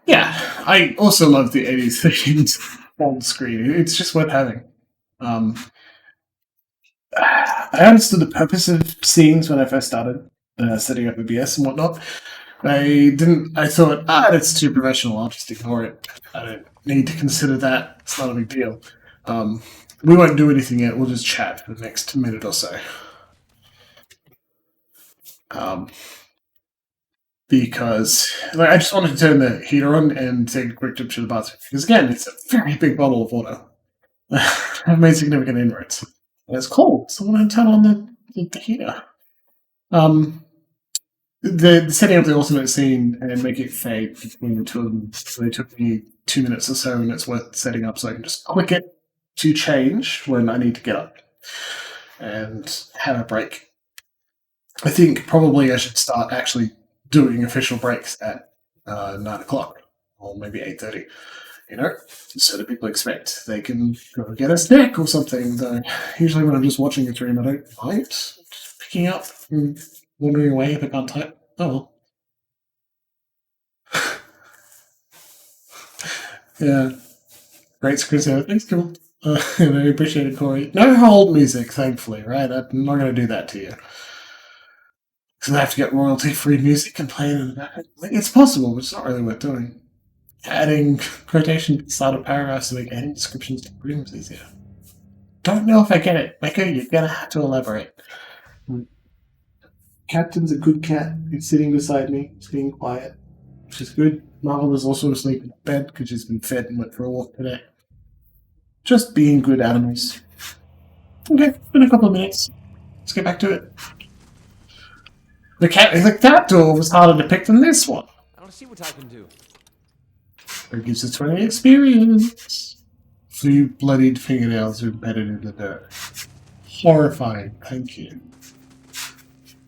Yeah, I also love the 80s themed on screen. It's just worth having. Um, I understood the purpose of scenes when I first started setting up OBS and whatnot. I didn't. I thought, that's too professional. I'll just ignore it. I don't need to consider that. It's not a big deal. We won't do anything yet. We'll just chat for the next minute or so. Because I just wanted to turn the heater on and take a quick trip to the bathroom. Because again, it's a very big bottle of water. I've made significant inroads. And it's cold, so I want to turn on the heater. The setting up the ultimate scene and make it fade between the two of them really took me 2 minutes or so, and it's worth setting up so I can just click it to change when I need to get up and have a break. I think probably I should start actually doing official breaks at 9 o'clock or maybe 8:30. So that people expect they can go get a snack or something. Though usually when I'm just watching a stream, I don't mind just picking up and wandering away if I can't type. Oh well. Yeah, great screen sound. Thanks, cool. And I appreciate it, Corey. No hold music, thankfully, right? I'm not going to do that to you. Because I have to get royalty-free music and play it in the background. It's possible, but it's not really worth doing. Adding quotation start of paragraphs to make adding descriptions to rooms easier. Don't know if I get it. Mecca, you're going to have to elaborate. Captain's a good cat. He's sitting beside me. He's being quiet, which is good. Marvel is also asleep in bed because she's been fed and went for a walk today. Just being good animals. Okay, it's been a couple of minutes. Let's get back to it. The cat door was harder to pick than this one. I want to see what I can do. It gives us 20 experience. Few bloodied fingernails are embedded in the dirt. Horrifying, thank you.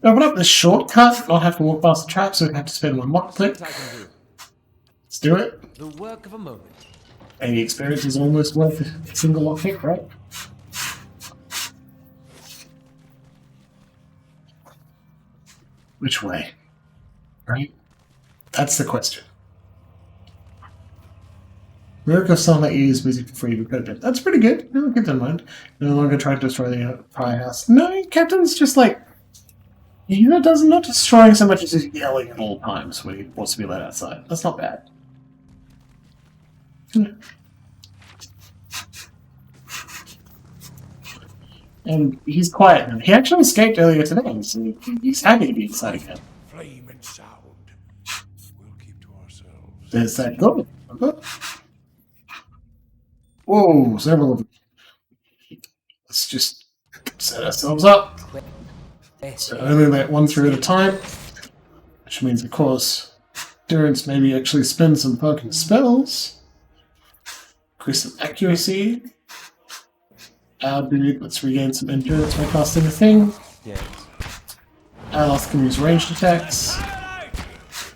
Open up this shortcut, not have to walk past the trap, so we have to spend one more click. Let's do it. The work of a moment. Any experience is almost worth a single lock pick, right? Which way? Right? That's the question. Miracle Sunlight use music for free to Captain. That's pretty good. No, keep that in mind. No longer trying to destroy the Pie House. No, Captain's just like... doesn't not destroying so much as just yelling at all times when he wants to be let outside. That's not bad. And he's quiet now. He actually escaped earlier today, so he's happy to be inside again. Flame and sound. We'll keep to ourselves. There's that goal. Whoa, several of them. Let's just set ourselves up. So only let one through at a time. Which means, of course, Durance maybe actually spend some fucking spells. Increase some accuracy. Dude, let's regain some endurance by casting a thing. Yes. Alos can use ranged attacks.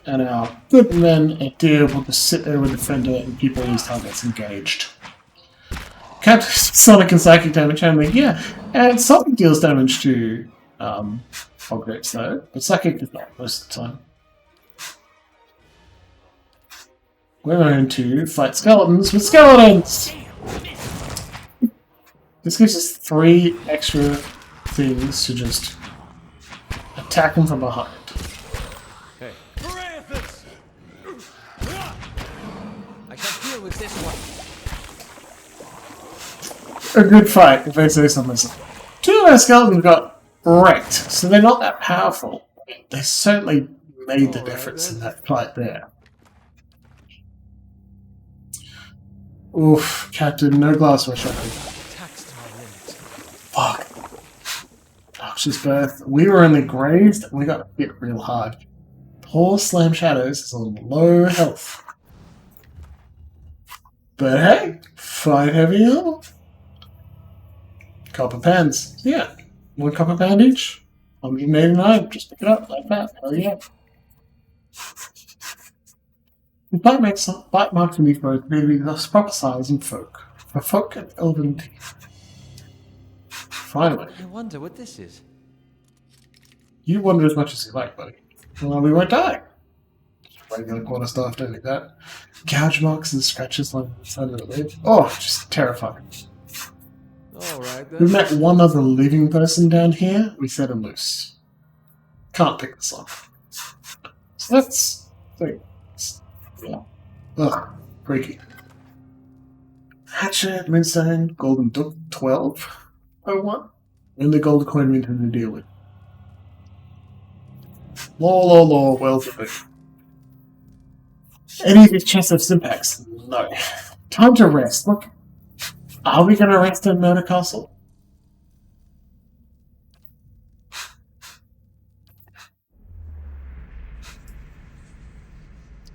And our good men at Deer will just sit there with the Defender and keep all these targets engaged. Can't Sonic and Psychic damage handling, yeah. And Sonic deals damage to objects though, but Psychic does not most of the time. We're going to fight skeletons with skeletons! This gives us 3 extra things to just attack them from behind. Hey. I can deal with this one. A good fight, if I say so myself. 2 of our skeletons got wrecked, so they're not that powerful. They certainly made the difference in that fight there. Oof, Captain, no glass was shattered. Fuck. Noxious Birth. We were only grazed and we got hit real hard. Poor Slam Shadows is on low health. But hey, fight heavy armor. Copper pans. Yeah, 1 copper pan each. 189. Just pick it up like that. Hell yeah. The bite marks in these bones may be the proper size in folk. For folk and elven teeth. Finally. I wonder what this is. You wonder as much as you like, buddy. Well, we won't die. Regular quarterstaff, don't need that. Gouge marks and scratches on the side of the lid. Oh, just terrifying. Alright We then. met one other living person down here. We set him loose. Can't pick this up. So that's... yeah. Ugh, freaky. Hatchet, Moonstone, Golden Duck, 1201. And the gold coin we intend to deal with. Law, well done. Any of these chests have Simpacks? No. Time to rest. Look, are we going to rest in Murder Castle?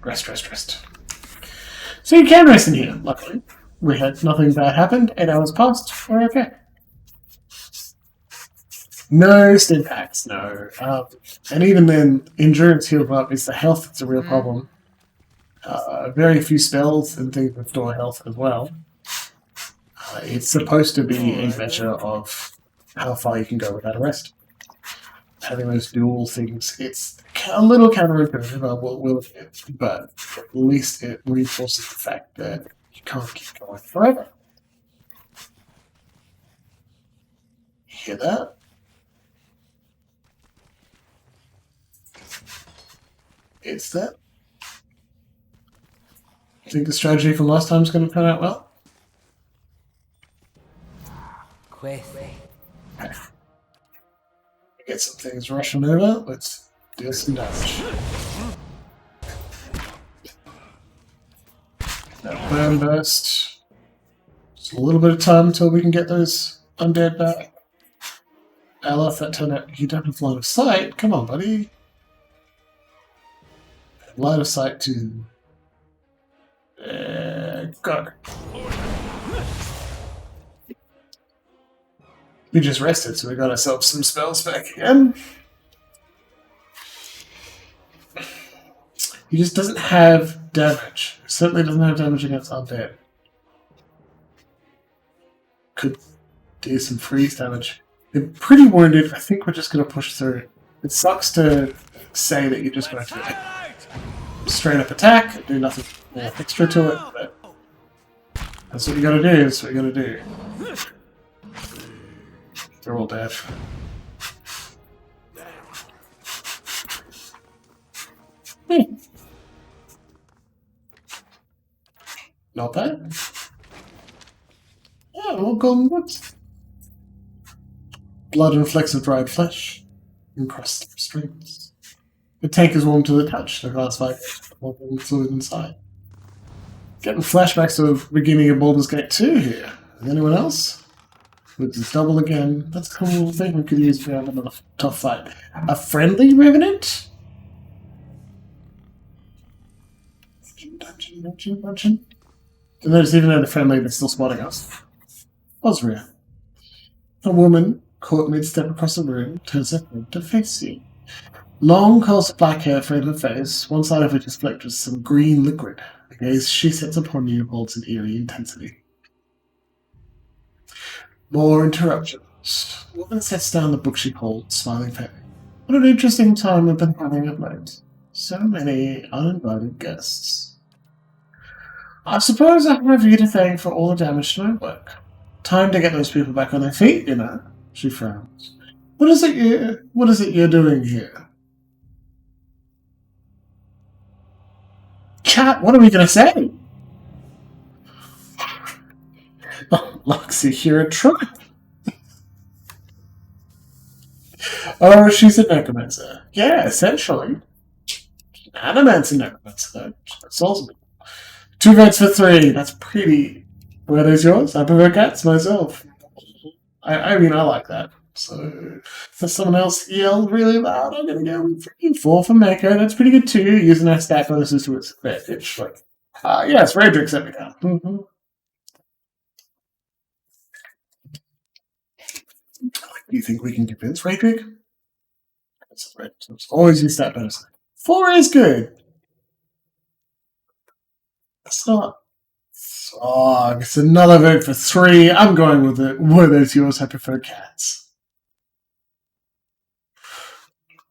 Rest. So you can rest in here, luckily. We had nothing bad happened. 8 hours passed. We're okay. No Stimpaks, no. And even then, endurance heals up. It's the health that's a real problem. Very few spells and things restore health as well. It's supposed to be a measure of how far you can go without a rest. Having those dual things, it's a little counterintuitive, I will admit, but at least it reinforces the fact that you can't keep going forever. You hear that? It's that. Think the strategy from last time is going to turn out well? Quick. Get some things rushing over. Let's deal some damage. Now, burn burst. Just a little bit of time until we can get those undead back. Alaf, that turned out you don't have line of sight. Come on, buddy. Line of sight to... go. We just rested, so we got ourselves some spells back again. He just doesn't have damage. Certainly doesn't have damage against undead. Could do some freeze damage. They're pretty wounded. I think we're just going to push through. It sucks to say that you're just going to straight up attack, do nothing extra to it, but that's what you got to do. That's what you got to do. They're all dead. Not bad. Yeah, all golden books. Blood and flecks of dried flesh. Encrusted strings. The tank is warm to the touch. The glass like fluid inside. Getting flashbacks of the beginning of Baldur's Gate 2 here. Is anyone else? With this double again. That's a cool thing we could use if we have another tough fight. A friendly revenant? Dungeon. And notice even though they're friendly, they're still spotting us. Osria. A woman caught mid-step across the room turns her head to face you. Long curls of black hair frame her face, one side of which is flecked with some green liquid. The gaze she sets upon you holds an eerie intensity. More interruptions. The woman sets down the book she holds, smiling faintly. What an interesting time we've been having of late. So many uninvited guests. I suppose I have you to thank for all the damage to my work. Time to get those people back on their feet, you know. She frowns. What is it you're doing here? Chat, what are we going to say? Luxie, you're a trap. Oh, she's a necromancer. Yeah, essentially. Animancer necromancer, though. That's awesome. 2 votes for 3. That's pretty. Were those yours? I prefer cats myself. I mean, I like that. So, if someone else yelled really loud, I'm going to go with 3. 4 for Mako. That's pretty good too, using that stack bonuses to its advantage. Like, yes, Raedric set me down. Mm-hmm. Do you think we can convince Raedric? That's right. So always use that bonus. 4 is good. That's not. Oh, it's another vote for 3. I'm going with it. Were those yours? I prefer cats.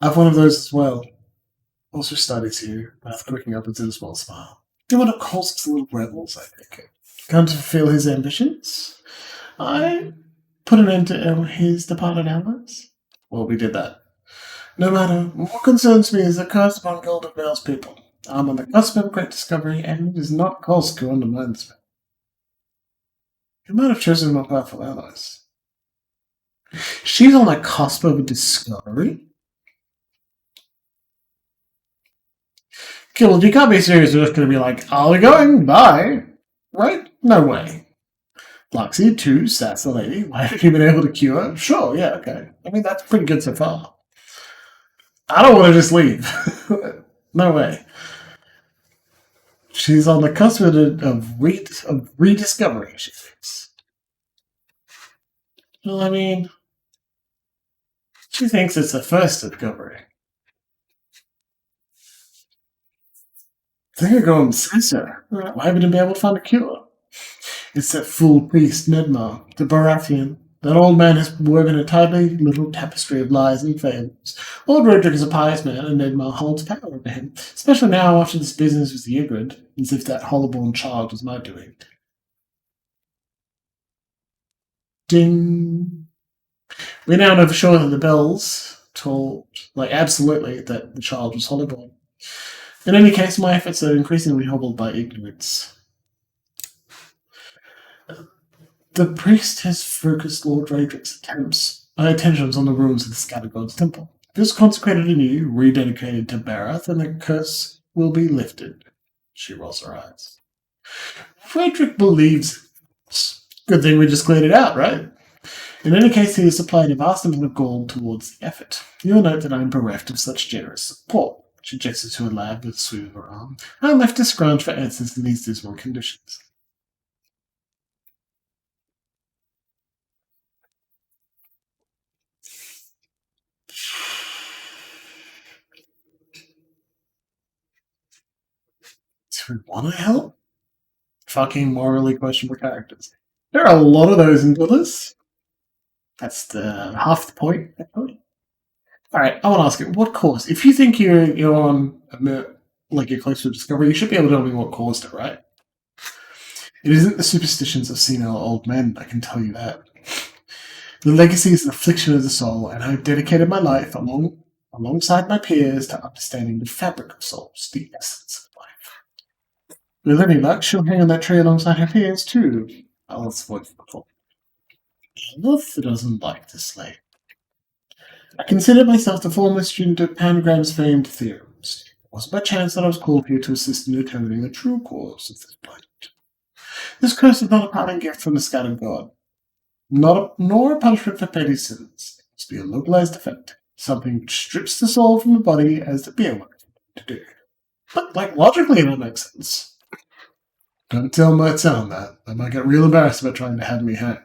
I have one of those as well. Also studies you, mouth quicking up into a small smile. You want to call some little rebels, I think. Come to fulfill his ambitions? I put an end to his departed allies? Well, we did that. No matter, what concerns me is the curse upon Golden Vale's people. I'm on the cusp of a great discovery, and it is not Kolsk who undermines me. You might have chosen more powerful allies. She's on the cusp of a discovery? Killed, you can't be serious. You're just going to be like, are we going? Bye. Right? No way. Luxie, 2, sass the lady. Why have you been able to cure her? Sure, yeah, okay. I mean, that's pretty good so far. I don't want to just leave. No way. She's on the cusp of rediscovery, she thinks. Well, I mean, she thinks it's the first discovery. There you go, Censor. Why haven't you been able to find a cure? It's that fool priest, Nedmar, the Baratheon. That old man has woven a tidy little tapestry of lies and fables. Lord Roderick is a pious man, and Nedmar holds power over him, especially now after this business with the Ygritte, as if that hollow-born child was my doing. Ding! We now know for sure that the bells told, absolutely, that the child was hollow-born. In any case, my efforts are increasingly hobbled by ignorance. The priest has focused Lord Raedric's attentions on the ruins of the Scattered Gods Temple. If it is consecrated anew, rededicated to Barath, then the curse will be lifted. She rolls her eyes. Raedric believes it. Good thing we just cleared it out, right? In any case, he has supplied a vast amount of gold towards the effort. You'll note that I am bereft of such generous support. She gestures to a lad with a sweep of her arm. I am left to scrounge for answers in these dismal conditions. Do we want to help? Fucking morally questionable characters. There are a lot of those in Villas. That's the half the point. Alright, I want to ask you, what caused? If you think you're on you're close to a discovery, you should be able to tell me what caused it, right? It isn't the superstitions of senile old men, I can tell you that. The legacy is an affliction of the soul, and I have dedicated my life alongside my peers to understanding the fabric of souls, the essence of life. With any luck, she'll hang on that tree alongside her peers, too. Alice voiced before. Elf doesn't like to slay. I consider myself the former student of Pangram's famed theorems. It wasn't by chance that I was called here to assist in determining the true cause of this plight. This curse is not a parting gift from the scattered god, nor a punishment for petty sins. It must be a localized effect, something which strips the soul from the body as the beer work to do. But, logically that makes sense. Don't tell my town that. They might get real embarrassed about trying to have me hang.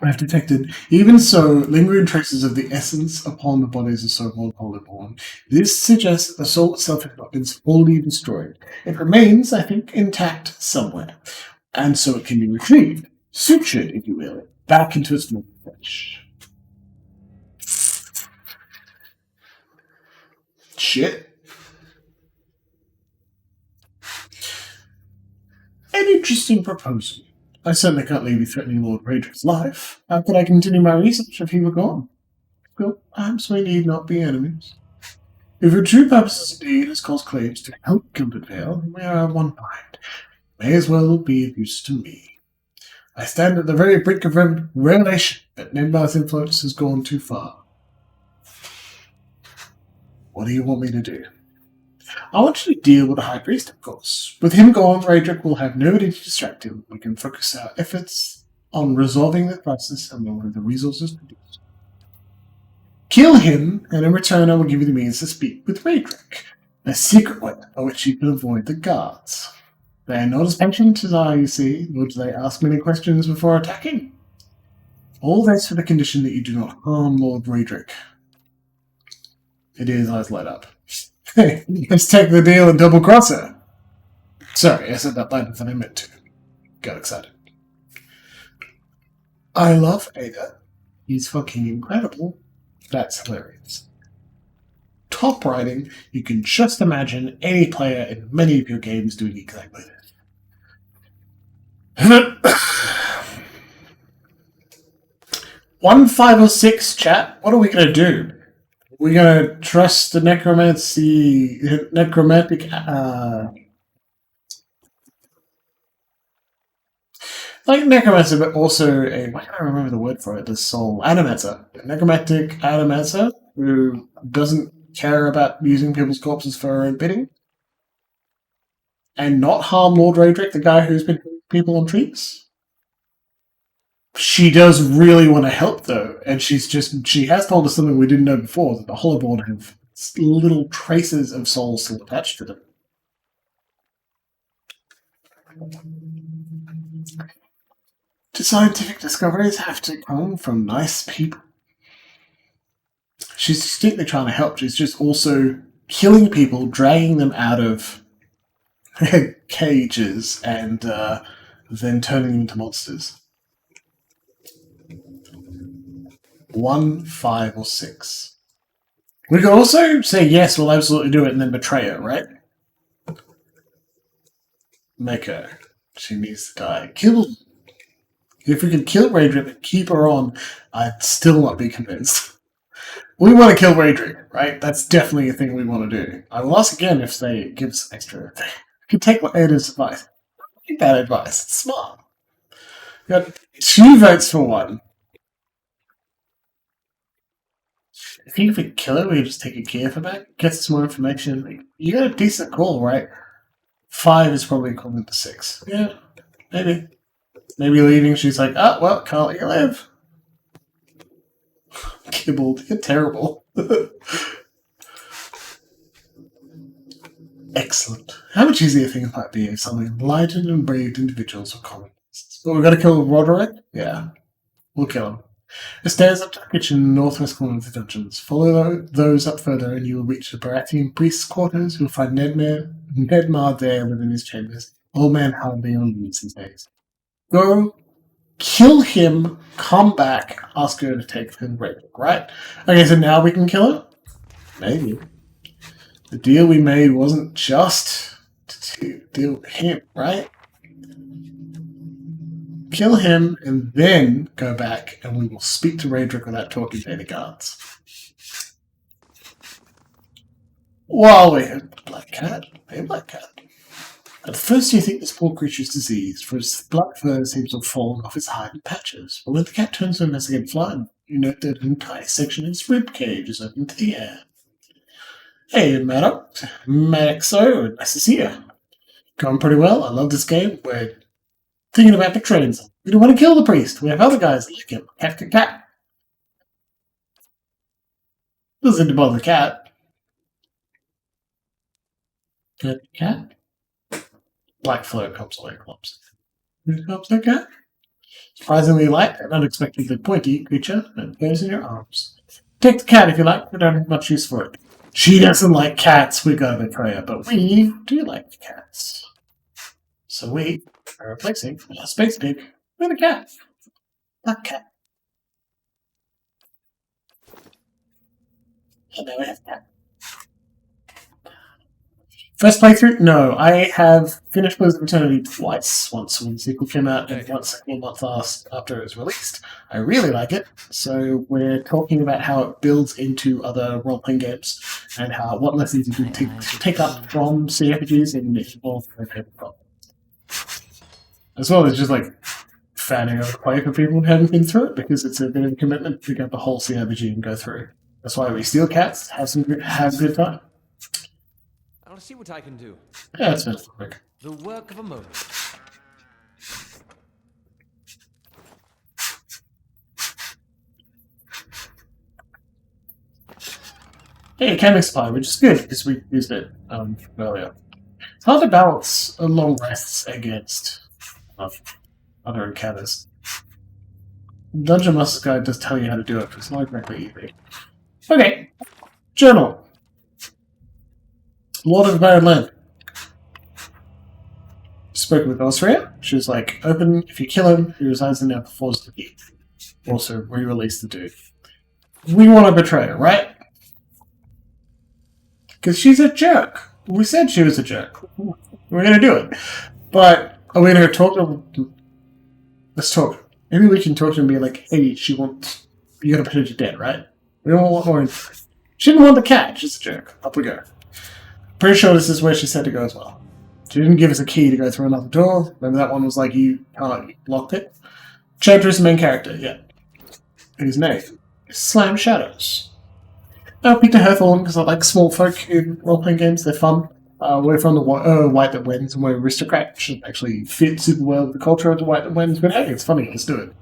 I have detected. Even so, lingering traces of the essence upon the bodies of so-called Holyborn. This suggests that the soul itself has not been fully destroyed. It remains, I think, intact somewhere, and so it can be retrieved, sutured, if you will, back into its normal flesh. Shit. An interesting proposal. I certainly can't leave you threatening Lord Raedrick's life. How could I continue my research if he were gone? Well, perhaps we need not be enemies. If your true purpose indeed is cause claims to help Gilded Vale, then we are of one mind. May as well be of use to me. I stand at the very brink of revelation that Nidmar's influence has gone too far. What do you want me to do? I want you to deal with the High Priest, of course. With him gone, Raedrick will have nobody to distract him. We can focus our efforts on resolving the crisis along with the resources produced. Kill him, and in return I will give you the means to speak with Raedrick. A secret way by which you can avoid the guards. They are not as patient as I, you see, nor do they ask many questions before attacking. All this for the condition that you do not harm Lord Raedrick. His eyes light up. Hey, let's take the deal and double-cross her. Sorry, I said that louder than I meant to. Got excited. I love Ada. He's fucking incredible. That's hilarious. Top writing, you can just imagine any player in many of your games doing exactly this. 1, 5, or 6, chat. What are we going to do? We're going to trust the necromantic, like necromancer, but also why can't I remember the word for it? The soul. Animancer. A necromantic animancer who doesn't care about using people's corpses for her own bidding. And not harm Lord Raedrick, the guy who's been putting people on trees. She does really want to help, though, and she has told us something we didn't know before, that the Holyborn have little traces of souls still attached to them. Do scientific discoveries have to come from nice people? She's distinctly trying to help. She's just also killing people, dragging them out of cages, and then turning them into monsters. 1, 5, or 6. We could also say yes, we'll absolutely do it, and then betray her, right? Make her. She needs to die. Kill. If we could kill Raedrick and keep her on, I'd still not be convinced. We want to kill Raedrick, right? That's definitely a thing we want to do. I will ask again if they give us extra. We can take Ada's advice. Take that advice. It's smart. We got 2 votes for 1. I think if we kill her, we just take a key for back, gets us more information. You got a decent call, right? 5 is probably equivalent to 6. Yeah, maybe. Maybe leaving, she's like, oh, well, can't let you live. Kibbled, you're terrible. Excellent. How much easier things might be if some enlightened and brave individuals were colonists. But we've got to kill Roderick? Yeah. We'll kill him. The stairs up to the kitchen in the northwest corner of the dungeons. Follow those up further and you will reach the Baratheon priest's quarters. You'll find Nedmar there within his chambers. Old man hardly on leaves these days. Go, kill him, come back, ask her to take the Raedrick, right? Okay, so now we can kill her? Maybe. The deal we made wasn't just to deal with him, right? Kill him, and then go back, and we will speak to Raedrick without talking to any guards. While we have the Black Cat, a Black Cat. At first you think this poor creature is diseased, for its black fur seems to have fallen off its hide in patches. But when the cat turns to investigate flying, you note that an entire section of its rib cage is open to the air. Hey, Maddox. Maddoxo, nice to see you. Going pretty well. I love this game. We're thinking about betraying someone. We don't want to kill the priest. We have other guys like him. Cat. Doesn't seem to bother the cat. Good cat. Black fur comes away, clumps. Here comes the cat. Surprisingly light and unexpectedly pointy creature that goes in your arms. Take the cat if you like, we don't have much use for it. She doesn't like cats, we gotta betray her, but we do like cats. So we are replacing a space pig with a cat. A cat. And now we have a cat. First playthrough? No, I have finished Pillars of Eternity twice. Once when the sequel came out, and once a month after it was released. I really like it, so we're talking about how it builds into other role-playing games, and what lessons you can take up from CRPGs and evolve their tabletop. As well as just like fanning out the play for people who haven't been through it, because it's a bit of a commitment to pick up the whole CRPG and go through. That's why we steal cats, have a good time. I want to see what I can do. Yeah, it's metaphoric. The work of a moment. Hey, it can expire, which is good because we used it earlier. It's hard to balance long rests against other encounters. Dungeon Master's Guide does tell you how to do it, but it's not exactly easy. Okay, journal. Lord of Barren Land. Spoke with Osria. She was like, open, if you kill him, he resigns and now performs the deed. Also, re-release the dude. We want to betray her, right? Because she's a jerk. We said she was a jerk. We're going to do it. But are we going to talk to her? Let's talk. Maybe we can talk to her and be like, hey, you got to put her to death, right? We don't want more info. She didn't want the cat. She's a jerk. Up we go. Pretty sure this is where she said to go as well. She didn't give us a key to go through another door. Remember that one was like, you can't lock it? Chapter is the main character, yeah. His name is Slam Shadows. I picked a Hawthorne because I like small folk in role-playing games. They're fun. We're from the White That Wins, and we're aristocrat. Should actually fit super well with the culture of the White That Wins, but hey, it's funny. Let's do it.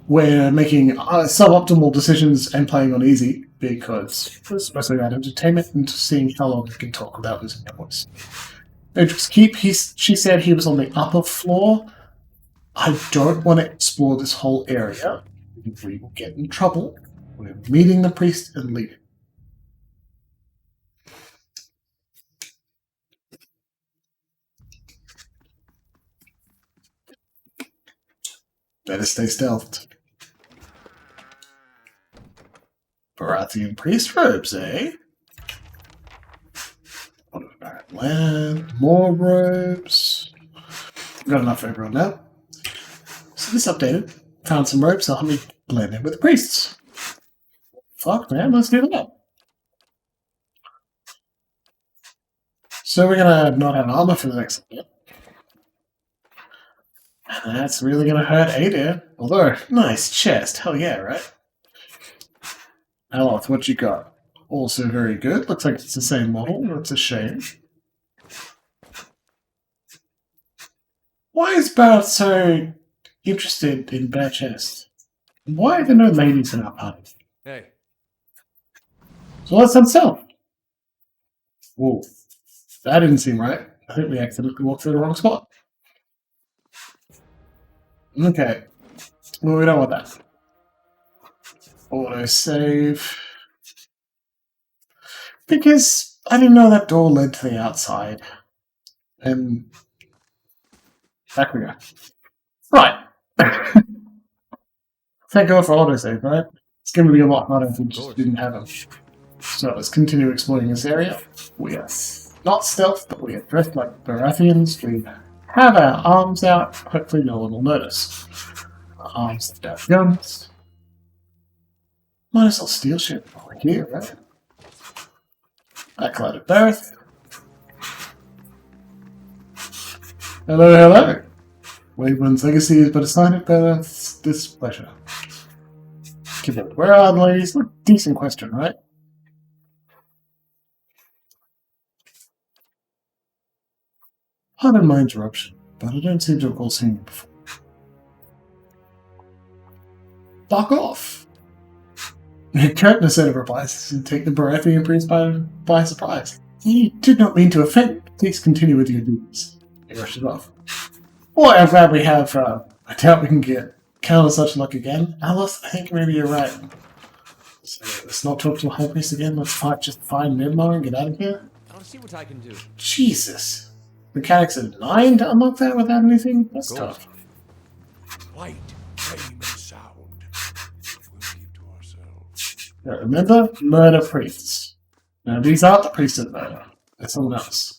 We're making suboptimal decisions and playing on easy because it's mostly about entertainment and seeing how long we can talk without losing our voice. Matrix Keep, she said he was on the upper floor. I don't want to explore this whole area. We will get in trouble. We're meeting the priest and leaving. Better stay stealthed. Eothasian priest robes, eh? What about land? More robes. We've got enough for everyone now. So this updated. Found some robes, so help me blend in with the priests. Fuck, man, let's do that. So we're gonna not have armor for the next bit. And that's really gonna hurt Ada. Although, nice chest. Hell yeah, right? Aloth, what you got? Also very good. Looks like it's the same model. That's a shame. Why is Barrett so interested in bare chest? Why are there no ladies in our party? Hey. So let's unself. Whoa. That didn't seem right. I think we accidentally walked through the wrong spot. Okay. Well, we don't want that. Auto save. Because I didn't know that door led to the outside. And back we go. Right. Thank God for autosave, right? It's going to be a lot harder if we just didn't have them. So let's continue exploring this area. We are not stealth, but we are dressed like Baratheons. We have our arms out. Hopefully no one will notice. Our arms lift out guns. Might as well steal shit while we're here, right? Backlight of Barrett. Hello, hello. Waveland's legacy is but a sign of Barrett's displeasure. Where are the ladies? Decent question, right? Pardon my interruption, but I don't seem to recall seeing you before. Fuck off! Curtness said of replies to take the Baratheon priest by surprise. You did not mean to offend. Please continue with your duties. He rushes off. Boy, I'm glad we have I doubt we can get counter such luck again. Alice, I think maybe you're right. So let's not talk to a high priest again. Let's just find Nidmar and get out of here. I'll see what I can do. Jesus. Mechanics of 9 to unlock that without anything? That's tough. Light, flame, and sound. We'll keep to ourselves. Now, remember, murder priests. Now, these aren't the priests of murder. They're someone else.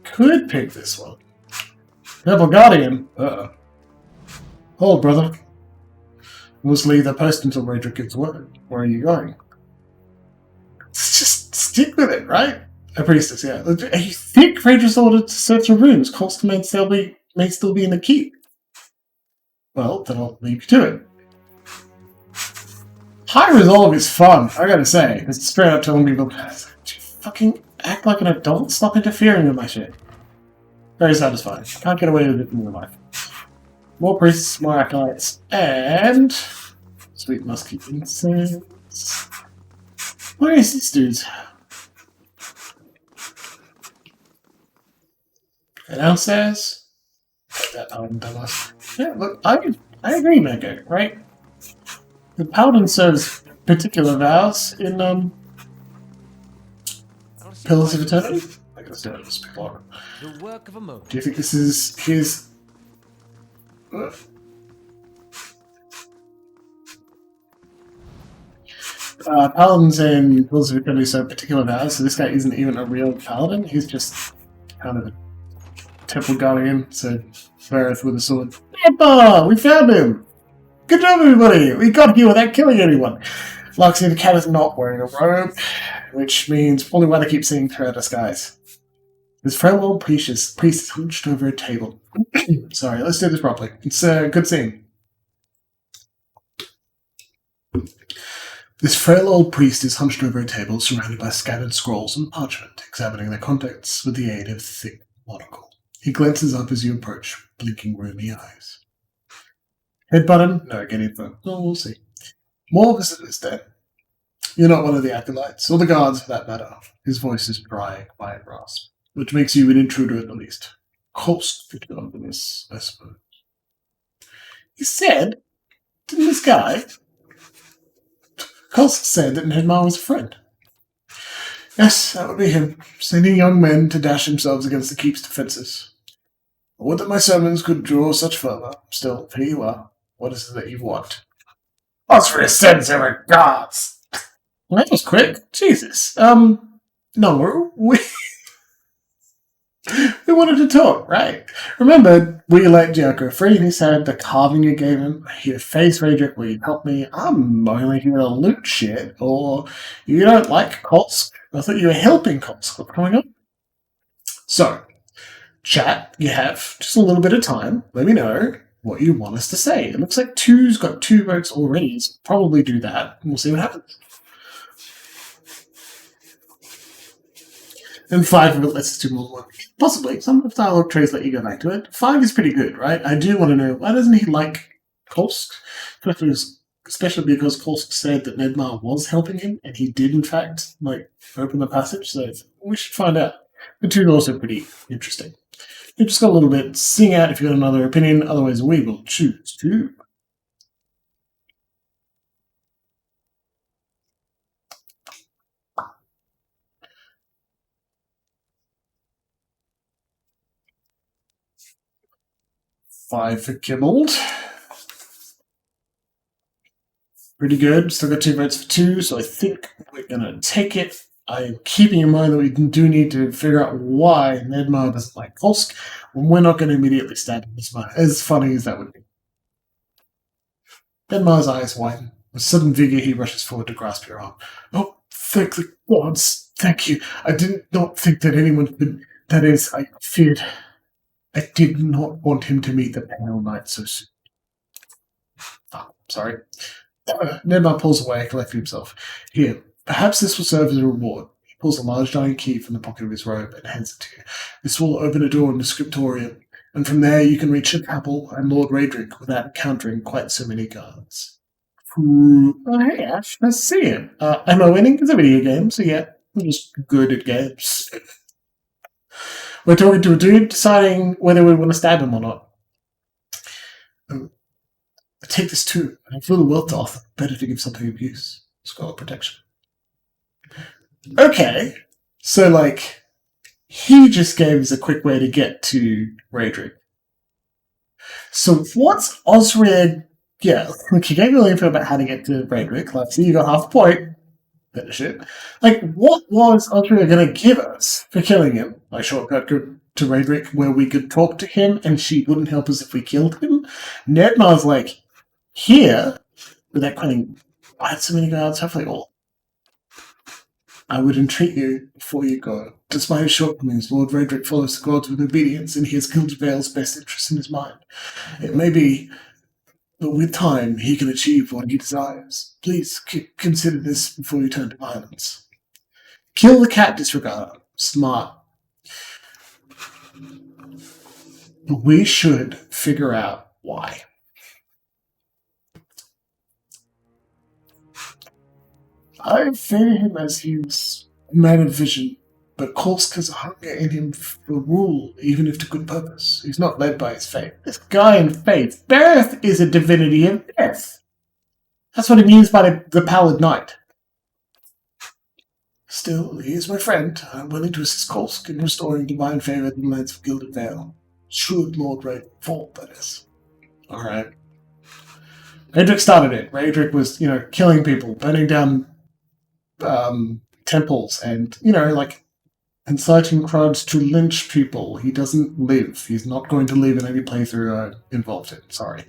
Could pick this one. Rebel Guardian. Uh-oh. Hold, brother. We'll leave the post until Raedric gives word. Where are you going? Just stick with it, right? A priestess, yeah. You think Raedric's ordered to search the rooms? Cost may still be in the keep. Well, then I'll leave you to it. High resolve is fun, I gotta say. It's straight up telling people, fucking act like an adult, stop interfering with my shit. Very satisfying. Can't get away with it in real life. More priests, more acolytes, and sweet musky incense. Where is this dude? Downstairs? Yeah, look, I agree, Mego, right? The paladin serves particular vows in Pillars of Eternity. I gotta say this before. The work of a moment. Do you think this is his? Paladins in Pillars of Eternity serve particular vows, so this guy isn't even a real paladin. He's just kind of a temple guardian, so Vareth with a sword. Epa! We found him! Good job, everybody! We got here without killing anyone! Luxie the cat is not wearing a robe, which means probably why they keep seeing throughout the skies. This frail old priest is hunched over a table. Sorry, let's do this properly. It's a good scene. This frail old priest is hunched over a table surrounded by scattered scrolls and parchment, examining their contents with the aid of thick monocle. He glances up as you approach, blinking rheumy eyes. Head button? No, get info. Oh, we'll see. More visitors then. You're not one of the acolytes, or the guards for that matter. His voice is dry, quiet rasp, which makes you an intruder at the least. Cost fit under this, I suppose. He said, didn't this guy? Cost said that Nidmar was a friend. Yes, that would be him, sending young men to dash themselves against the keep's defences. I would that my sermons could draw such fervour. Still, here you are. What is it that you want? Ask for his sins and regards. Well, that was quick. Jesus. No, we wanted to talk, right? Remember, we let Jericho free and he said the carving you gave him, he'd face Raedric, will you help me? I'm only here to loot shit, or you don't like Kolsk? I thought you were helping Kolsk. What's going on? So, chat, you have just a little bit of time. Let me know what you want us to say. It looks like 2's got 2 votes already, so probably do that, and we'll see what happens. And 5 of it lets us do more than 1. Possibly. Some of the dialogue trays let you go back to it. 5 is pretty good, right? I do want to know, why doesn't he like Kolsk? Especially because Kolsk said that Nidmar was helping him, and he did, in fact, open the passage, so we should find out. The 2 are also pretty interesting. You just got a little bit. Sing out if you've got another opinion, otherwise we will choose to. Five for Kibbled. Pretty good. Still got 2 votes for 2, so I think we're going to take it. I'm keeping in mind that we do need to figure out why Nidmar doesn't like Kolsk, and we're not going to immediately stab Nidmar, as funny as that would be. Nidmar's eyes widen. With sudden vigor, he rushes forward to grasp your arm. Oh, thank the gods. Thank you. I did not think that anyone could... That is, I feared... I did not want him to meet the Pale Knight so soon. Oh, sorry. Nidmar pulls away, collecting himself. Here, perhaps this will serve as a reward. He pulls a large diamond key from the pocket of his robe and hands it to you. This will open a door in the scriptorium, and from there you can reach the chapel and Lord Raedric without encountering quite so many guards. Ooh. Oh, hey, Ash. Nice to see you. Am I winning? It's a video game, so yeah, I'm just good at games. We're talking to a dude deciding whether we want to stab him or not. I take this too. I have little wealth to offer. Better to give something of use. Scholar protection. Okay. So, like, he just gave us a quick way to get to Raedric. So what's Osric... Yeah, he gave you the info about how to get to Raedric. Like, see, you got half a point. Better shit. Like, what was Osric going to give us for killing him? Like, shortcut to Raedric where we could talk to him and she wouldn't help us if we killed him? Nedmar's like, here, with that cunning... I had so many guards, hopefully all. I would entreat you before you go. Despite his shortcomings, Lord Raedric follows the gods with obedience, and he has killed Vale's best interest in his mind. It may be that with time he can achieve what he desires. Please consider this before you turn to violence. Kill the cat disregard. Smart. But we should figure out why. I fear him as he's a man of vision, but Kolsk has a hunger in him for rule, even if to good purpose. He's not led by his faith. This guy in faith, Bereth is a divinity of death. That's what he means by the Pallid Knight. Still, he is my friend. I'm willing to assist Kolsk in restoring divine favor in the lands of Gilded Vale. Should Lord Raedric fall, that is. Alright. Raedric started it. Raedric was, killing people, burning down temples, and, like, inciting crowds to lynch people. He doesn't live. He's not going to live in any playthrough involved in. Sorry.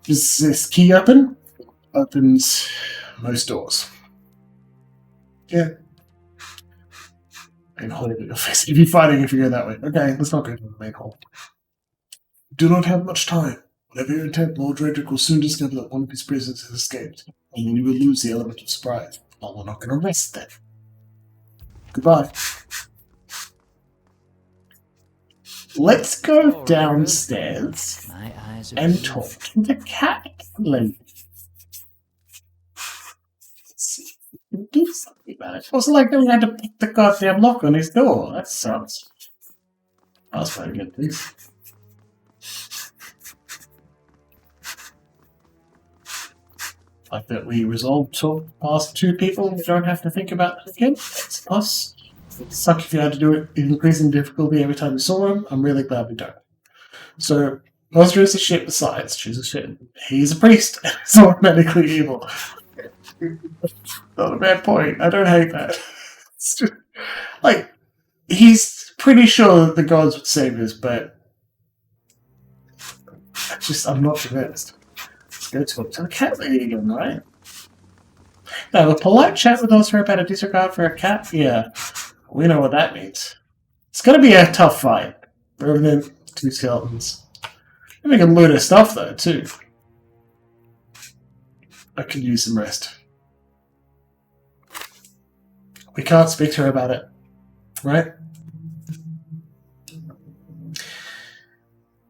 Does this key open? Opens most doors. Yeah. Main hall in your face. If you're fighting, if you go that way. Okay, let's not go to the main hall. Do not have much time. Whatever your intent, Lord Raedric will soon discover that one of his prisoners has escaped, and then you will lose the element of surprise. But we're not going to rest then. Goodbye. Let's go downstairs My eyes are and peeled. talk to the cat lady. Let's see if we can do something about it. It wasn't like we had to pick the goddamn lock on his door. That sucks. I was trying to get this. Like that we resolved to past two people and we don't have to think about it again. That's us. It'd suck if you had to do it in increasing difficulty every time you saw him. I'm really glad we don't. So, Oscar is a shit besides. She's a shit. He's a priest. He's automatically evil. Not a bad point. I don't hate that. It's just, like, he's pretty sure that the gods would save us, but I'm not convinced. Go talk to the cat lady again, right? Now, a polite chat with Oscar about a disregard for a cat? Yeah, we know what that means. It's gonna be a tough fight. Revenant, two skeletons. And we can loot her stuff, though, too. I could use some rest. We can't speak to her about it, right?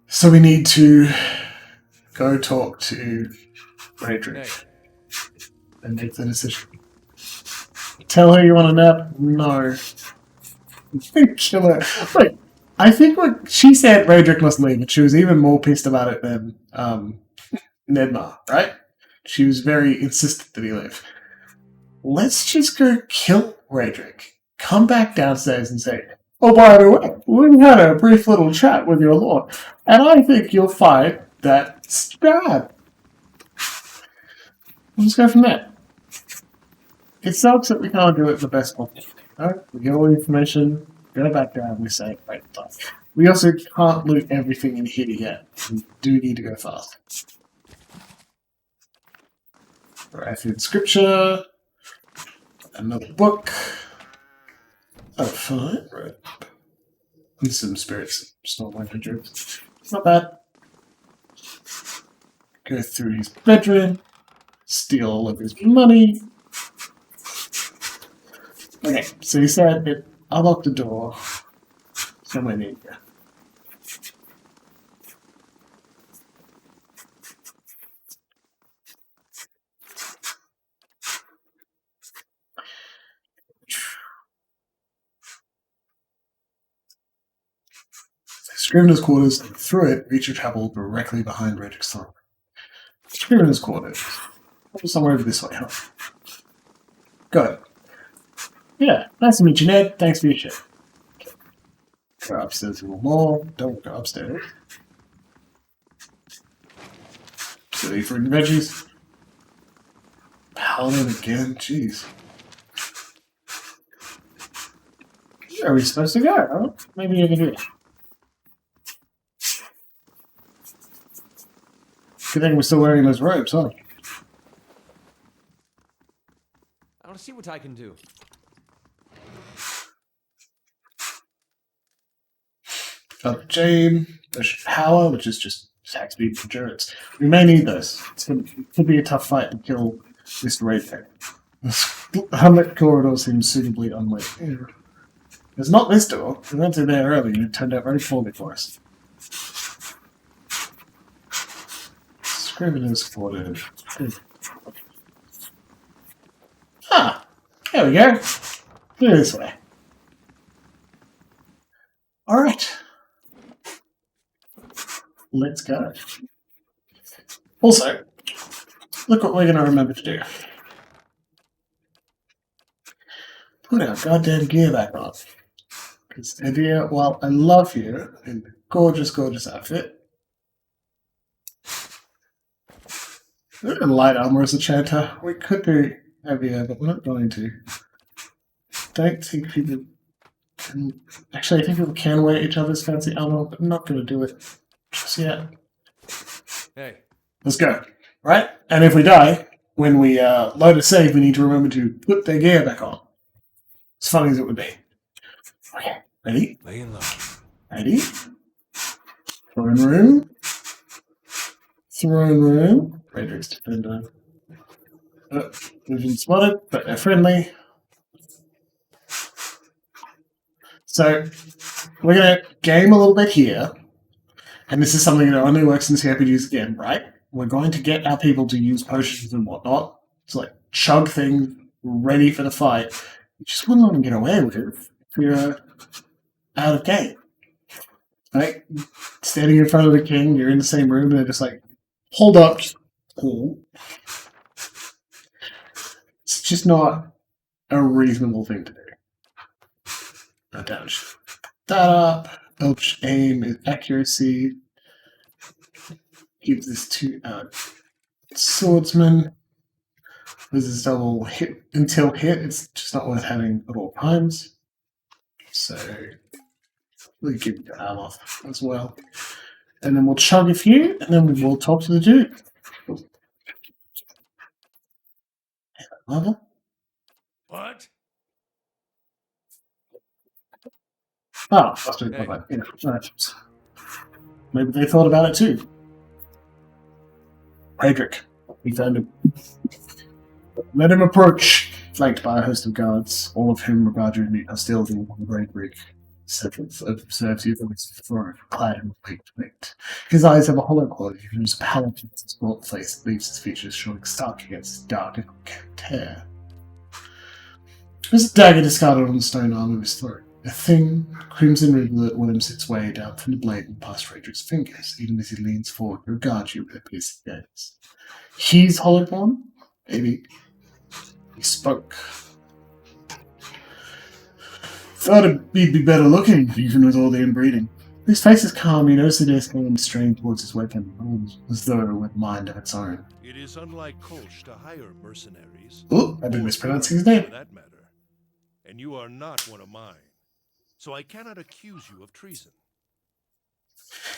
So we need to go talk to Raedric and make the decision. Tell her you want a nap? No. Kill her. Wait, I think what she said Raedric must leave, and she was even more pissed about it than Nedmar, right? She was very insistent that he leave. Let's just go kill Raedric. Come back downstairs and say, oh, by the way, we had a brief little chat with your lord, and I think you'll find that's bad. We'll just go from there. It sucks that we can't do it the best possible. We get all the information, go back down, we say, right, done. We also can't loot everything in here yet. We do need to go fast. Right, through the scripture. Another book. Oh, fine. Right. And some spirits. Snort my bedroom. It's not bad. Go through his bedroom. Steal all of his money. Okay, so he said it. Unlock the door. Somewhere near here. Scrivener's quarters, and through it, reach a chapel directly behind Redrick's throne. Scrivener's quarters. Somewhere over this way, huh? Good. Yeah, nice to meet you, Ned. Thanks for your shit. Go upstairs a little more. Don't go upstairs. Silly fruit and veggies. Paladin again, jeez. Where are we supposed to go? Huh? Maybe you can do it. Good thing we're still wearing those robes, huh? I want to see what I can do. Got Jade, there's power, which is just attack speed for endurance. We may need this. It could be a tough fight to kill this raid thing. This unlit corridor seems suitably unlit. It's not this door. We went through there earlier and it turned out very poorly for us. Scrivener's quarters. Ah, there we go. Go this way. Alright. Let's go. Also, look what we're going to remember to do. Put our goddamn gear back on. Because, Edia, while I love you in the gorgeous, gorgeous outfit, and light armor as a chanter, we could do heavier, but we're not going to. Don't think people can. Actually, I think people can wear each other's fancy armor, but I'm not going to do it just yet. Hey. Let's go. Right? And if we die, when we load a save, we need to remember to put their gear back on. As funny as it would be. Okay. Ready? Laying low. Ready? Throne room. Throne room. Raiders defender. We've been spotted, but they're friendly. So, we're going to game a little bit here. And this is something that only works in CRPGs again, right? We're going to get our people to use potions and whatnot. So, like, chug things ready for the fight. You just wouldn't let them get away with it if you're out of game. Right? Standing in front of the king, you're in the same room, and they're just like, hold up. Cool. It's just not a reasonable thing to do. No damage. That up. Elch aim is accuracy. Give this to swordsman. This is double hit until hit. It's just not worth having at all times. So we'll give you the arm off as well. And then we'll chug a few, and then we'll talk to the dude. Level. What? Oh, must have been like, right. Maybe they thought about it too. Redrick. We found him. Let him approach, flanked by a host of guards, all of whom regard you with hostility and Redrick observes you from his throne, clad in white plate. His eyes have a hollow quality, and his pallid sport face leaves his features showing stark against his dark and unkempt hair. There's a dagger discarded on the stone arm of his throat. A thin, crimson rivulet worms its way down from the blade and past Redrick's fingers, even as he leans forward to regard you with a piercing gaze. He's Hollowborn? Maybe. He spoke. Thought he'd be better looking, even with all the inbreeding. His face is calm. You notice the desk hand strained towards his weapon, as though with mind of its own. It is unlike Kolsch to hire mercenaries. Oh, I've been mispronouncing his name. For that matter. And you are not one of mine. So I cannot accuse you of treason.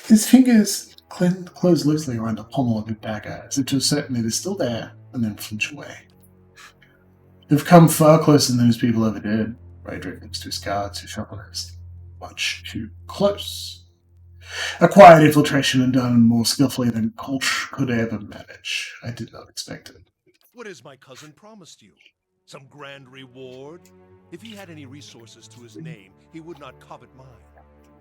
His fingers close loosely around the pommel of the dagger, as if to ascertain it is still there, and then flinch away. They've come far closer than those people ever did. Redrick looks to his guards, who sharpen his much too close. A quiet infiltration and done more skillfully than Kolsch could ever manage. I did not expect it. What has my cousin promised you? Some grand reward? If he had any resources to his name, he would not covet mine.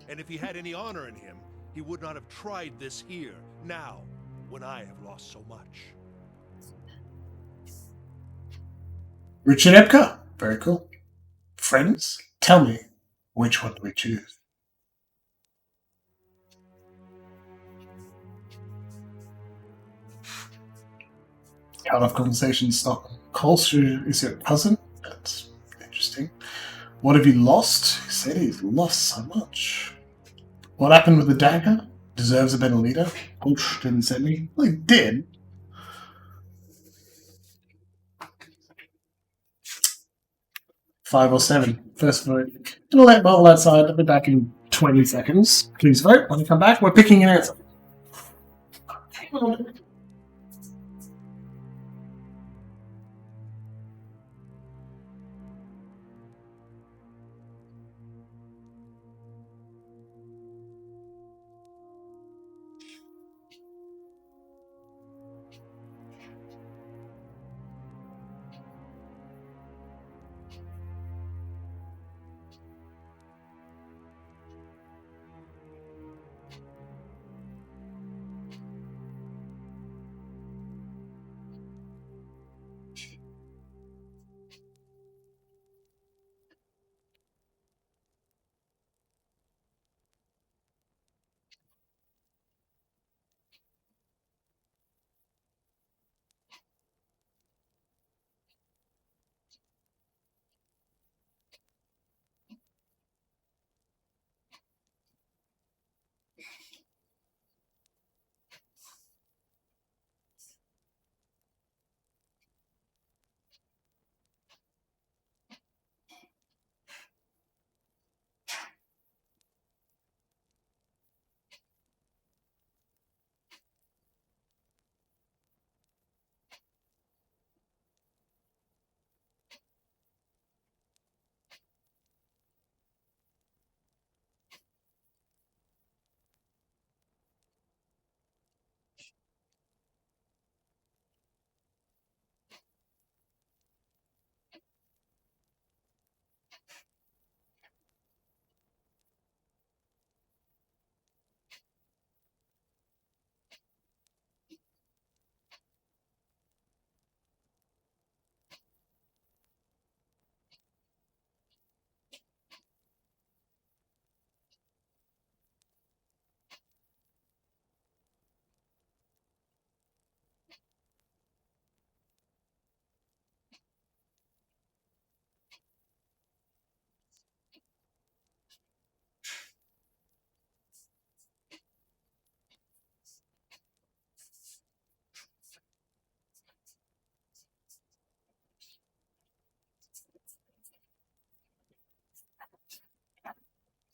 And if he had any honor in him, he would not have tried this here, now, when I have lost so much. Richard Epka. Very cool. Friends, tell me, which one do we choose? Out of conversation, stop. Colster is your cousin? That's interesting. What have you lost? He said he's lost so much. What happened with the dagger? Deserves a better leader? Colch didn't send me. Well, he did. Five or seven. First vote. Gonna let Marvel outside. I'll be back in 20 seconds. Please vote. When you come back, we're picking an answer.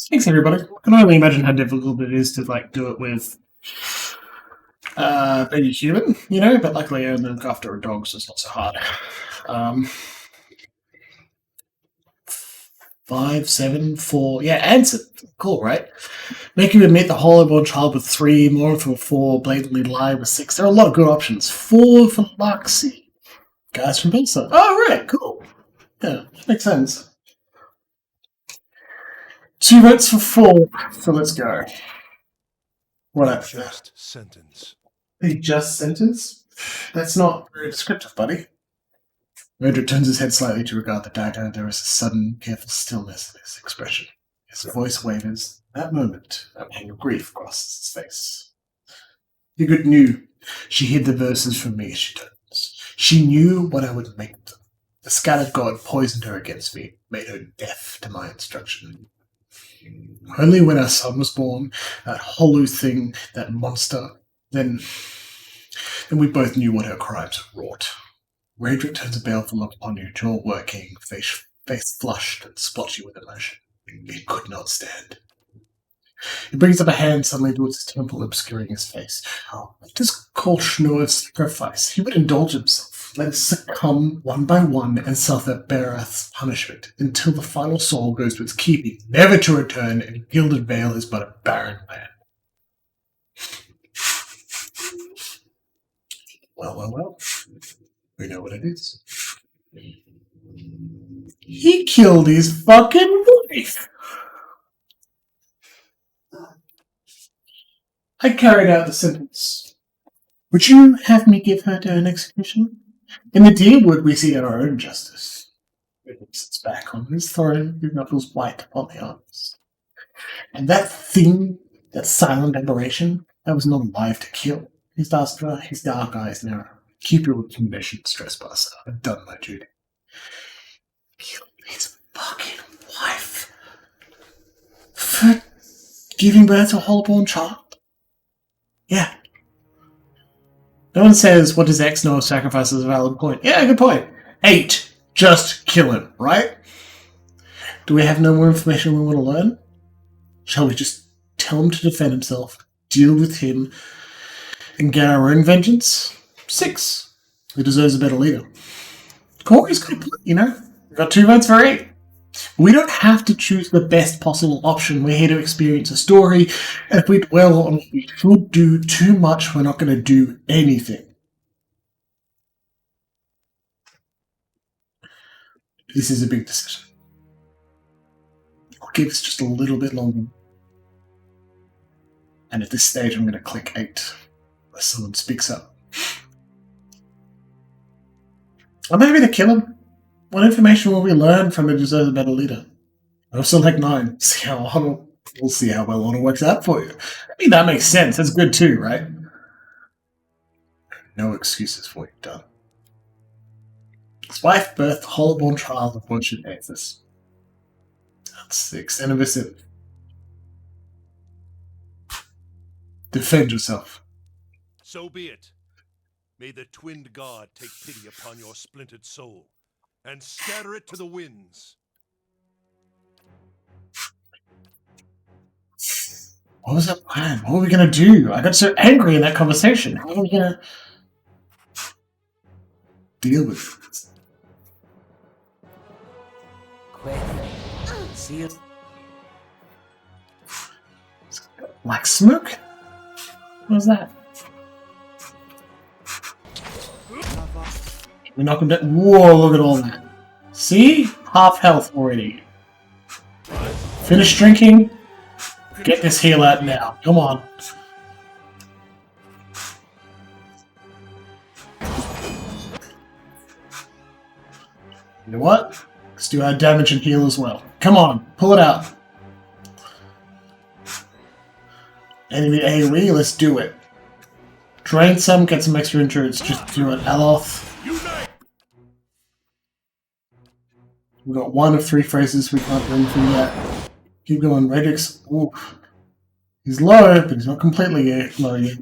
Thanks, everybody. I can only imagine how difficult it is to do it with baby human, but luckily I look after a dog, so it's not so hard. 5, 7, 4. Yeah, answer. Cool, right? Make you admit the hollow-born child with 3, more for 4, blatantly lie with 6. There are a lot of good options. 4 for Luxie. Guys from Benson. Oh, right, cool. Yeah, makes sense. 2 votes for 4, so let's go. What up? Just sentence. The just sentence? That's not very descriptive, buddy. Roderick turns his head slightly to regard the dagger. There is a sudden, careful stillness in his expression. His voice wavers. That moment, a pang of grief crosses his face. Ygritte knew. She hid the verses from me, she turns. She knew what I would make of them. The scattered god poisoned her against me, made her deaf to my instruction. Only when our son was born, that hollow thing, that monster, then we both knew what her crimes had wrought. Roderick turns a baleful look upon you, jaw working, face flushed and splotchy with emotion. It could not stand. He brings up a hand suddenly towards his temple, obscuring his face. Oh, what does Kolsch know of sacrifice? He would indulge himself, let us succumb one by one and suffer Barath's punishment, until the final soul goes to its keeping, never to return, and Gilded Vale is but a barren land. Well. We know what it is. He killed his fucking wife! I carried out the sentence. Would you have me give her to an execution? In the Deerwood we see our own justice. Ridley sits back on his throne, his knuckles white upon the arms. And that thing, that silent aberration, that was not alive to kill. His dark eyes narrow. Keep your recommendation, stress buster. I've done my duty. Kill his fucking wife for giving birth to a whole-born child? Yeah. No one says, what does X know of sacrifice is a valid point? Yeah, good point. 8. Just kill him, right? Do we have no more information we want to learn? Shall we just tell him to defend himself, deal with him, and get our own vengeance? 6. Who deserves a better leader? Corey's got a point, you know? We've got 2 votes for 8. We don't have to choose the best possible option. We're here to experience a story, and if we dwell on what we should do too much, we're not going to do anything. This is a big decision. I'll give this just a little bit longer. And at this stage, I'm going to click 8, unless someone speaks up. I'm happy to kill him. What information will we learn from a deserves a better leader? I'll select 9. We'll see how well honor works out for you. I mean, that makes sense. That's good too, right? No excuses for what you've done. His wife birthed a whole-born child of Whatcha and Eothas. That's 6. Innovative. Defend yourself. So be it. May the twinned god take pity upon your splintered soul and scatter it to the winds. What was that plan? What were we going to do? I got so angry in that conversation. How are we going to deal with it? Quick. See you. Black smoke? What was that? We knock him down. Whoa, look at all that. See? Half health already. Finish drinking. Get this heal out now. Come on. You know what? Let's do our damage and heal as well. Come on, pull it out. Enemy AoE, let's do it. Drain some, get some extra endurance. Just do it. Aloth. We've got 1 of 3 phrases we can't do anything yet. Keep going. Radix. Ooh. He's low, but he's not completely low yet.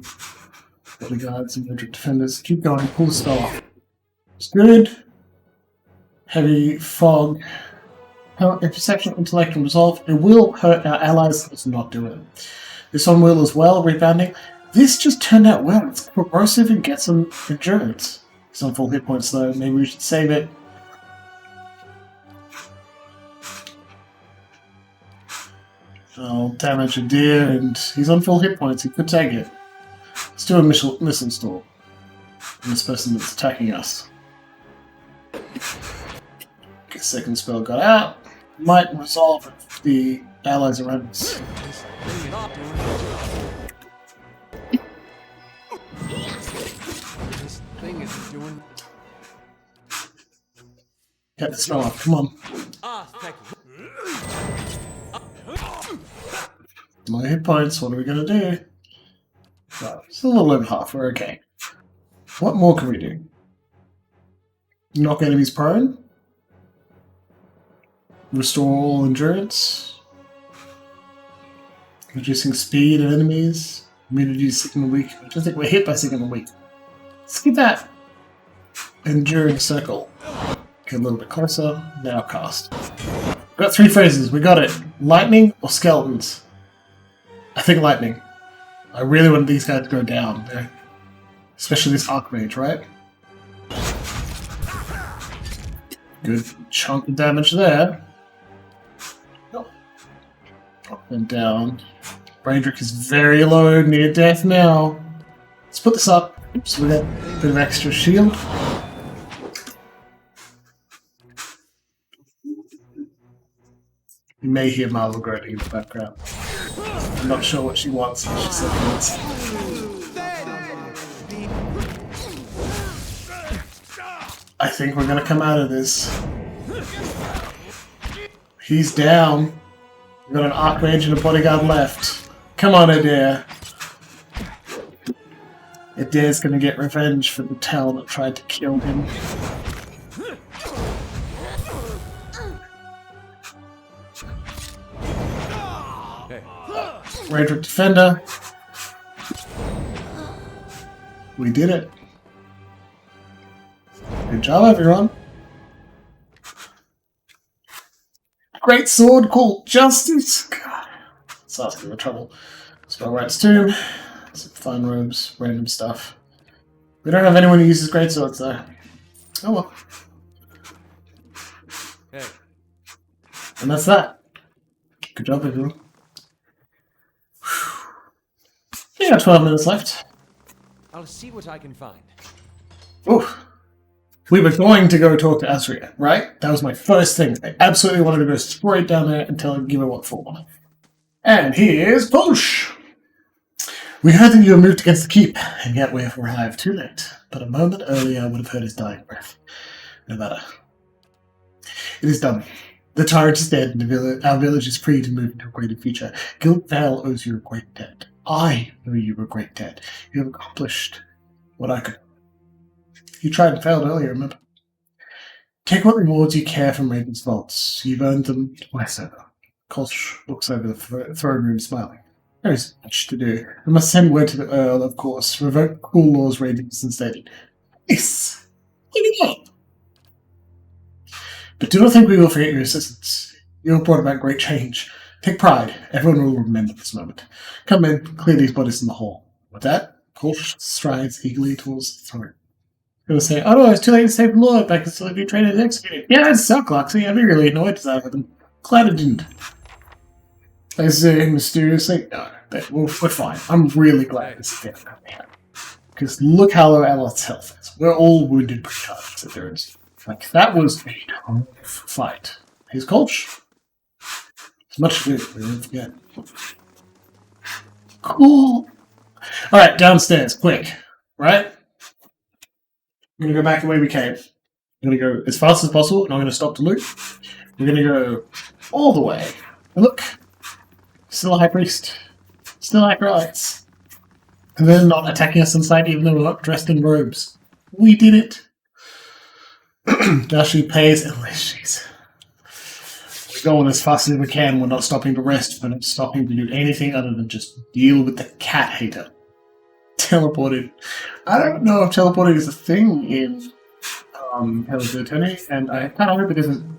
Bodyguards and magic defenders. Keep going. Pull the spell off. It's good. Heavy fog. Perception, intellect, and resolve. It will hurt our allies. Let's not do it. This one will as well. Rebounding. This just turned out well. It's corrosive and gets some endurance. He's on full hit points though. Maybe we should save it. I'll damage a deer, and he's on full hit points. He could take it. Let's do a missile storm. And this person that's attacking us. Okay, second spell got out. Might resolve if the allies around us. This thing is doing. Get the spell off. Come on. My hit points. What are we gonna do? Right, it's a little over half. We're okay. What more can we do? Knock enemies prone. Restore all endurance. Reducing speed of enemies. Immunity to sick and weak. I don't think we're hit by sick and weak. Let's get that. Enduring circle. Get a little bit closer. Now cast. We've got 3 phrases. We got it. Lightning or skeletons? I think lightning. I really want these guys to go down there. Especially this Archmage, right? Good chunk of damage there. Up and down. Braindrick is very low, near death now. Let's put this up so we get a bit of extra shield. You may hear Marvel groaning in the background. I'm not sure what she wants, but she said wants. I think we're gonna come out of this. He's down. We've got an Archmage and a bodyguard left. Come on, Adair. Adair's gonna get revenge for the town that tried to kill him. Hey. Raedric Defender. We did it. Good job, everyone. Great sword called Justice. God, it's asking for trouble. Spellwright's Tomb. Some fun robes, random stuff. We don't have anyone who uses great swords though. Oh well. Hey. And that's that. Good job, everyone. We got 12 minutes left. I'll see what I can find. Ooh. We were going to go talk to Azria, right? That was my first thing. I absolutely wanted to go straight down there and tell her, give her what for. And here's Pulsh! We heard that you were moved against the keep, and yet we have arrived too late. But a moment earlier I would have heard his dying breath. No matter. It is done. The tyrant is dead, and our village is free to move into a greater future. Guild Vale owes you a great debt. I owe you a great debt. You have accomplished what I could. You tried and failed earlier, remember? Take what rewards you care from Raven's vaults. You've earned them twice over. Kolsch looks over the throne room, smiling. There is much to do. I must send word to the Earl, of course. Revoke all laws Raven instated. Yes! Give it up! But do not think we will forget your assistance. You have brought about great change. Take pride. Everyone will remember this moment. Come in, clear these bodies in the hall. With that, Kolsch strides eagerly towards the throne. He will say, oh no, it's too late to save the Lord. I can still be trained and executed. Yeah, it sucked, Loxy. I'd be really annoyed to that with them. Glad it didn't. I say mysteriously, no, we're fine. I'm really glad this is getting out of hand. Because look how low Aleth's health is. We're all wounded pretty hard. So there is. Like, that was a tough fight. Here's Kolsch. It's much to do. We didn't forget. Cool. Alright, downstairs, quick. Right? We're going to go back the way we came. We're going to go as fast as possible, and I'm going to stop to loot. We're going to go all the way. And look. Still a high priest. Still acolytes. And they're not attacking us inside even though we're not dressed in robes. We did it. Now she pays unless she's... We're going as fast as we can. We're not stopping to rest. We're not stopping to do anything other than just deal with the cat hater. Teleported. I don't know if teleporting is a thing in Hell's Attorney, and I kind of hope it isn't.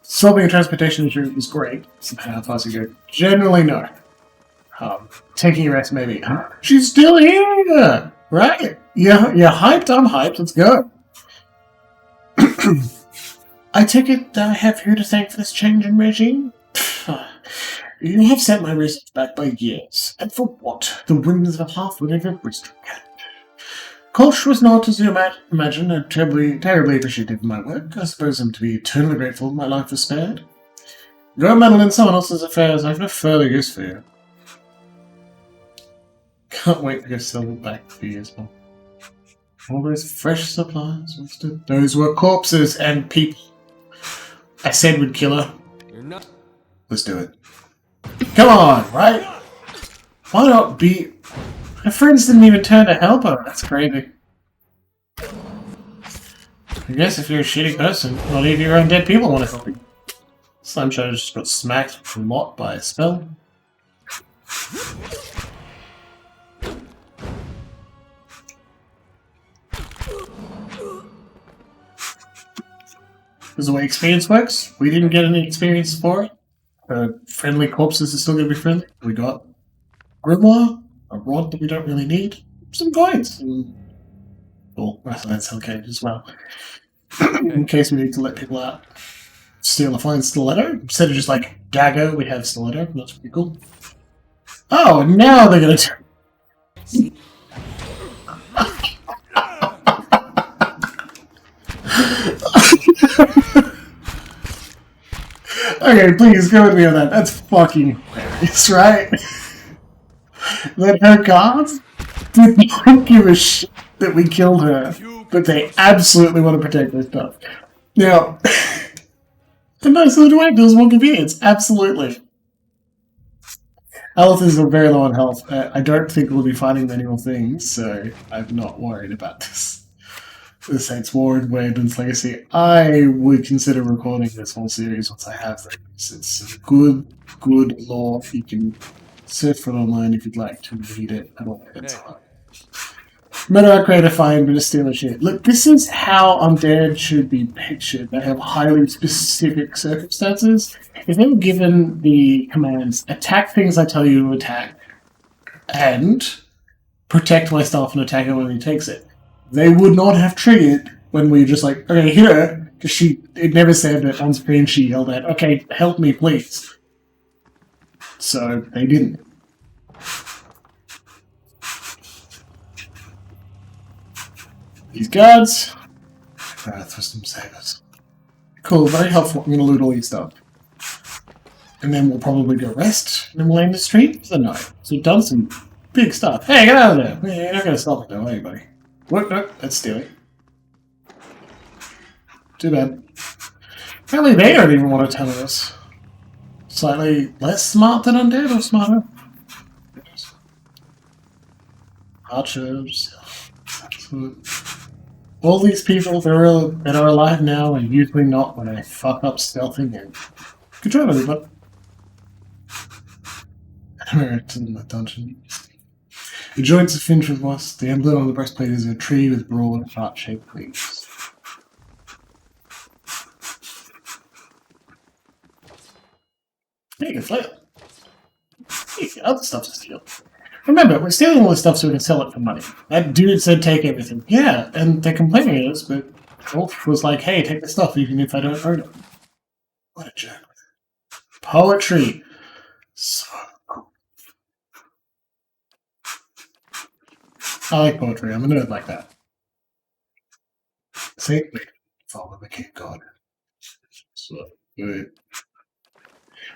Solving a transportation issue is great. Somehow fast you go. Generally, no. Taking a rest, maybe. She's still here! Right? You're hyped, I'm hyped, let's go. I take it that I have you to thank for this change in regime? You have set my research back by years. And for what? The whims of a half-witted aristocrat. Kolsch was not, as you might imagine, terribly appreciative of my work. I suppose I'm to be eternally grateful my life was spared. Go meddle in someone else's affairs. I have no further use for you. Can't wait to go sell it back for years more. All those fresh supplies. Those were corpses and people. I said we'd kill her. You're not. Let's do it. Come on, right? Why not be... Her friends didn't even turn to help her. That's crazy. I guess if you're a shitty person, not even your own dead people want to help you. Slime Shadow just got smacked a lot by a spell. This is the way experience works. We didn't get any experience for it. Friendly corpses are still going to be friendly. We got Grimoire, a rod that we don't really need, some coins, and that's okay as well. In case we need to let people out. Steal a fine stiletto. Instead of just like dagger, we have stiletto. That's pretty cool. Oh, now they're going to turn. Okay, please go with me on that. That's fucking hilarious, right? That her gods did not give a shit that we killed her, but they absolutely want to protect their stuff. Now, the nice little director is more convenience, absolutely. Aleph is very low on health. I don't think we'll be fighting many more things, so I'm not worried about this. The Saints War and Wademan's Legacy. I would consider recording this whole series once I have things. It's good lore. You can search for it online if you'd like to read it at all. It's hard. Meta creator fine, but it's still shit. Look, this is how undead should be pictured. They have highly specific circumstances. If they were given the commands, attack things I tell you to attack, and protect my stuff and attack it when he takes it, they would not have triggered when we just like, okay, hit her, because it never said that on screen she yelled at, okay, help me please. So, they didn't. These guards. Wisdom savers. Cool, very helpful. I'm gonna loot all these stuff. And then we'll probably go rest, and then we'll aim the street for the night. So we've done some big stuff. Hey, get out of there! You're not gonna stop it though, are you, buddy? What? No, that's stealing. Too bad. Apparently they don't even want to tell us. Slightly less smart than undead, or smarter? Archers. All these people that are alive now and usually not when I fuck up stealthing and good job, everybody. It's in the dungeon. The joints are fringed with moss. The emblem on the breastplate is a tree with broad, heart-shaped leaves. Hey, good flail. Hey, other stuff to steal. Remember, we're stealing all this stuff so we can sell it for money. That dude said take everything. Yeah, and they're complaining at us, but Wolf was like, hey, take the stuff even if I don't own it. What a jerk. Poetry. So cool. I like poetry. I'm a nerd like that. See? Follow the king god. So good.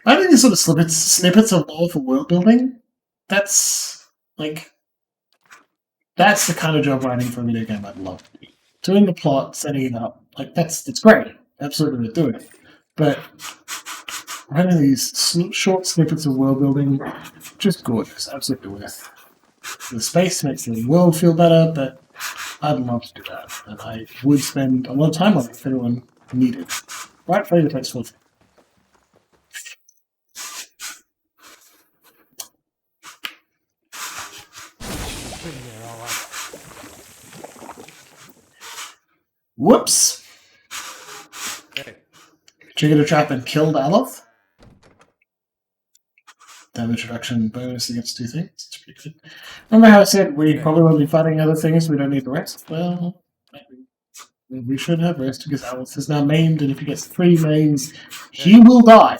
I think these sort of snippets of lore for world building, that's the kind of job writing for a video game I'd love to do. Doing the plot, setting it up, it's great. Absolutely worth doing it. But writing these short snippets of world building, just gorgeous. Absolutely worth. The space makes the world feel better, but I'd love to do that. And I would spend a lot of time on it if anyone needed. Right, flavor text for Whoops! Hey. Triggered a trap and killed Aloth. Damage reduction bonus against 2 things. It's pretty good. Remember how I said we probably won't be fighting other things, we don't need the rest? Well, maybe. We should have rest because Aloth is now maimed, and if he gets 3 maims, he will die.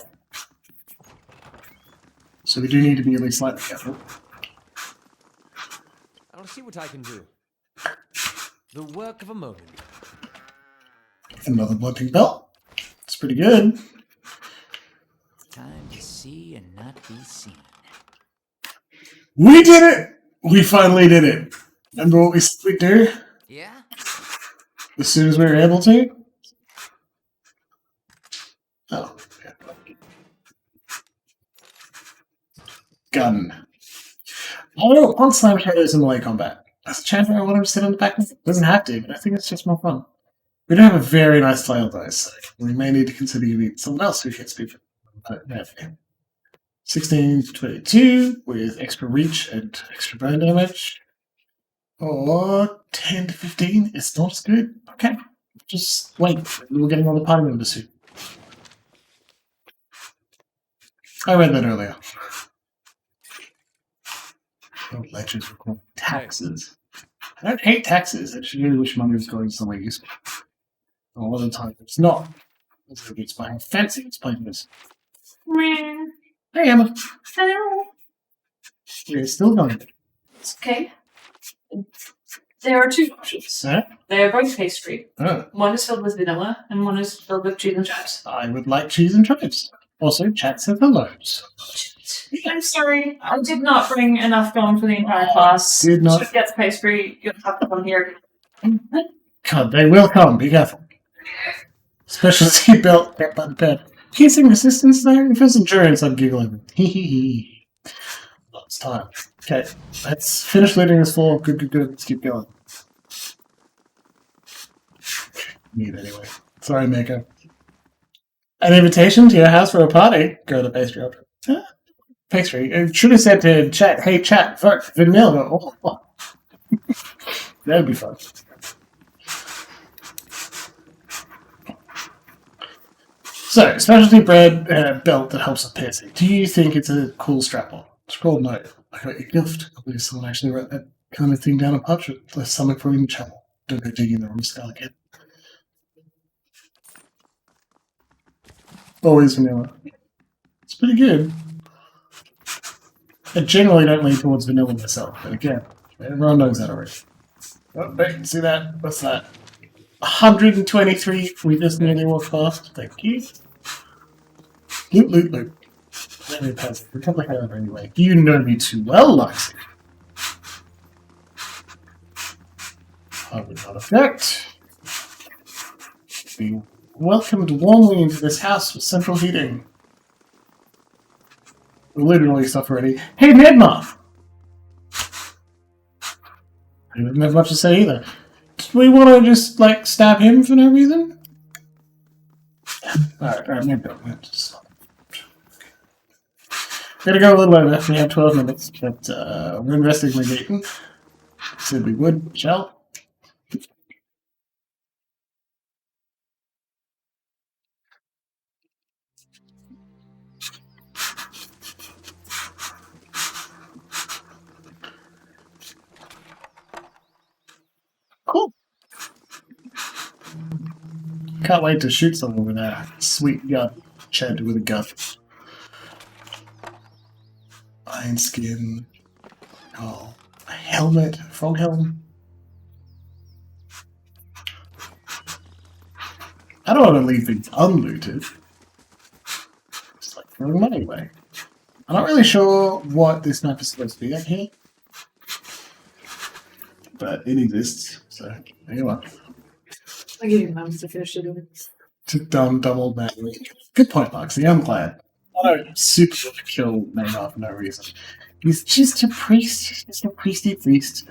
So we do need to be at least slightly careful. I want to see what I can do. The work of a moment. Another blunting belt. It's pretty good. Time to see and not be seen. We did it! We finally did it. Remember what we said we'd do? Yeah? As soon as we were able to? Oh. Yeah. Gun. I don't want slam shadows in melee combat. As a champion, I want him to sit on the back. It doesn't have to, but I think it's just more fun. We don't have a very nice flail though, so we may need to consider giving someone else who hits people. 16 to 22 with extra reach and extra burn damage. Or 10 to 15. It's not as good. Okay. Just wait. We're getting all the party members soon. I read that earlier. Oh, ledgers require taxes. I don't hate taxes. I just really wish money was going somewhere useful. A lot of the time it's not. It's by how fancy it's playing this. Hey, Emma. Hello. You're still going. It's okay. There are 2 options. Huh? They are both pastry. Oh, One is filled with vanilla, and one is filled with cheese and chives. I would like cheese and chives. Also, chat said hellos. I'm sorry, I did not bring enough gum for the entire class. Did not. Just get the pastry, you'll have to come here. God, they will come. Be careful. Special seatbelt kept by the bed. Kissing resistance there? If it's endurance, I'd giggle over. Hee hee hee. It's time. Okay, let's finish looting this floor. Good. Let's keep going. Need anyway. Sorry, Mako. An invitation to your house for a party? Go to pastry option. Huh? Pastry. It should have said to chat, hey chat, vote for vanilla. Oh, what? That'd be fun. So, specialty bread belt that helps with piercing. Do you think it's a cool strap-on? Scroll note. I got your gift. I believe someone actually wrote that kind of thing down on parchment. There's something from the channel. Don't go digging the room style again. Always vanilla. It's pretty good. I generally don't lean towards vanilla myself, but again, everyone knows that already. Oh, wait, see that? What's that? 123. We just nearly walked past. Thank you. Loot. Let me pass. A couple of hands anyway. You know me too well, Lexi. I would not object. Be welcomed warmly into this house with central heating. Literally stuff already. Hey, Midma! He didn't have much to say either. Do we want to just, like, stab him for no reason? Alright, maybe I'll just stop. Gonna go a little over. We have 12 minutes, but we're investigating. Said we would, shall? Cool. Can't wait to shoot someone with a sweet gun. Chad with a gun. Iron skin. Oh, a helmet. Frog helm. I don't want to leave things unlooted. Just like throwing money away. I'm not really sure what this map is supposed to be up here. But it exists, so there you are. I'll give you months to finish it. To dumb old man. Good point, Moxie. I'm glad. I don't super want to kill Neymar for no reason. He's just a priest. He's a priesty priest.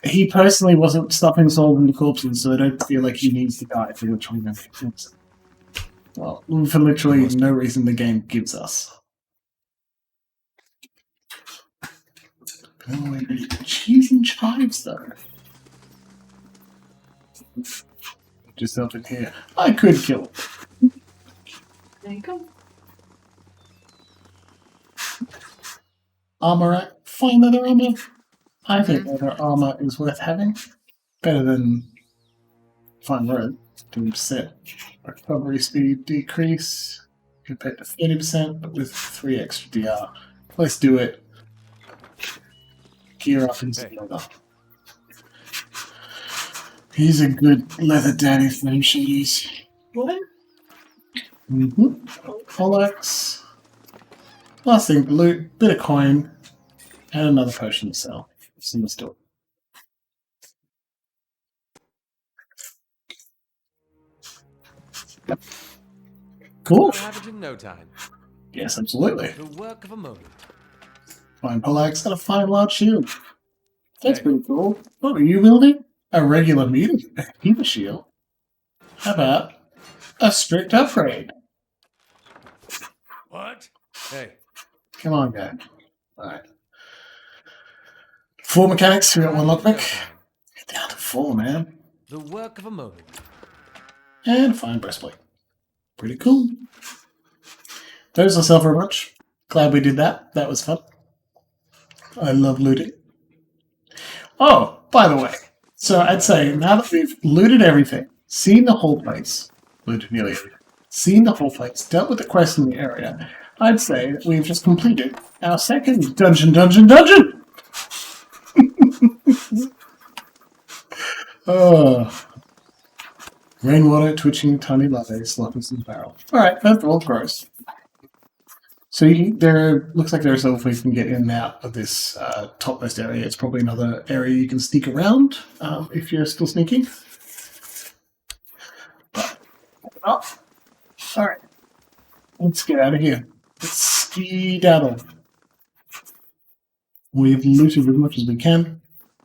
He personally wasn't stuffing souls into corpses, so I don't feel like he needs to die for literally no reason. Well, for literally no reason the game gives us. Oh, cheese and chives, though. Just up in here. I could kill him. There you go. Armor rack. Fine leather armor. I think leather armor is worth having. Better than fine road. 2% recovery speed decrease compared to 30%, but with 3 extra DR. Let's do it. Gear up into leather. He's a good leather daddy for them shitties. What? Poleaxe. Last thing to loot, bit of coin, and another potion to sell. So let's do it. Cool. It'll happen in no time. Yes, absolutely. The work of a moment. Fine poleaxe and a fine large shield. That's Hey. pretty cool. What are you wielding? A regular meter shield? How about a strict upgrade? What? Hey, Come on, guy. Alright. 4 mechanics, we got 1 lockpick. Get down to 4, man. the work of a moment. And a fine breastplate. Pretty cool. Those will sell for a bunch. Glad we did that. That was fun. I love looting. Oh, by the way. So I'd say now that we've looted everything, seen the whole place, looted nearly everything, seen the whole place, dealt with the quest in the area, I'd say that we've just completed our second Dungeon. Oh. Rainwater, twitching, tiny latte, sloppers in the barrel. Alright, first of all, gross. So there looks like there are several ways you can get in and out of this topmost area. It's probably another area you can sneak around if you're still sneaking. But, alright. Let's get out of here. Let's skedaddle. We've looted as much as we can.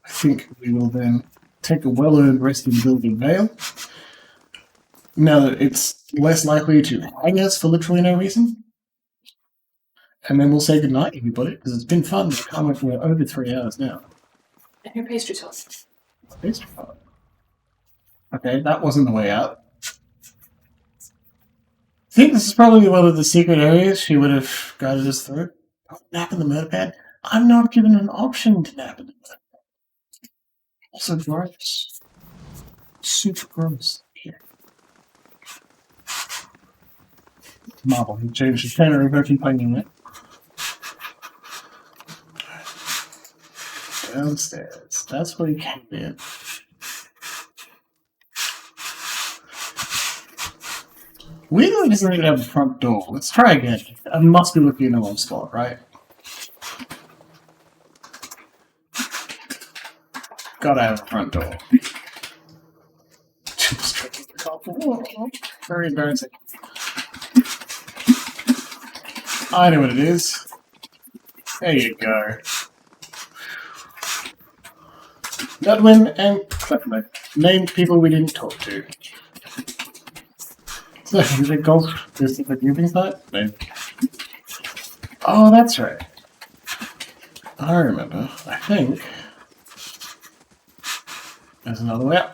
I think we will then take a well-earned rest in Building Vale. Now that it's less likely to hang us for literally no reason. And then we'll say goodnight, everybody, because it's been fun. We're over 3 hours now. And your pastry sauce. Pastry sauce. Okay, that wasn't the way out. I think this is probably one of the secret areas she would have guided us through. Oh, nap in the murder pad. I'm not given an option to nap in the murder pad. Also gross. Super gross. Here. Marble, he changed his tenor of every playing it. Downstairs. That's where he came in. Weirdly, it doesn't even have a front door. Let's try again. I must be looking in the wrong spot, right? Gotta have a front door. Very embarrassing. I know what it is. There you go. Nudwin and Clepman. Named people we didn't talk to. So, is it golf? Is it the grouping site? No. Oh, that's right. I remember. I think there's another way out.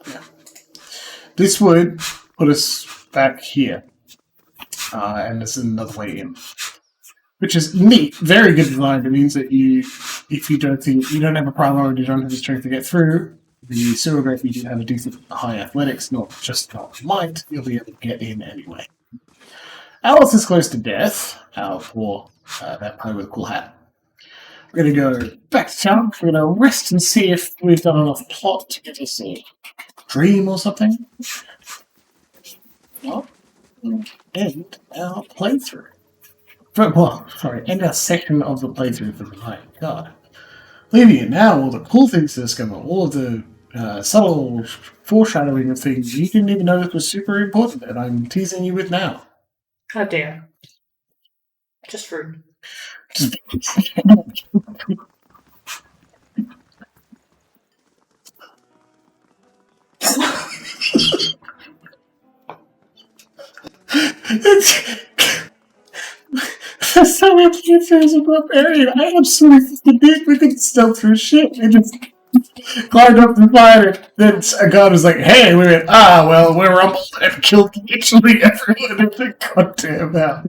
Yeah. This would put us back here. And this is another way in. Which is neat. Very good design. It means that if you don't think you don't have a priority, you don't have the strength to get through the sewer grate, you do have a decent high athletics, not just might, you'll be able to get in anyway. Alice is close to death. Our poor that pie with a cool hat. We're going to go back to town. We're going to rest and see if we've done enough plot to get us a dream or something. Well, end our playthrough. Well, sorry, end our section of the playthrough for the night. God. Leaving it now, all the cool things to discover, all of the subtle foreshadowing of things you didn't even know this was super important, and I'm teasing you with now. How dare. Just rude. There's so many playthroughs of barbarian. I absolutely did. We could stealth through shit. We just climbed up the fire. Then a god was like, hey, we went, well, we're rumbled and killed literally everyone in the goddamn house.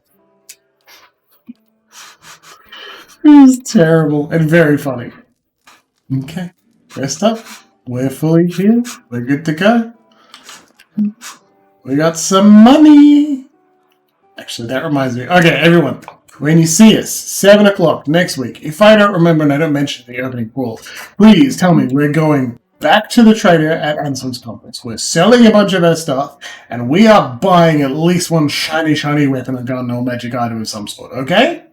It was terrible and very funny. Okay, rest up. We're fully healed. We're good to go. We got some money. Actually, that reminds me. Okay, everyone. When you see us, 7 o'clock next week, if I don't remember and I don't mention the opening crawl, please tell me we're going back to the trader at Anson's conference. We're selling a bunch of our stuff, and we are buying at least one shiny weapon, a gun, or magic item of some sort, okay?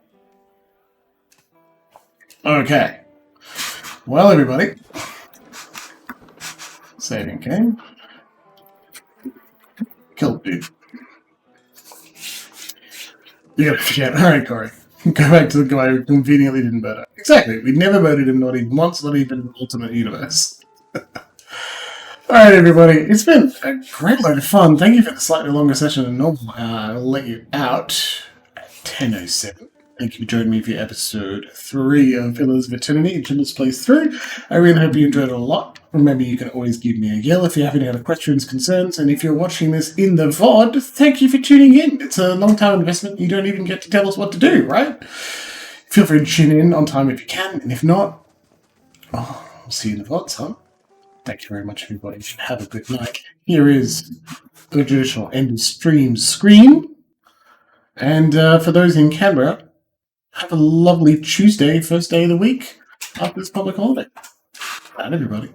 Okay. Well, everybody. Saving game. Killed dude. You gotta forget. Alright, Corey. Go back to the guy who conveniently didn't murder. Exactly. We never murdered him, not even once, not even in the Ultimate Universe. Alright, everybody. It's been a great load of fun. Thank you for the slightly longer session than normal. I'll let you out at 10:07. Thank you for joining me for episode 3 of Pillars of Eternity, Jimbles plays through. I really hope you enjoyed it a lot. Remember, you can always give me a yell if you have any other questions, concerns, and if you're watching this in the VOD, thank you for tuning in. It's a long-time investment. You don't even get to tell us what to do, right? Feel free to tune in on time if you can, and if not, I'll see you in the VODs, huh? Thank you very much, everybody. Have a good night. Here is the traditional end of stream screen. And for those in Canberra, have a lovely Tuesday, first day of the week after this public holiday. Bye, everybody.